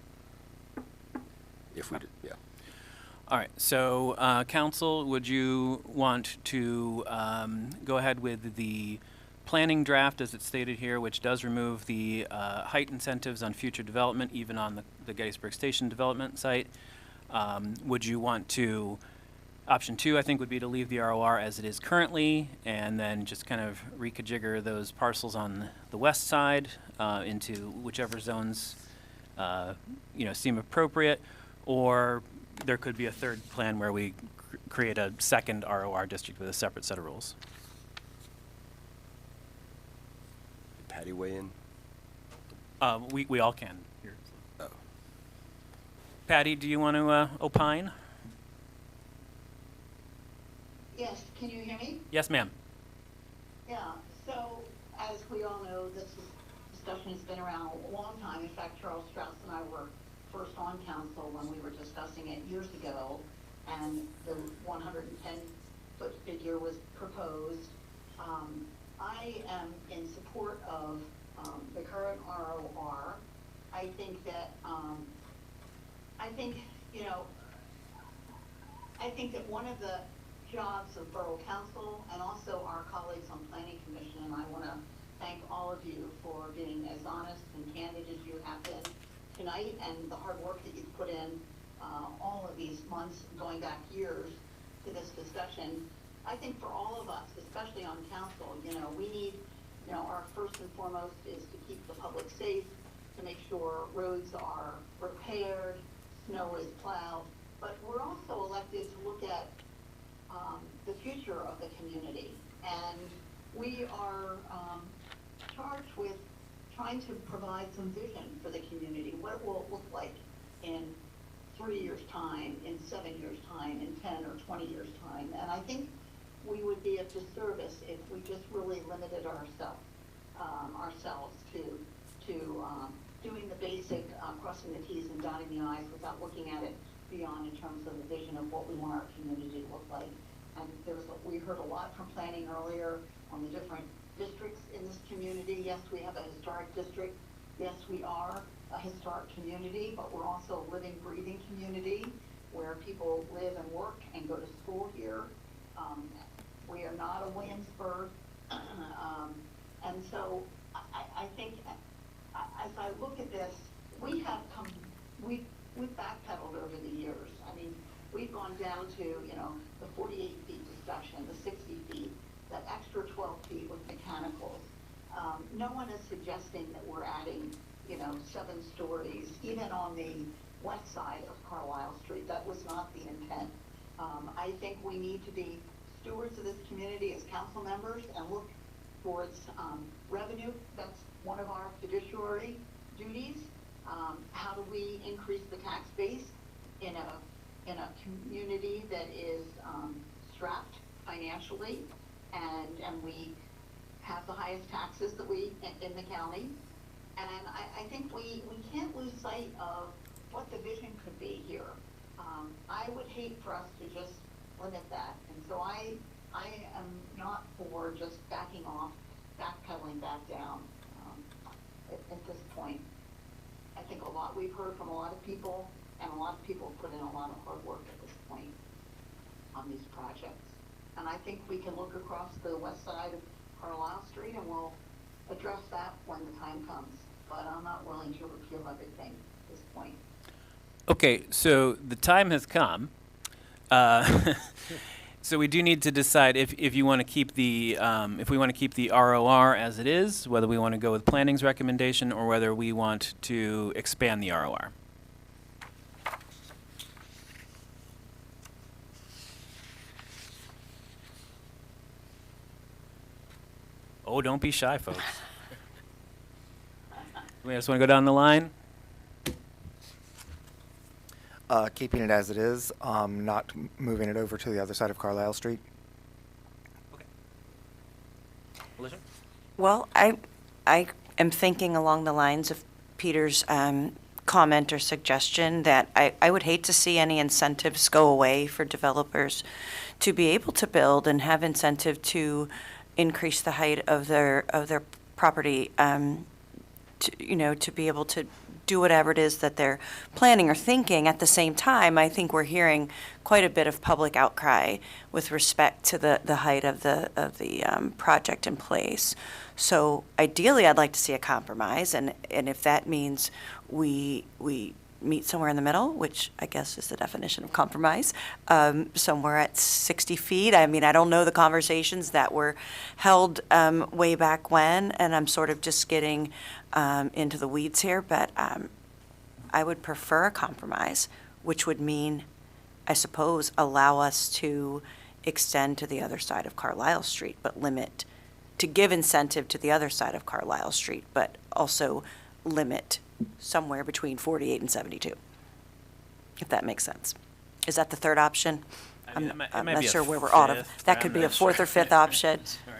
if we did, yeah. All right, so council, would you want to go ahead with the planning draft as it's stated here, which does remove the height incentives on future development, even on the Gettysburg Station development site? Would you want to, option 2, I think, would be to leave the ROR as it is currently, and then just kind of reconfigure those parcels on the west side into whichever zones seem appropriate, or there could be a third plan where we create a second ROR district with a separate set of rules. Patty weigh in? We all can here. Oh. Patty, do you want to opine? Yes, can you hear me? Yes, ma'am. Yeah, so as we all know, this discussion has been around a long time. In fact, Charles Strauss and I were first on council when we were discussing it years ago, and the 110-foot figure was proposed. I am in support of the current ROR. I think that I think that one of the jobs of Borough Council and also our colleagues on Planning Commission, and I want to thank all of you for being as honest and candid as you have been tonight, and the hard work that you've put in all of these months, going back years, to this discussion. I think for all of us, especially on council, we need, our first and foremost is to keep the public safe, to make sure roads are repaired, snow is plowed, but we're also elected to look at the future of the community. And we are charged with trying to provide some vision for the community, what it will look like in 3 years' time, in 7 years' time, in 10 or 20 years' time. And I think we would be a disservice if we just really limited ourselves to doing the basic crossing the T's and dotting the I's without looking at it beyond in terms of the vision of what we want our community to look like. And we heard a lot from planning earlier on the different districts in this community. Yes, we have a historic district. Yes, we are a historic community, but we're also a living, breathing community where people live and work and go to school here. We are not a Williamsburg. And so I think as I look at this, we've backpedaled over the years. I mean, we've gone down to, the 48 feet discussion, the 60 feet, that extra 12 feet with mechanicals. No one is suggesting that we're adding, 7 stories, even on the west side of Carlisle Street. That was not the intent. I think we need to be stewards of this community as council members and look towards revenue. That's one of our fiduciary duties. How do we increase the tax base in a community that is strapped financially, and we have the highest taxes that in the county. And I think we can't lose sight of what the vision could be here. I would hate for us to just limit that. And so I am not for just backing off, backpedaling back down at this point. I think we've heard from a lot of people, and a lot of people put in a lot of hard work at this point on these projects. And I think we can look across the west side of Carlisle Street and we'll address that when the time comes. But I'm not willing to repeal everything at this point. Okay, so the time has come. So we do need to decide if you want to keep the if we want to keep the ROR as it is, whether we want to go with planning's recommendation or whether we want to expand the ROR. Oh, don't be shy, folks. We just want to go down the line. keeping it as it is, not moving it over to the other side of Carlisle Street. Alicia? Well, I am thinking along the lines of Peter's comment or suggestion that I would hate to see any incentives go away for developers to be able to build and have incentive to increase the height of their property, to be able to do whatever it is that they're planning or thinking. At the same time, I think we're hearing quite a bit of public outcry with respect to the height of the project in place. So ideally, I'd like to see a compromise, and if that means we meet somewhere in the middle, which I guess is the definition of compromise, somewhere at 60 feet. I mean, I don't know the conversations that were held way back when, and I'm sort of just getting into the weeds here, but I would prefer a compromise, which would mean, I suppose, allow us to extend to the other side of Carlisle Street, but to give incentive to the other side of Carlisle Street, but also limit somewhere between 48 and 72, if that makes sense. Is that the third option? I mean, I'm might not be a sure where we're out of. fifth, That but could I'm be a not fourth sure. or fifth option. Sorry.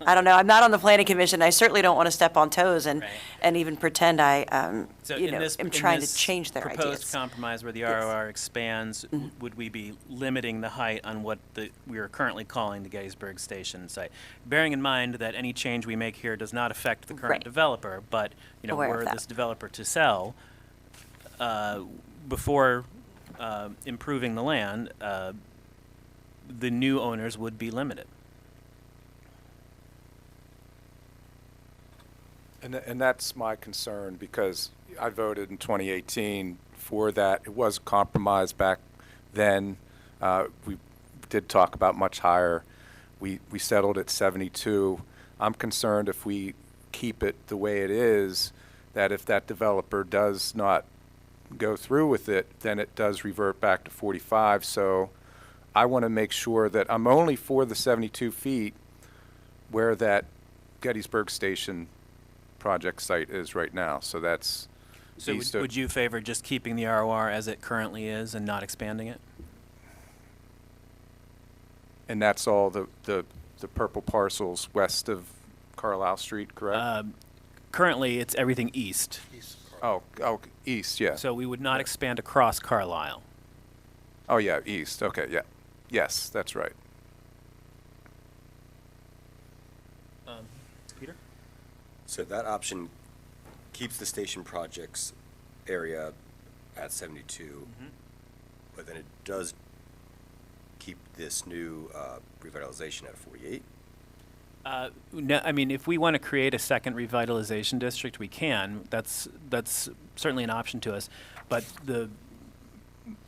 I don't know. I'm not on the planning commission. I certainly don't want to step on toes and even pretend I, So am trying to change their proposed ideas. compromise where the Yes. ROR expands, would we be limiting the height on what we are currently calling the Gettysburg Station site? Bearing in mind that any change we make here does not affect the current Right. developer, but, Aware of were that. this developer to sell, before improving the land, the new owners would be limited. And that's my concern, because I voted in 2018 for that. It was a compromise back then. We did talk about much higher. We settled at 72. I'm concerned if we keep it the way it is, that if that developer does not go through with it, then it does revert back to 45. So I want to make sure that I'm only for the 72 feet where that Gettysburg Station project site is right now. So that's So east of- would you favor just keeping the ROR as it currently is and not expanding it? And that's all the purple parcels west of Carlisle Street, correct? Currently, it's everything east. Oh, east, yeah. So we would not expand across Carlisle. Oh, yeah, east, okay, yeah. Yes, that's right. Peter? So that option keeps the station projects area at 72, but then it does keep this new revitalization at 48. No, I mean, if we want to create a second revitalization district, we can. That's certainly an option to us. But the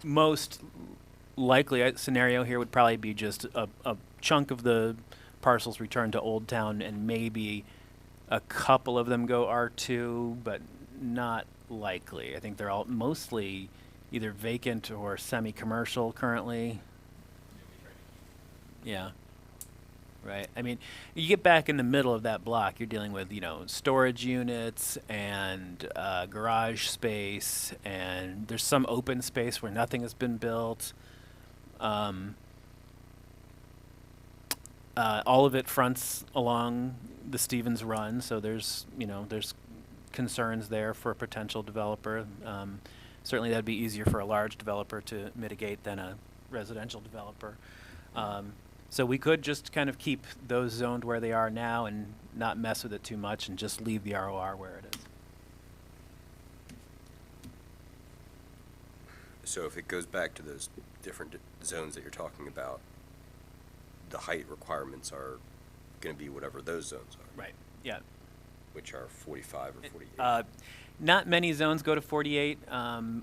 most likely scenario here would probably be just a chunk of the parcels returned to Old Town, and maybe a couple of them go R2, but not likely. I think they're all mostly either vacant or semi-commercial currently. Yeah. Right. I mean, you get back in the middle of that block, you're dealing with, storage units and garage space, and there's some open space where nothing has been built. All of it fronts along the Stevens Run, so there's concerns there for a potential developer. Certainly that'd be easier for a large developer to mitigate than a residential developer. So we could just kind of keep those zoned where they are now and not mess with it too much and just leave the ROR where it is. So if it goes back to those different zones that you're talking about, the height requirements are going to be whatever those zones are. Right, yeah. Which are 45 or 48. Not many zones go to 48.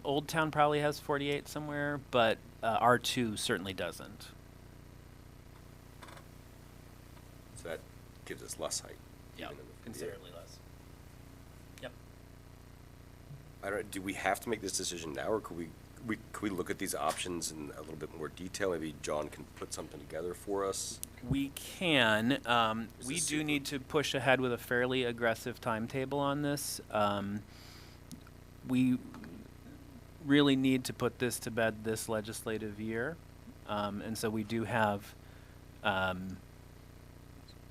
Old Town probably has 48 somewhere, but R2 certainly doesn't. So that gives us less height. Yeah, even in the 48. considerably less. Yep. I don't. Do we have to make this decision now, or could we look at these options in a little bit more detail? Maybe John can put something together for us. We can. We do need to push ahead with a fairly aggressive timetable on this. We really need to put this to bed this legislative year. And so we do have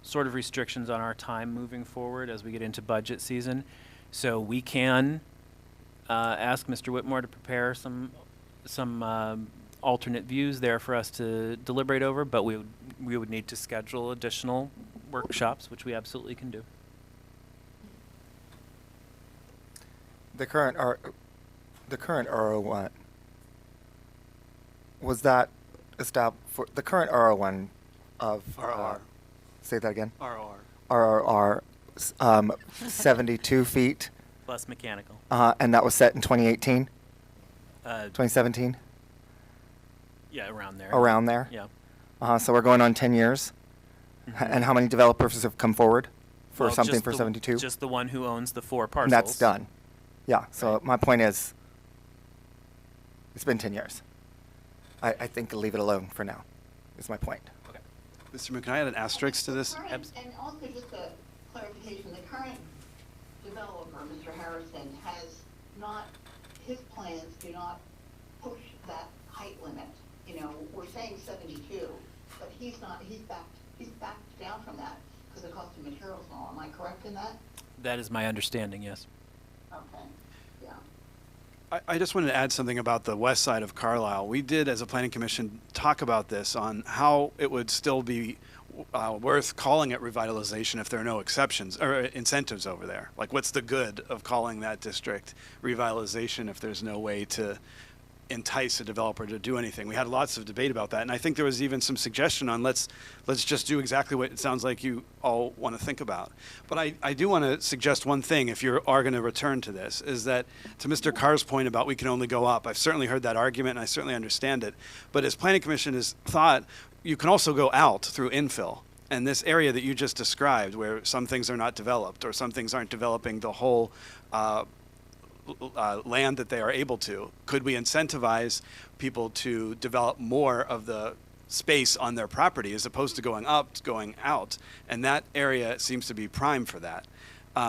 sort of restrictions on our time moving forward as we get into budget season. So we can ask Mr. Whitmore to prepare some alternate views there for us to deliberate over, but we would need to schedule additional workshops, which we absolutely can do. The current RO1, was that established for the current RO1 of ROR. Say that again. ROR. ROR, 72 feet, Plus mechanical. and that was set in 2018, Uh, 2017, yeah, around there. around there. Yeah. So we're going on 10 years. And how many developers have come forward for Well, something just for the- 72? Just the one who owns the 4 And parcels. that's done. Yeah. So my point is, it's been 10 years. I think leave it alone for now. Is my point. Okay. Mr. Moon, can I add an asterisk to this? And also just a clarification, the current developer, Mr. Harrison, has not, his plans do not push that height limit. You know, we're saying 72, but he's backed down from that because the cost of materials and all. Am I correct in that? That is my understanding, yes. Okay, yeah. I just wanted to add something about the west side of Carlisle. We did, as a planning commission, talk about this on how it would still be worth calling it revitalization if there are no exceptions or incentives over there. Like, what's the good of calling that district revitalization if there's no way to entice a developer to do anything? We had lots of debate about that, and I think there was even some suggestion on let's just do exactly what it sounds like you all want to think about. But I do want to suggest one thing, if you are going to return to this, is that to Mr. Carr's point about we can only go up, I've certainly heard that argument and I certainly understand it, but as Planning Commission has thought, you can also go out through infill. And this area that you just described, where some things are not developed or some things aren't developing the whole land that they are able to, could we incentivize people to develop more of the space on their property as opposed to going up, going out? And that area seems to be prime for that.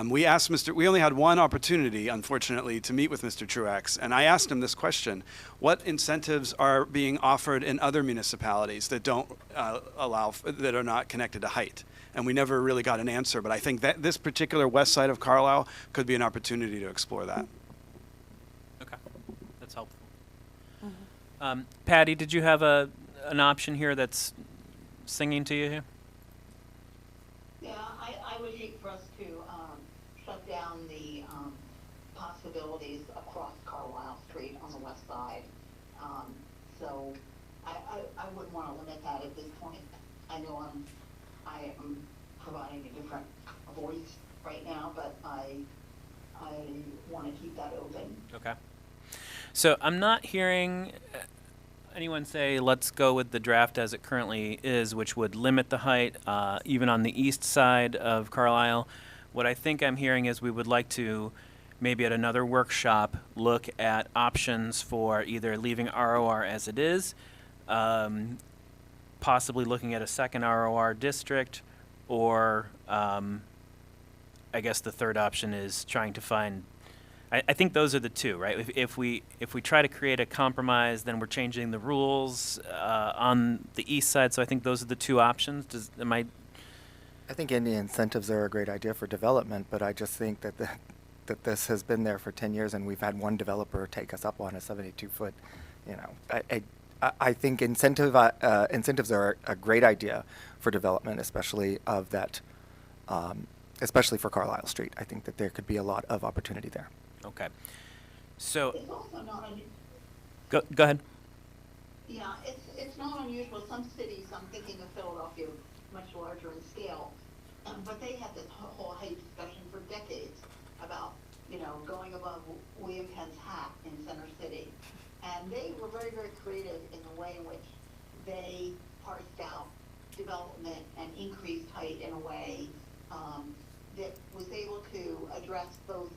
We only had one opportunity, unfortunately, to meet with Mr. Truex, and I asked him this question: what incentives are being offered in other municipalities that don't that are not connected to height? And we never really got an answer, but I think that this particular west side of Carlisle could be an opportunity to explore that. Okay, that's helpful. Patty, did you have an option here that's singing to you here? Yeah, I would hate for us to shut down the possibilities across Carlisle Street on the west side. So I wouldn't want to limit that at this point. I know I am providing a different voice right now, but I want to keep that open. Okay. So I'm not hearing anyone say, let's go with the draft as it currently is, which would limit the height, even on the east side of Carlisle. What I think I'm hearing is we would like to, maybe at another workshop, look at options for either leaving ROR as it is, possibly looking at a second ROR district, or I guess the third option is trying to find, I think those are the two, right? If we try to create a compromise, then we're changing the rules on the east side. So I think those are the two options. I think any incentives are a great idea for development, but I just think that that this has been there for 10 years and we've had one developer take us up on a 72-foot. You know, I think incentives are a great idea for development, especially of that, especially for Carlisle Street. I think that there could be a lot of opportunity there. Okay. So It's also not go ahead. Yeah, it's not unusual. Some cities, I'm thinking of Philadelphia, much larger in scale, but they had this whole height discussion for decades about, you know, going above William Penn's hat in Center City. And they were very, very creative in the way in which they parsed out development and increased height in a way that was able to address both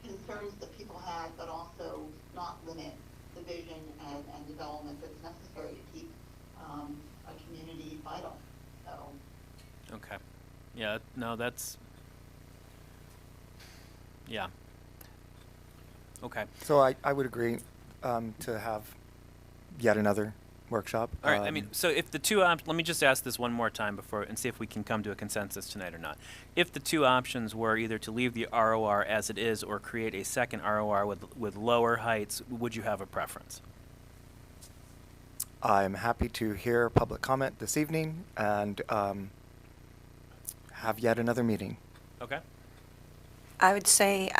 concerns that people had, but also not limit the vision and development that's necessary to keep a community vital. So. Okay. Yeah. No, that's. Yeah. Okay. So I would agree to have yet another workshop. All right, I mean, so if the two let me just ask this one more time before, and see if we can come to a consensus tonight or not. If the two options were either to leave the ROR as it is or create a second ROR with lower heights, would you have a preference? I'm happy to hear public comment this evening and have yet another meeting. Okay. I would say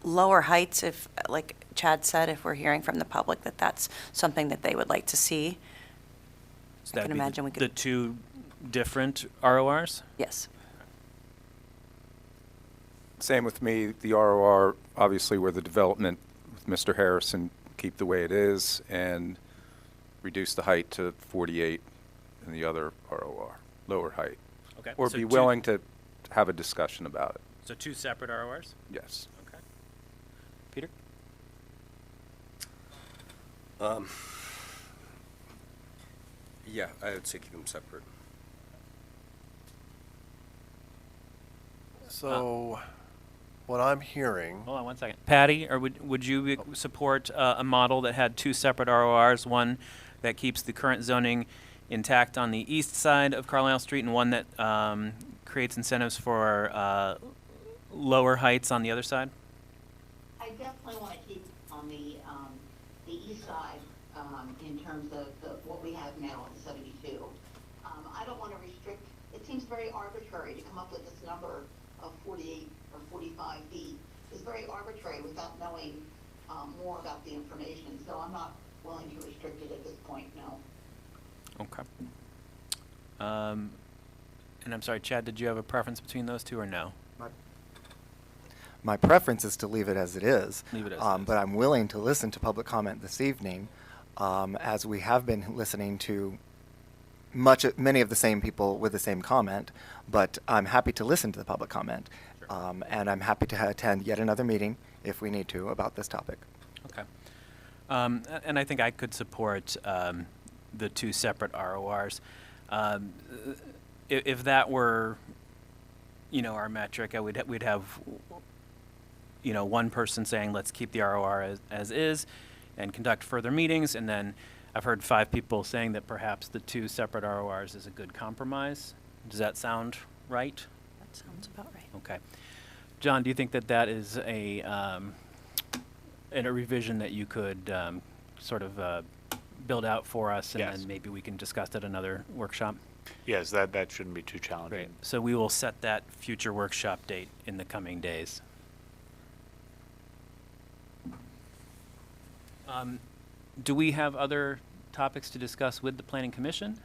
lower heights, if, like Chad said, if we're hearing from the public that that's something that they would like to see. So I that'd can be imagine we the could. two different RORs? Yes. Same with me. The ROR, obviously, where the development with Mr. Harrison, keep the way it is and reduce the height to 48 in the other ROR, lower height. Okay. Or So be two- willing to have a discussion about it. So two separate RORs? Yes. Okay. Peter? Yeah, I would say keep them separate. So, what I'm hearing, Hold on one second. Patty, or would you support a model that had two separate RORs, one that keeps the current zoning intact on the east side of Carlisle Street and one that creates incentives for lower heights on the other side? I definitely want to keep on the east side, in terms of what we have now in 72. I don't want to restrict, it seems very arbitrary to come up with this number of 48 or 45 feet. It's very arbitrary without knowing more about the information, so I'm not willing to restrict it at this point, no. Okay. And I'm sorry, Chad, did you have a preference between those two or no? My preference is to leave it as it is. Leave it as it is. But I'm willing to listen to public comment this evening, as we have been listening to many of the same people with the same comment, but I'm happy to listen to the public comment. And I'm happy to attend yet another meeting, if we need to, about this topic. Okay. And I think I could support the two separate RORs. If that were, our metric, we'd have, one person saying, let's keep the ROR as is and conduct further meetings. And then I've heard 5 people saying that perhaps the two separate RORs is a good compromise. Does that sound right? That sounds about right. Okay. John, do you think that that is a revision that you could sort of build out for us, and Yes. then maybe we can discuss at another workshop? Yes, that shouldn't be too challenging. Great. So we will set that future workshop date in the coming days. Do we have other topics to discuss with the Planning Commission?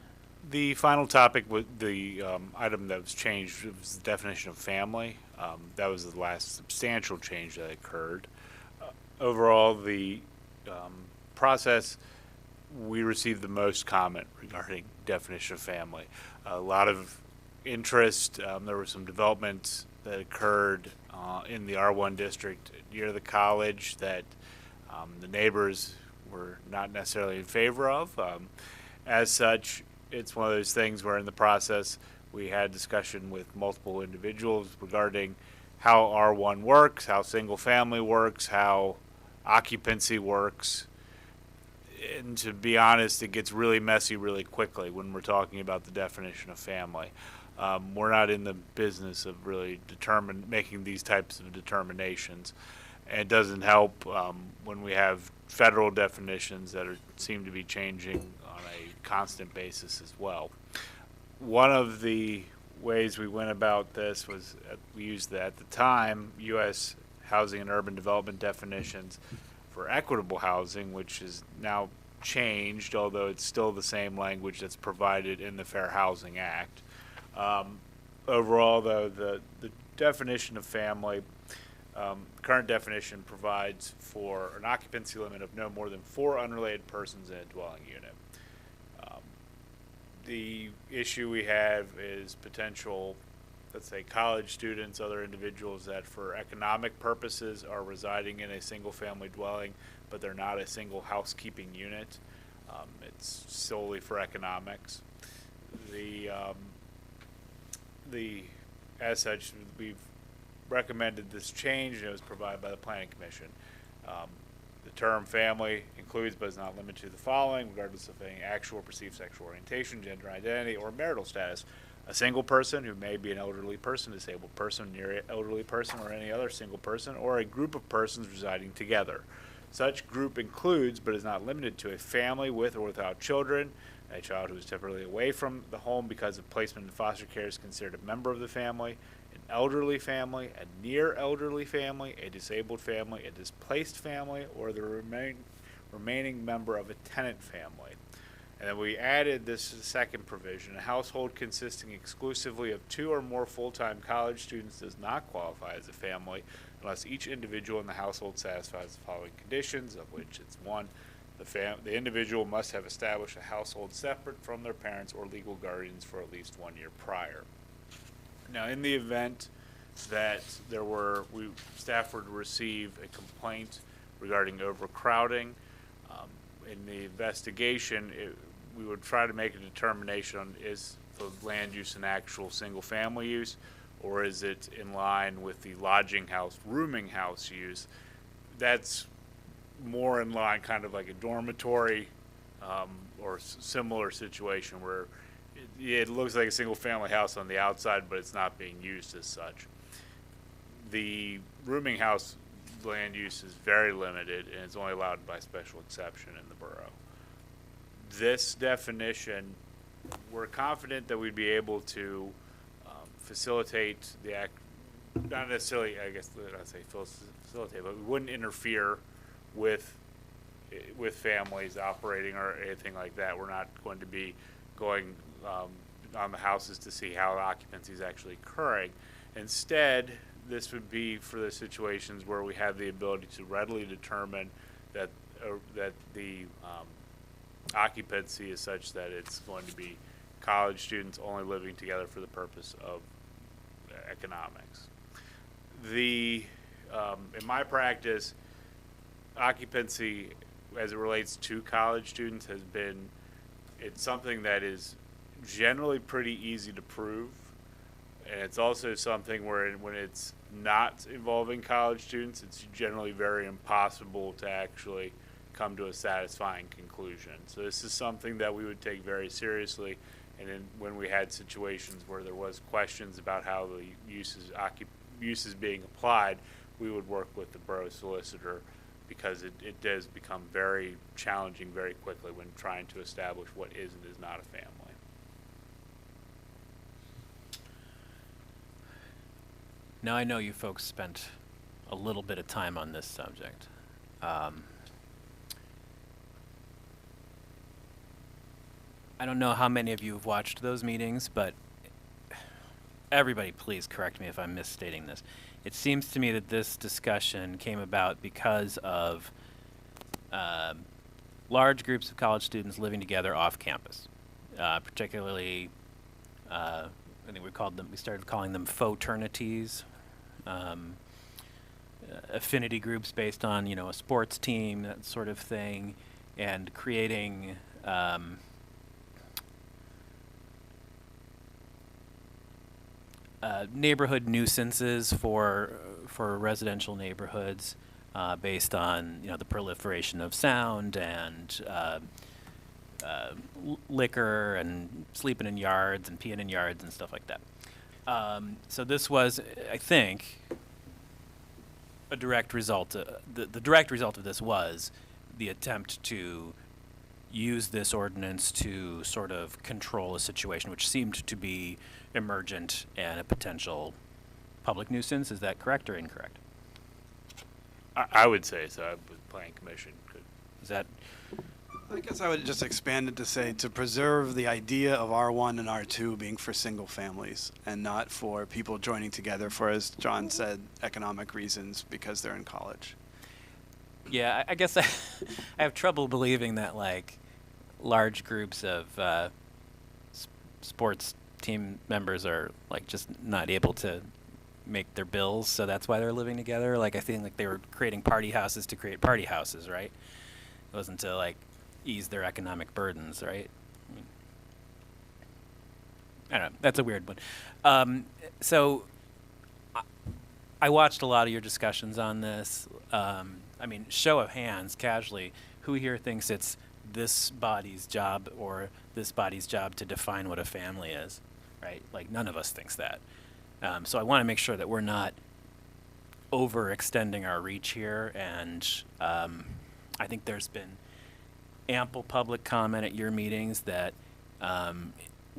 The final topic, the item that was changed, was the definition of family. That was the last substantial change that occurred. Overall, the process, we received the most comment regarding definition of family. A lot of interest. There were some developments that occurred in the R1 district near the college that the neighbors were not necessarily in favor of. As such, it's one of those things where in the process we had discussion with multiple individuals regarding how R1 works, how single family works, how occupancy works. And to be honest, it gets really messy really quickly when we're talking about the definition of family. We're not in the business of really making these types of determinations. And it doesn't help when we have federal definitions that seem to be changing on a constant basis as well. One of the ways we went about this was we used at the time U.S. housing and urban development definitions for equitable housing, which is now changed, although it's still the same language that's provided in the Fair Housing Act. Overall, though, the definition of family, current definition provides for an occupancy limit of no more than 4 unrelated persons in a dwelling unit. The issue we have is potential, let's say, college students, other individuals that for economic purposes are residing in a single-family dwelling, but they're not a single housekeeping unit. It's solely for economics. As such, we've recommended this change, and it was provided by the Planning Commission. The term family includes but is not limited to the following, regardless of any actual or perceived sexual orientation, gender identity, or marital status. A single person, who may be an elderly person, disabled person, near elderly person, or any other single person, or a group of persons residing together. Such group includes, but is not limited to, a family with or without children. A child who is temporarily away from the home because of placement in foster care is considered a member of the family. An elderly family, a near elderly family, a disabled family, a displaced family, or the remaining member of a tenant family. And then we added this second provision: a household consisting exclusively of 2 or more full-time college students does not qualify as a family unless each individual in the household satisfies the following conditions, of which it's 1, the individual must have established a household separate from their parents or legal guardians for at least 1 year prior. Now, in the event that staff were to receive a complaint regarding overcrowding, in the investigation, we would try to make a determination on, is the land use an actual single-family use, or is it in line with the lodging house, rooming house use? That's more in line, kind of like a dormitory or similar situation where it looks like a single-family house on the outside, but it's not being used as such. The rooming house land use is very limited, and it's only allowed by special exception in the borough. This definition, we're confident that we'd be able to facilitate the act, not necessarily, I guess, I'd say facilitate, but we wouldn't interfere with families operating or anything like that. We're not going to be going on the houses to see how occupancy is actually occurring. Instead, this would be for the situations where we have the ability to readily determine that the occupancy is such that it's going to be college students only living together for the purpose of economics. In my practice, occupancy as it relates to college students it's something that is generally pretty easy to prove. And it's also something where when it's not involving college students, it's generally very impossible to actually come to a satisfying conclusion. So this is something that we would take very seriously. And then when we had situations where there was questions about how the use is being applied, we would work with the borough solicitor, because it does become very challenging very quickly when trying to establish what is and is not a family. Now, I know you folks spent a little bit of time on this subject. I don't know how many of you have watched those meetings, but everybody please correct me if I'm misstating this. It seems to me that this discussion came about because of large groups of college students living together off campus, particularly I think we started calling them fraternities, affinity groups based on, a sports team, that sort of thing, and creating neighborhood nuisances for residential neighborhoods based on, the proliferation of sound and liquor and sleeping in yards and peeing in yards and stuff like that. So this was, I think, a direct result. The direct result of this was the attempt to use this ordinance to sort of control a situation which seemed to be emergent and a potential public nuisance. Is that correct or incorrect? I would say so. The planning commission could. Is that? I guess I would just expand it to say to preserve the idea of R1 and R2 being for single families and not for people joining together for, as John said, economic reasons because they're in college. Yeah, I guess I have trouble believing that large groups of sports team members are just not able to make their bills, so that's why they're living together. I think they were creating party houses to create party houses, right? It wasn't to ease their economic burdens, right? I don't know. That's a weird one. So I watched a lot of your discussions on this. I mean, show of hands, casually, who here thinks it's this body's job or this body's job to define what a family is, right? Like, none of us thinks that. So I want to make sure that we're not overextending our reach here, and I think there's been ample public comment at your meetings that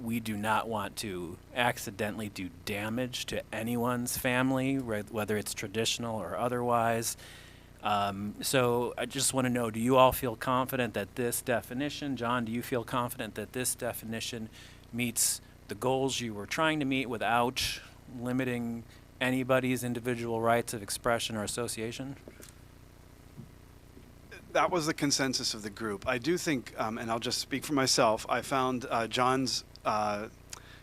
we do not want to accidentally do damage to anyone's family, whether it's traditional or otherwise. So I just want to know, do you all feel confident that this definition, John, do you feel confident that this definition meets the goals you were trying to meet without limiting anybody's individual rights of expression or association? That was the consensus of the group. I do think, and I'll just speak for myself, I found John's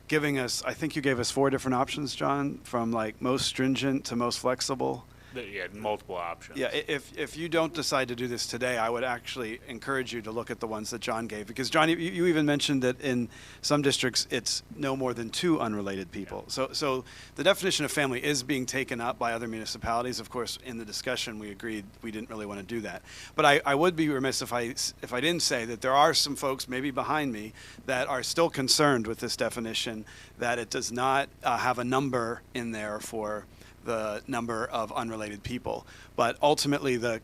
giving us, I think you gave us 4 different options, John, from like most stringent to most flexible. Yeah, multiple options. Yeah, if you don't decide to do this today, I would actually encourage you to look at the ones that John gave. Because, John, you even mentioned that in some districts, it's no more than 2 unrelated people. So the definition of family is being taken up by other municipalities. Of course, in the discussion, we agreed we didn't really want to do that. But I would be remiss if I didn't say that there are some folks, maybe behind me, that are still concerned with this definition, that it does not have a number in there for the number of unrelated people. But ultimately, the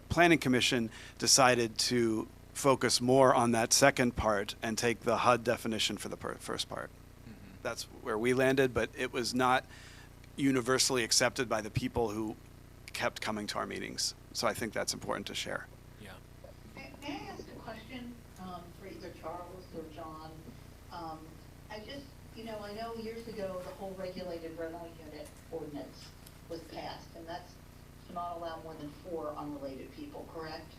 Planning Commission decided to focus more on that second part and take the HUD definition for the first part. Mm-hmm. That's where we landed, but it was not universally accepted by the people who kept coming to our meetings. So I think that's important to share. Yeah. May I ask a question for either Charles or John? I know years ago the whole regulated rental unit ordinance was passed, and that's to not allow more than 4 unrelated people, correct?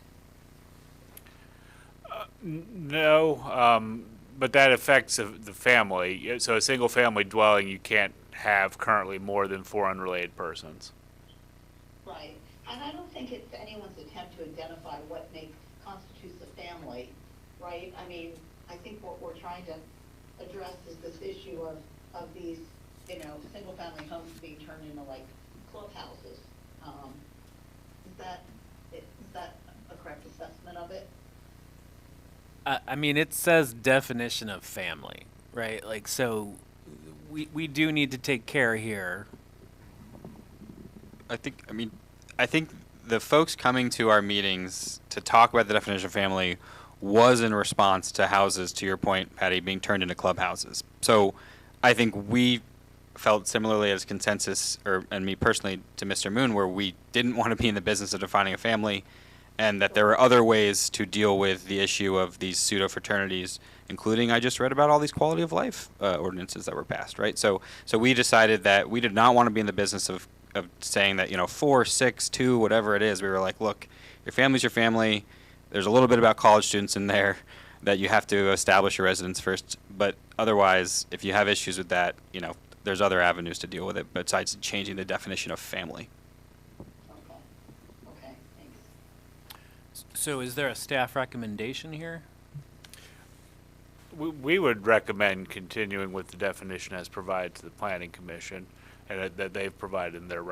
No, but that affects the family. So a single-family dwelling, you can't have currently more than 4 unrelated persons. Right. And I don't think it's anyone's attempt to identify what constitutes a family, right? I mean, I think what we're trying to address is this issue of these, single-family homes being turned into like clubhouses. Is that a correct assessment of it? I mean, it says definition of family, right? Like, so we do need to take care here. I think the folks coming to our meetings to talk about the definition of family was in response to houses, to your point, Patty, being turned into clubhouses. So I think we felt similarly as consensus, and me personally, to Mr. Moon, where we didn't want to be in the business of defining a family, and that there were other ways to deal with the issue of these pseudo-fraternities, including, I just read about all these quality of life ordinances that were passed, right? So we decided that we did not want to be in the business of saying that, 4, 6, 2, whatever it is. We were like, look, your family's your family. There's a little bit about college students in there that you have to establish your residence first. But otherwise, if you have issues with that, there's other avenues to deal with it besides changing the definition of family. Okay, thanks. So is there a staff recommendation here? We would recommend continuing with the definition as provided to the Planning Commission, and that they've provided in their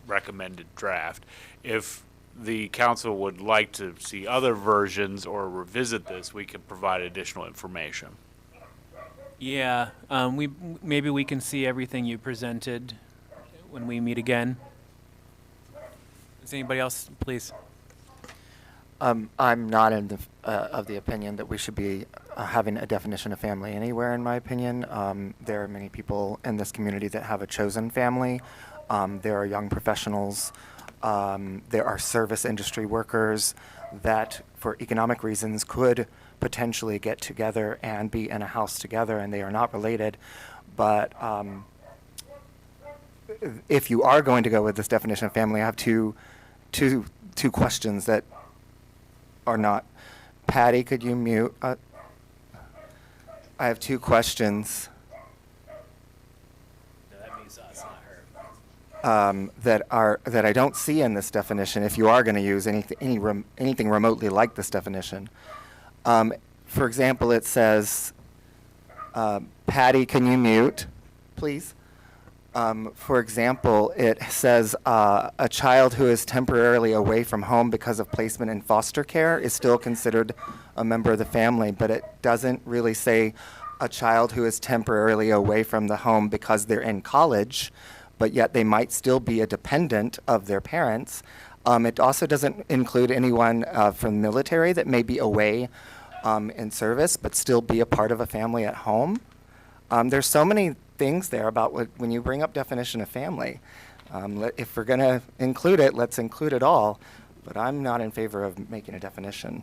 recommended draft. If the council would like to see other versions or revisit this, we can provide additional information. Yeah, maybe we can see everything you presented when we meet again. Is anybody else, please? I'm not of the opinion that we should be having a definition of family anywhere, in my opinion. There are many people in this community that have a chosen family. There are young professionals. There are service industry workers that, for economic reasons, could potentially get together and be in a house together, and they are not related. But if you are going to go with this definition of family, I have two questions that are not. Patty, could you mute? I have 2 questions. That means us, not her. That I don't see in this definition. If you are going to use anything remotely like this definition, for example, it says, Patty, can you mute, please? For example, it says a child who is temporarily away from home because of placement in foster care is still considered a member of the family, but it doesn't really say a child who is temporarily away from the home because they're in college, but yet they might still be a dependent of their parents. It also doesn't include anyone from the military that may be away in service but still be a part of a family at home. There's so many things there about when you bring up definition of family. If we're going to include it, let's include it all, but I'm not in favor of making a definition.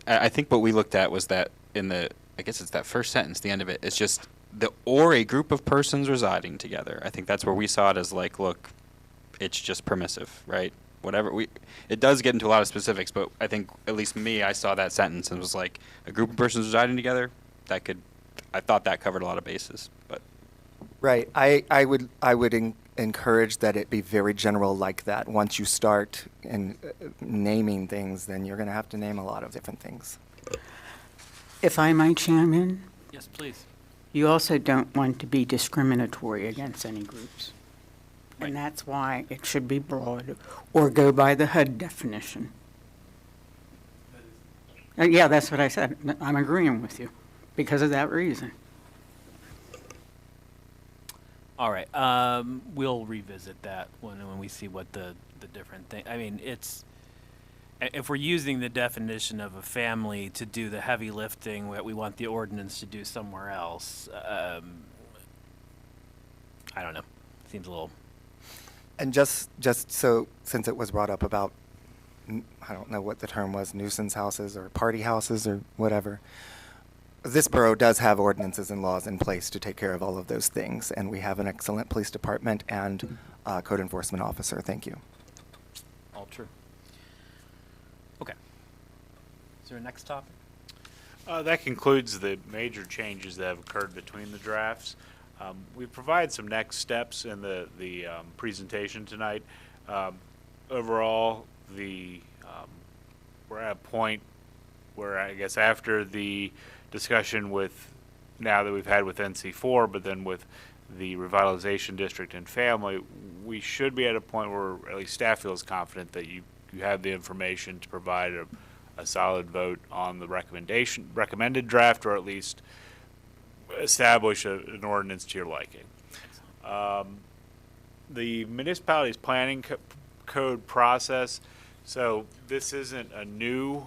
I think what we looked at was that I guess it's that first sentence, the end of it, it's just or a group of persons residing together. I think that's where we saw it as like, look, it's just permissive, right? It does get into a lot of specifics, but I think, at least me, I saw that sentence and was like, a group of persons residing together, I thought that covered a lot of bases, but. Right. I would encourage that it be very general like that. Once you start naming things, then you're going to have to name a lot of different things. If I might chime in? Yes, please. You also don't want to be discriminatory against any groups. And that's why it should be broad or go by the HUD definition. Yeah, that's what I said. I'm agreeing with you because of that reason. All right. We'll revisit that when we see what the different thing. I mean, if we're using the definition of a family to do the heavy lifting that we want the ordinance to do somewhere else, I don't know. Seems a little. And just so, since it was brought up about, I don't know what the term was, nuisance houses or party houses or whatever, this borough does have ordinances and laws in place to take care of all of those things, and we have an excellent police department and code enforcement officer. Thank you. All true. Okay. Is there a next topic? That concludes the major changes that have occurred between the drafts. We provide some next steps in the presentation tonight. Overall, we're at a point where I guess after the discussion now that we've had with NC4, but then with the revitalization district and family, we should be at a point where at least staff feels confident that you have the information to provide a solid vote on the recommended draft, or at least establish an ordinance to your liking. The municipality's planning code process, so this isn't a new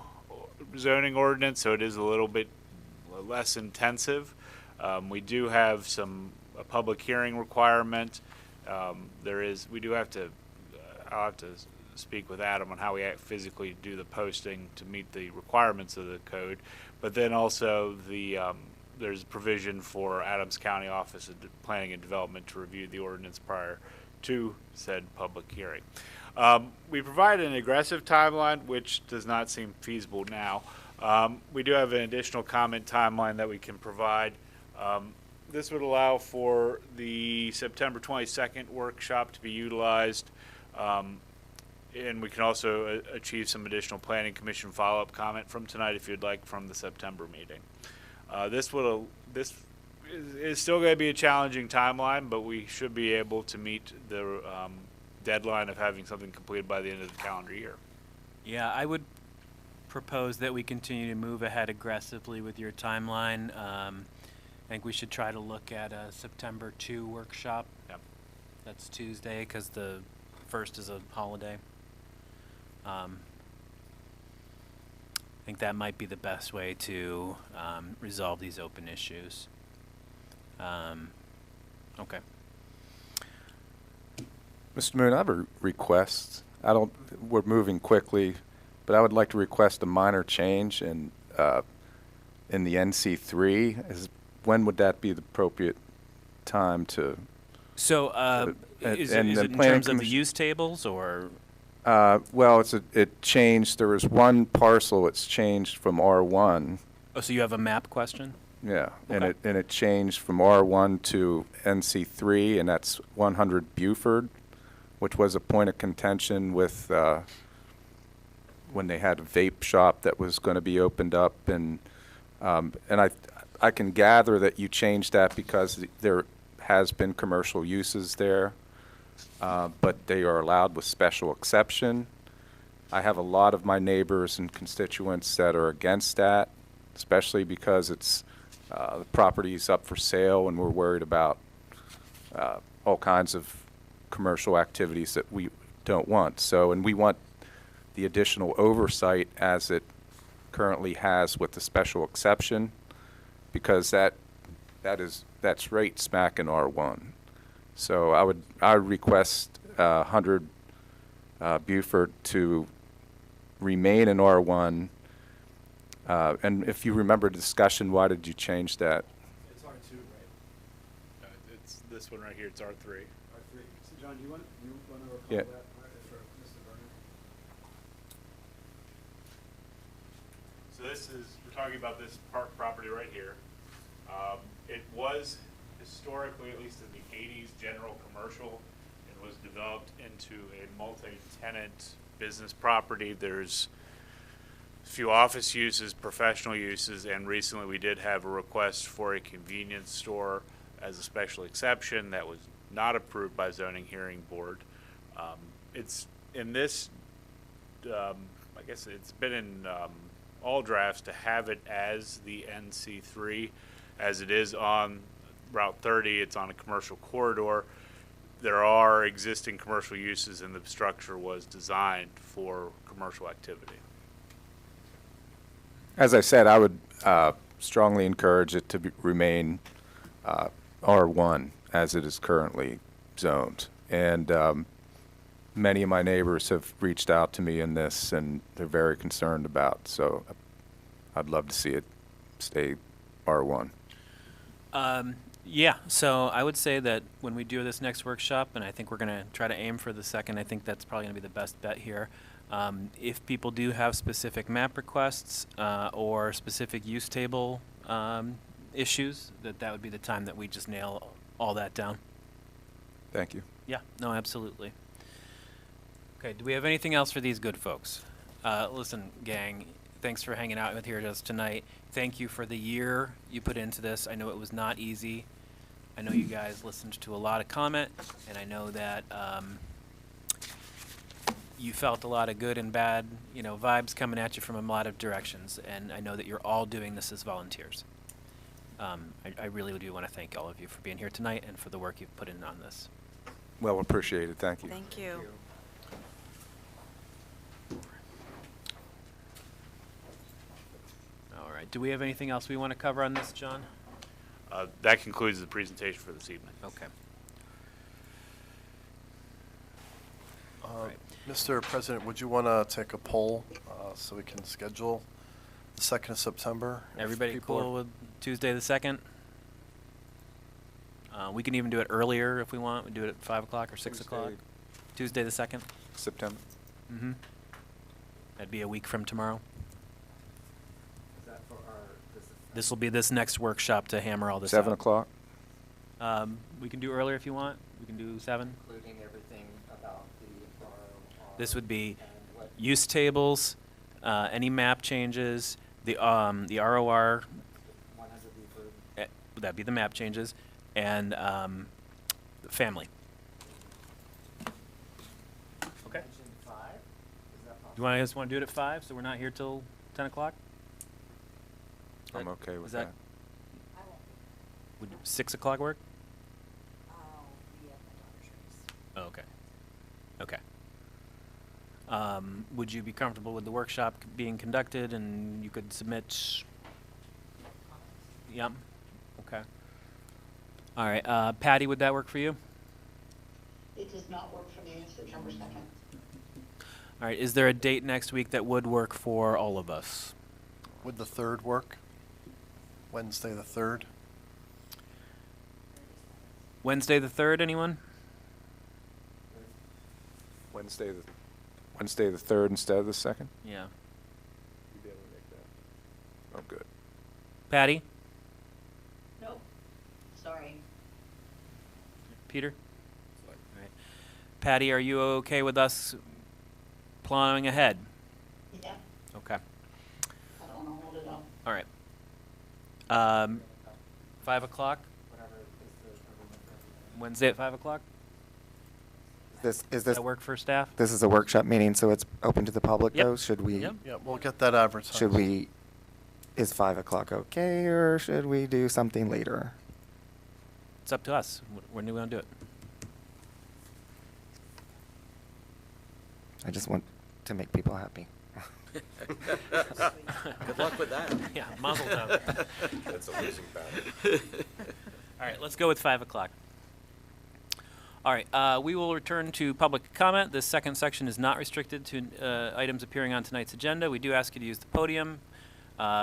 zoning ordinance, so it is a little bit less intensive. We do have a public hearing requirement. We do have to, I'll have to speak with Adam on how we physically do the posting to meet the requirements of the code, but then also there's a provision for Adams County Office of Planning and Development to review the ordinance prior to said public hearing. We provide an aggressive timeline, which does not seem feasible now. We do have an additional comment timeline that we can provide. This would allow for the September 22nd workshop to be utilized, and we can also achieve some additional Planning Commission follow-up comment from tonight if you'd like from the September meeting. This is still going to be a challenging timeline, but we should be able to meet the deadline of having something completed by the end of the calendar year. Yeah, I would propose that we continue to move ahead aggressively with your timeline. I think we should try to look at a September 2 workshop. Yep. That's Tuesday because the 1st is a holiday. I think that might be the best way to resolve these open issues. Okay. Mr. Moon, I have a request. We're moving quickly, but I would like to request a minor change in the NC3. When would that be the appropriate time to? So, is it in terms of the use tables, or? Well, it changed. There was one parcel. It's changed from R1. Oh, so you have a map question? Yeah, Okay. and it changed from R1 to NC3, and that's 100 Buford, which was a point of contention with when they had a vape shop that was going to be opened up, and I can gather that you changed that because there has been commercial uses there, but they are allowed with special exception. I have a lot of my neighbors and constituents that are against that, especially because it's the property's up for sale and we're worried about all kinds of commercial activities that we don't want. So, and we want the additional oversight as it currently has with the special exception, because that's right smack in R1. So I would request 100 Beaufort to remain in R1. And if you remember the discussion, why did you change that? It's R2, right? It's this one right here. It's R3. R3. So John, do you want to recall Yeah. that for Mr. Vernon? So we're talking about this park property right here. It was historically, at least in the 80s, general commercial, and was developed into a multi-tenant business property. There's a few office uses, professional uses, and recently we did have a request for a convenience store as a special exception that was not approved by zoning hearing board. It's in this, I guess it's been in all drafts to have it as the NC3, as it is on Route 30. It's on a commercial corridor. There are existing commercial uses, and the structure was designed for commercial activity. As I said, I would strongly encourage it to remain R1 as it is currently zoned. And many of my neighbors have reached out to me in this, and they're very concerned about. So I'd love to see it stay R1. Yeah, so I would say that when we do this next workshop, and I think we're going to try to aim for the second, I think that's probably going to be the best bet here. If people do have specific map requests or specific use table issues, that would be the time that we just nail all that down. Thank you. Yeah, no, absolutely. Okay, do we have anything else for these good folks? Listen, gang, thanks for hanging out with here with us tonight. Thank you for the year you put into this. I know it was not easy. I know you guys listened to a lot of comment, and I know that you felt a lot of good and bad, vibes coming at you from a lot of directions, and I know that you're all doing this as volunteers. I really do want to thank all of you for being here tonight and for the work you've put in on this. Well appreciated. Thank you. Thank you. All right. Do we have anything else we want to cover on this, John? That concludes the presentation for this evening. Okay. Mr. President, would you want to take a poll so we can schedule the 2nd of September? if Everybody people cool with Tuesday the 2nd? We can even do it earlier if we want. We do it at 5 o'clock or 6 o'clock. Tuesday the 2nd? September. Mm-hmm. That'd be a week from tomorrow. This will be this next workshop to hammer all this out. 7 o'clock? We can do earlier if you want. We can do 7. Including everything about the This would be use tables, any map changes, the ROR, that'd be the map changes, and the family. Okay. You guys want to do it at 5, so we're not here till 10 o'clock? I'm okay with Is that. Would 6 o'clock work? Oh, okay. Okay. Would you be comfortable with the workshop being conducted and you could submit? Yep. Okay. All right. Patty, would that work for you? It does not work for me, September 2nd. All right. Is there a date next week that would work for all of us? Would the 3rd work? Wednesday the 3rd? Wednesday the 3rd, anyone? Wednesday the 3rd instead of the 2nd? Yeah. You'd be able to make that. Oh, good. Patty? Nope, sorry. Peter? All right. Patty, are you okay with us plowing ahead? Yeah, Okay. I don't want to hold it up. All right. 5 o'clock? Wednesday at 5 o'clock? Is Does this that work for staff? This is a workshop meeting, so it's open to the public, Yep. though? Should we? Yep. Yeah, we'll get that advertised. Should we? Is 5 o'clock okay, or should we do something later? It's up to us. When do we want to do it? I just want to make people happy. Good luck with that. Yeah, mazel tov. That's a losing battle. All right, let's go with 5 o'clock. All right, we will return to public comment. This second section is not restricted to items appearing on tonight's agenda. We do ask you to use the podium,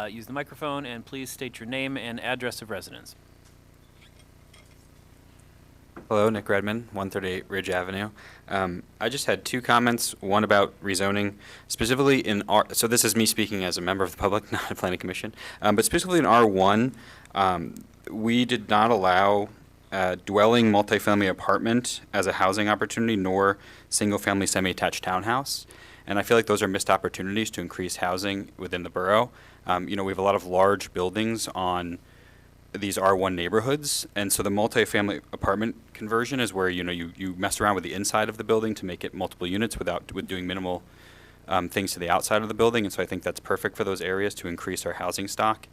use the microphone, and please state your name and address of residence. Hello, Nick Redmond, 138 Ridge Avenue. I just had two comments, one about rezoning, specifically in so this is me speaking as a member of the public, not a planning commission, but specifically in R1, we did not allow dwelling multifamily apartment as a housing opportunity, nor single-family semi-attached townhouse. And I feel like those are missed opportunities to increase housing within the borough. We have a lot of large buildings on these R1 neighborhoods, and so the multifamily apartment conversion is where you mess around with the inside of the building to make it multiple units with doing minimal things to the outside of the building, and so I think that's perfect for those areas to increase our housing stock.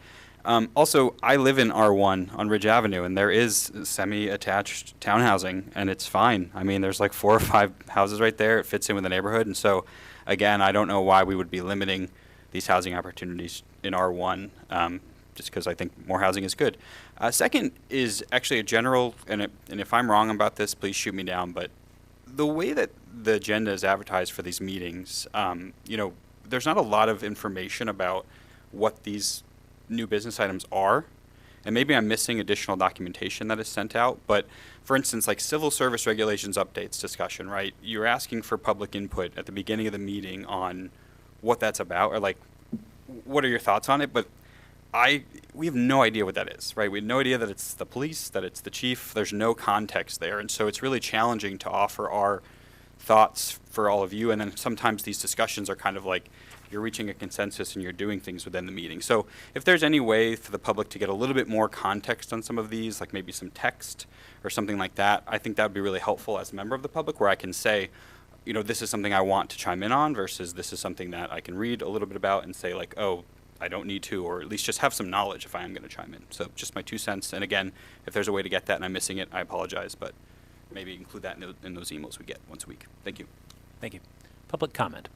Also, I live in R1 on Ridge Avenue, and there is semi-attached townhousing, and it's fine. I mean, there's like 4 or 5 houses right there. It fits in with the neighborhood, and so again, I don't know why we would be limiting these housing opportunities in R1. Just because I think more housing is good. Second is actually a general, and if I'm wrong about this, please shoot me down, but the way that the agenda is advertised for these meetings, there's not a lot of information about what these new business items are, and maybe I'm missing additional documentation that is sent out, but for instance, like civil service regulations updates discussion, right? You're asking for public input at the beginning of the meeting on what that's about, or like, what are your thoughts on it? But we have no idea what that is, right? We have no idea that it's the police, that it's the chief. There's no context there. And so it's really challenging to offer our thoughts for all of you. And then sometimes these discussions are kind of like you're reaching a consensus and you're doing things within the meeting. So if there's any way for the public to get a little bit more context on some of these, like maybe some text or something like that, I think that would be really helpful as a member of the public, where I can say, this is something I want to chime in on versus this is something that I can read a little bit about and say like, oh, I don't need to, or at least just have some knowledge if I am going to chime in. So just my 2 cents. And again, if there's a way to get that and I'm missing it, I apologize, but maybe include that in those emails we get once a week. Thank you. Thank you. Public comment.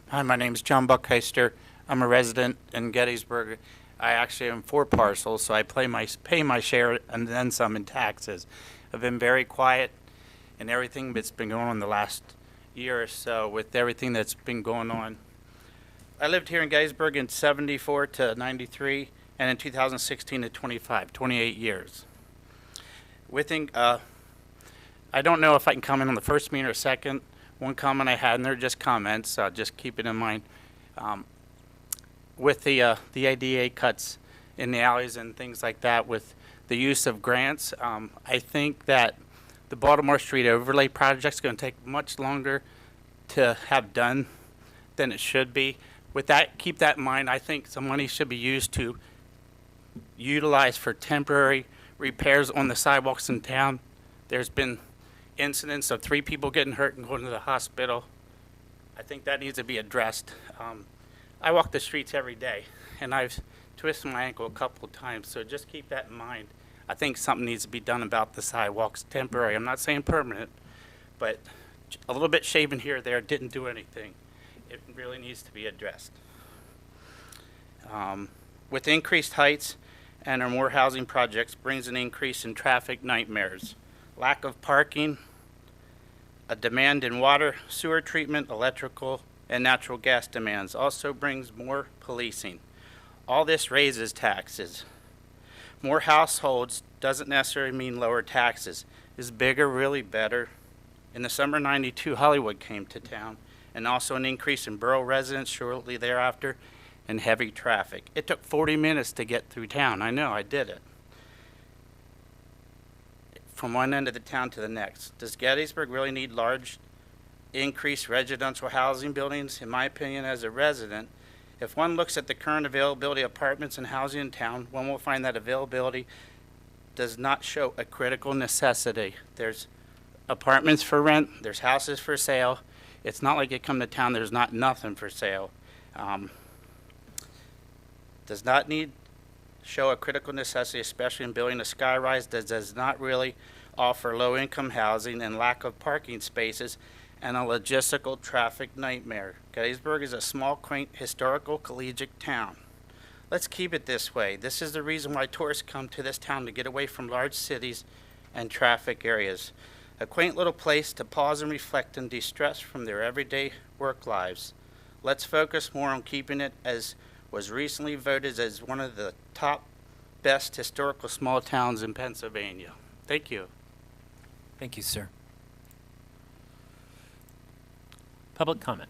Hi, my name is John Buckheister. I'm a resident in Gettysburg. I actually am 4 parcels, so I pay my share and then some in taxes. I've been very quiet in everything that's been going on the last year or so with everything that's been going on. I lived here in Gettysburg in 74 to 93, and in 2016 to 25, 28 years. I don't know if I can comment on the first meeting or second. One comment I had, and they're just comments, so just keep it in mind. With the ADA cuts in the alleys and things like that, with the use of grants, I think that the Baltimore Street overlay project is going to take much longer to have done than it should be. With that, keep that in mind. I think some money should be used to utilize for temporary repairs on the sidewalks in town. There's been incidents of 3 people getting hurt and going to the hospital. I think that needs to be addressed. I walk the streets every day, and I've twisted my ankle a couple of times, so just keep that in mind. I think something needs to be done about the sidewalks, temporary. I'm not saying permanent, but a little bit shaven here or there didn't do anything. It really needs to be addressed. With increased heights and our more housing projects brings an increase in traffic nightmares. Lack of parking, a demand in water, sewer treatment, electrical, and natural gas demands also brings more policing. All this raises taxes. More households doesn't necessarily mean lower taxes. Is bigger really better? In the summer '92, Hollywood came to town, and also an increase in borough residents shortly thereafter and heavy traffic. It took 40 minutes to get through town. I know, I did it. from one end of the town to the next. Does Gettysburg really need large, increased residential housing buildings? In my opinion, as a resident, if one looks at the current availability of apartments and housing in town, one will find that availability does not show a critical necessity. There's apartments for rent, there's houses for sale. It's not like you come to town, there's not nothing for sale. Does not need show a critical necessity, especially in building a skyrise that does not really offer low-income housing and lack of parking spaces and a logistical traffic nightmare. Gettysburg is a small, quaint, historical, collegiate town. Let's keep it this way. This is the reason why tourists come to this town, to get away from large cities and traffic areas. A quaint little place to pause and reflect and de-stress from their everyday work lives. Let's focus more on keeping it as was recently voted as one of the top best historical small towns in Pennsylvania. Thank you. Thank you, sir. Public comment.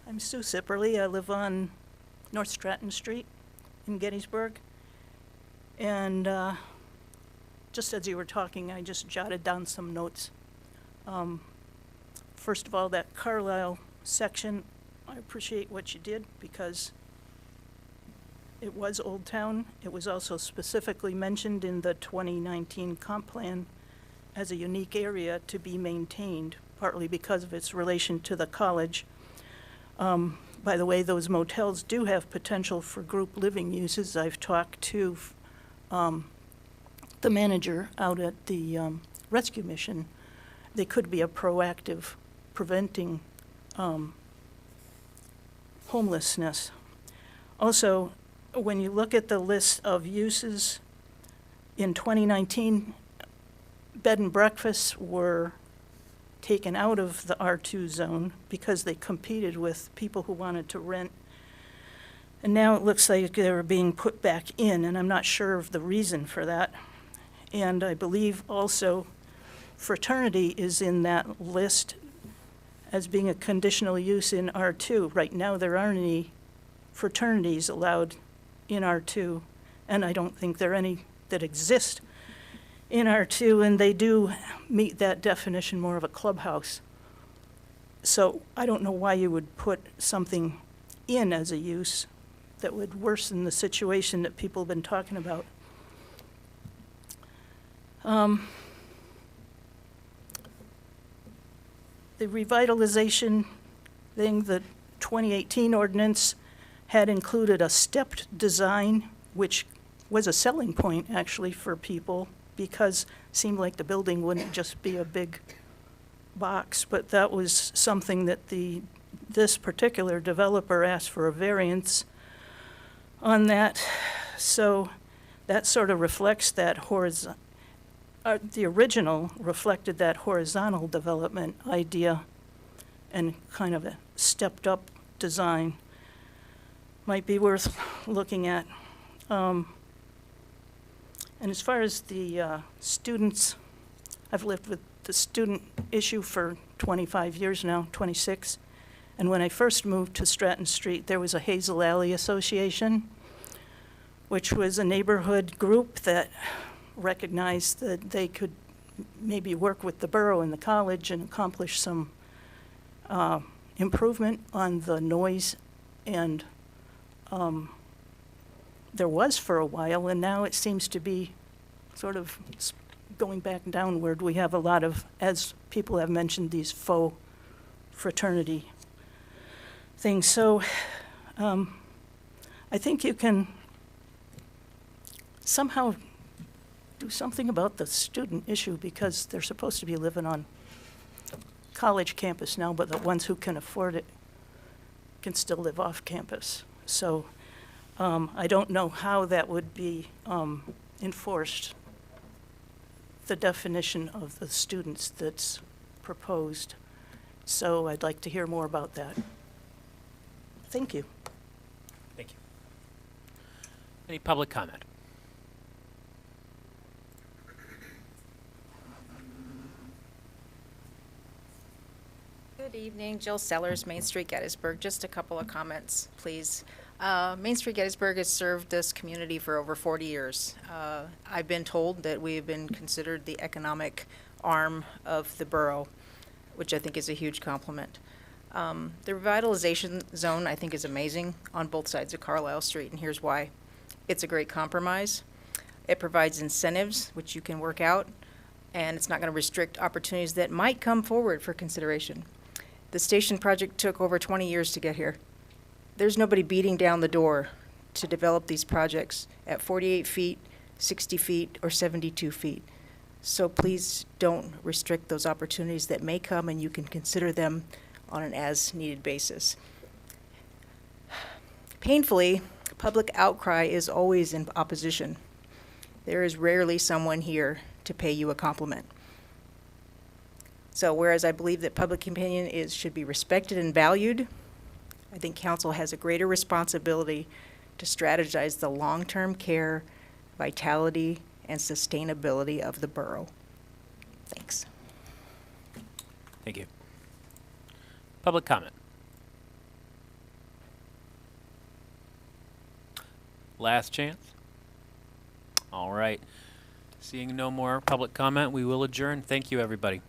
I'm Sue Sipperly. I live on North Stratton Street in Gettysburg. And just as you were talking, I just jotted down some notes. First of all, that Carlisle section, I appreciate what you did because it was Old Town. It was also specifically mentioned in the 2019 comp plan as a unique area to be maintained, partly because of its relation to the college. By the way, those motels do have potential for group living uses. I've talked to the manager out at the rescue mission. They could be a proactive preventing homelessness. Also, when you look at the list of uses in 2019, bed and breakfasts were taken out of the R2 zone because they competed with people who wanted to rent. And now it looks like they're being put back in, and I'm not sure of the reason for that. And I believe also fraternity is in that list as being a conditional use in R2. Right now, there aren't any fraternities allowed in R2, and I don't think there are any that exist in R2, and they do meet that definition more of a clubhouse. So I don't know why you would put something in as a use that would worsen the situation that people have been talking about. The revitalization thing, the 2018 ordinance had included a stepped design, which was a selling point actually for people because it seemed like the building wouldn't just be a big box, but that was something that this particular developer asked for a variance on that. So that sort of reflects that the original reflected that horizontal development idea and kind of a stepped up design. Might be worth looking at. And as far as the students, I've lived with the student issue for 25 years now, 26. And when I first moved to Stratton Street, there was a Hazel Alley Association, which was a neighborhood group that recognized that they could maybe work with the borough and the college and accomplish some improvement on the noise. And there was for a while, and now it seems to be sort of going back downward. We have a lot of, as people have mentioned, these faux fraternity things. So I think you can somehow do something about the student issue because they're supposed to be living on college campus now, but the ones who can afford it can still live off campus. So I don't know how that would be enforced, the definition of the students that's proposed. So I'd like to hear more about that. Thank you. Thank you. Any public comment? Good evening, Jill Sellers, Main Street, Gettysburg. Just a couple of comments, please. Main Street, Gettysburg has served this community for over 40 years. I've been told that we have been considered the economic arm of the borough, which I think is a huge compliment. The revitalization zone, I think, is amazing on both sides of Carlisle Street, and here's why. It's a great compromise. It provides incentives, which you can work out, and it's not going to restrict opportunities that might come forward for consideration. The station project took over 20 years to get here. There's nobody beating down the door to develop these projects at 48 feet, 60 feet, or 72 feet. So please don't restrict those opportunities that may come, and you can consider them on an as-needed basis. Painfully, public outcry is always in opposition. There is rarely someone here to pay you a compliment. So whereas I believe that public opinion should be respected and valued, I think council has a greater responsibility to strategize the long-term care, vitality, and sustainability of the borough. Thanks. Thank you. Public comment. Last chance. All right. Seeing no more public comment, we will adjourn. Thank you, everybody.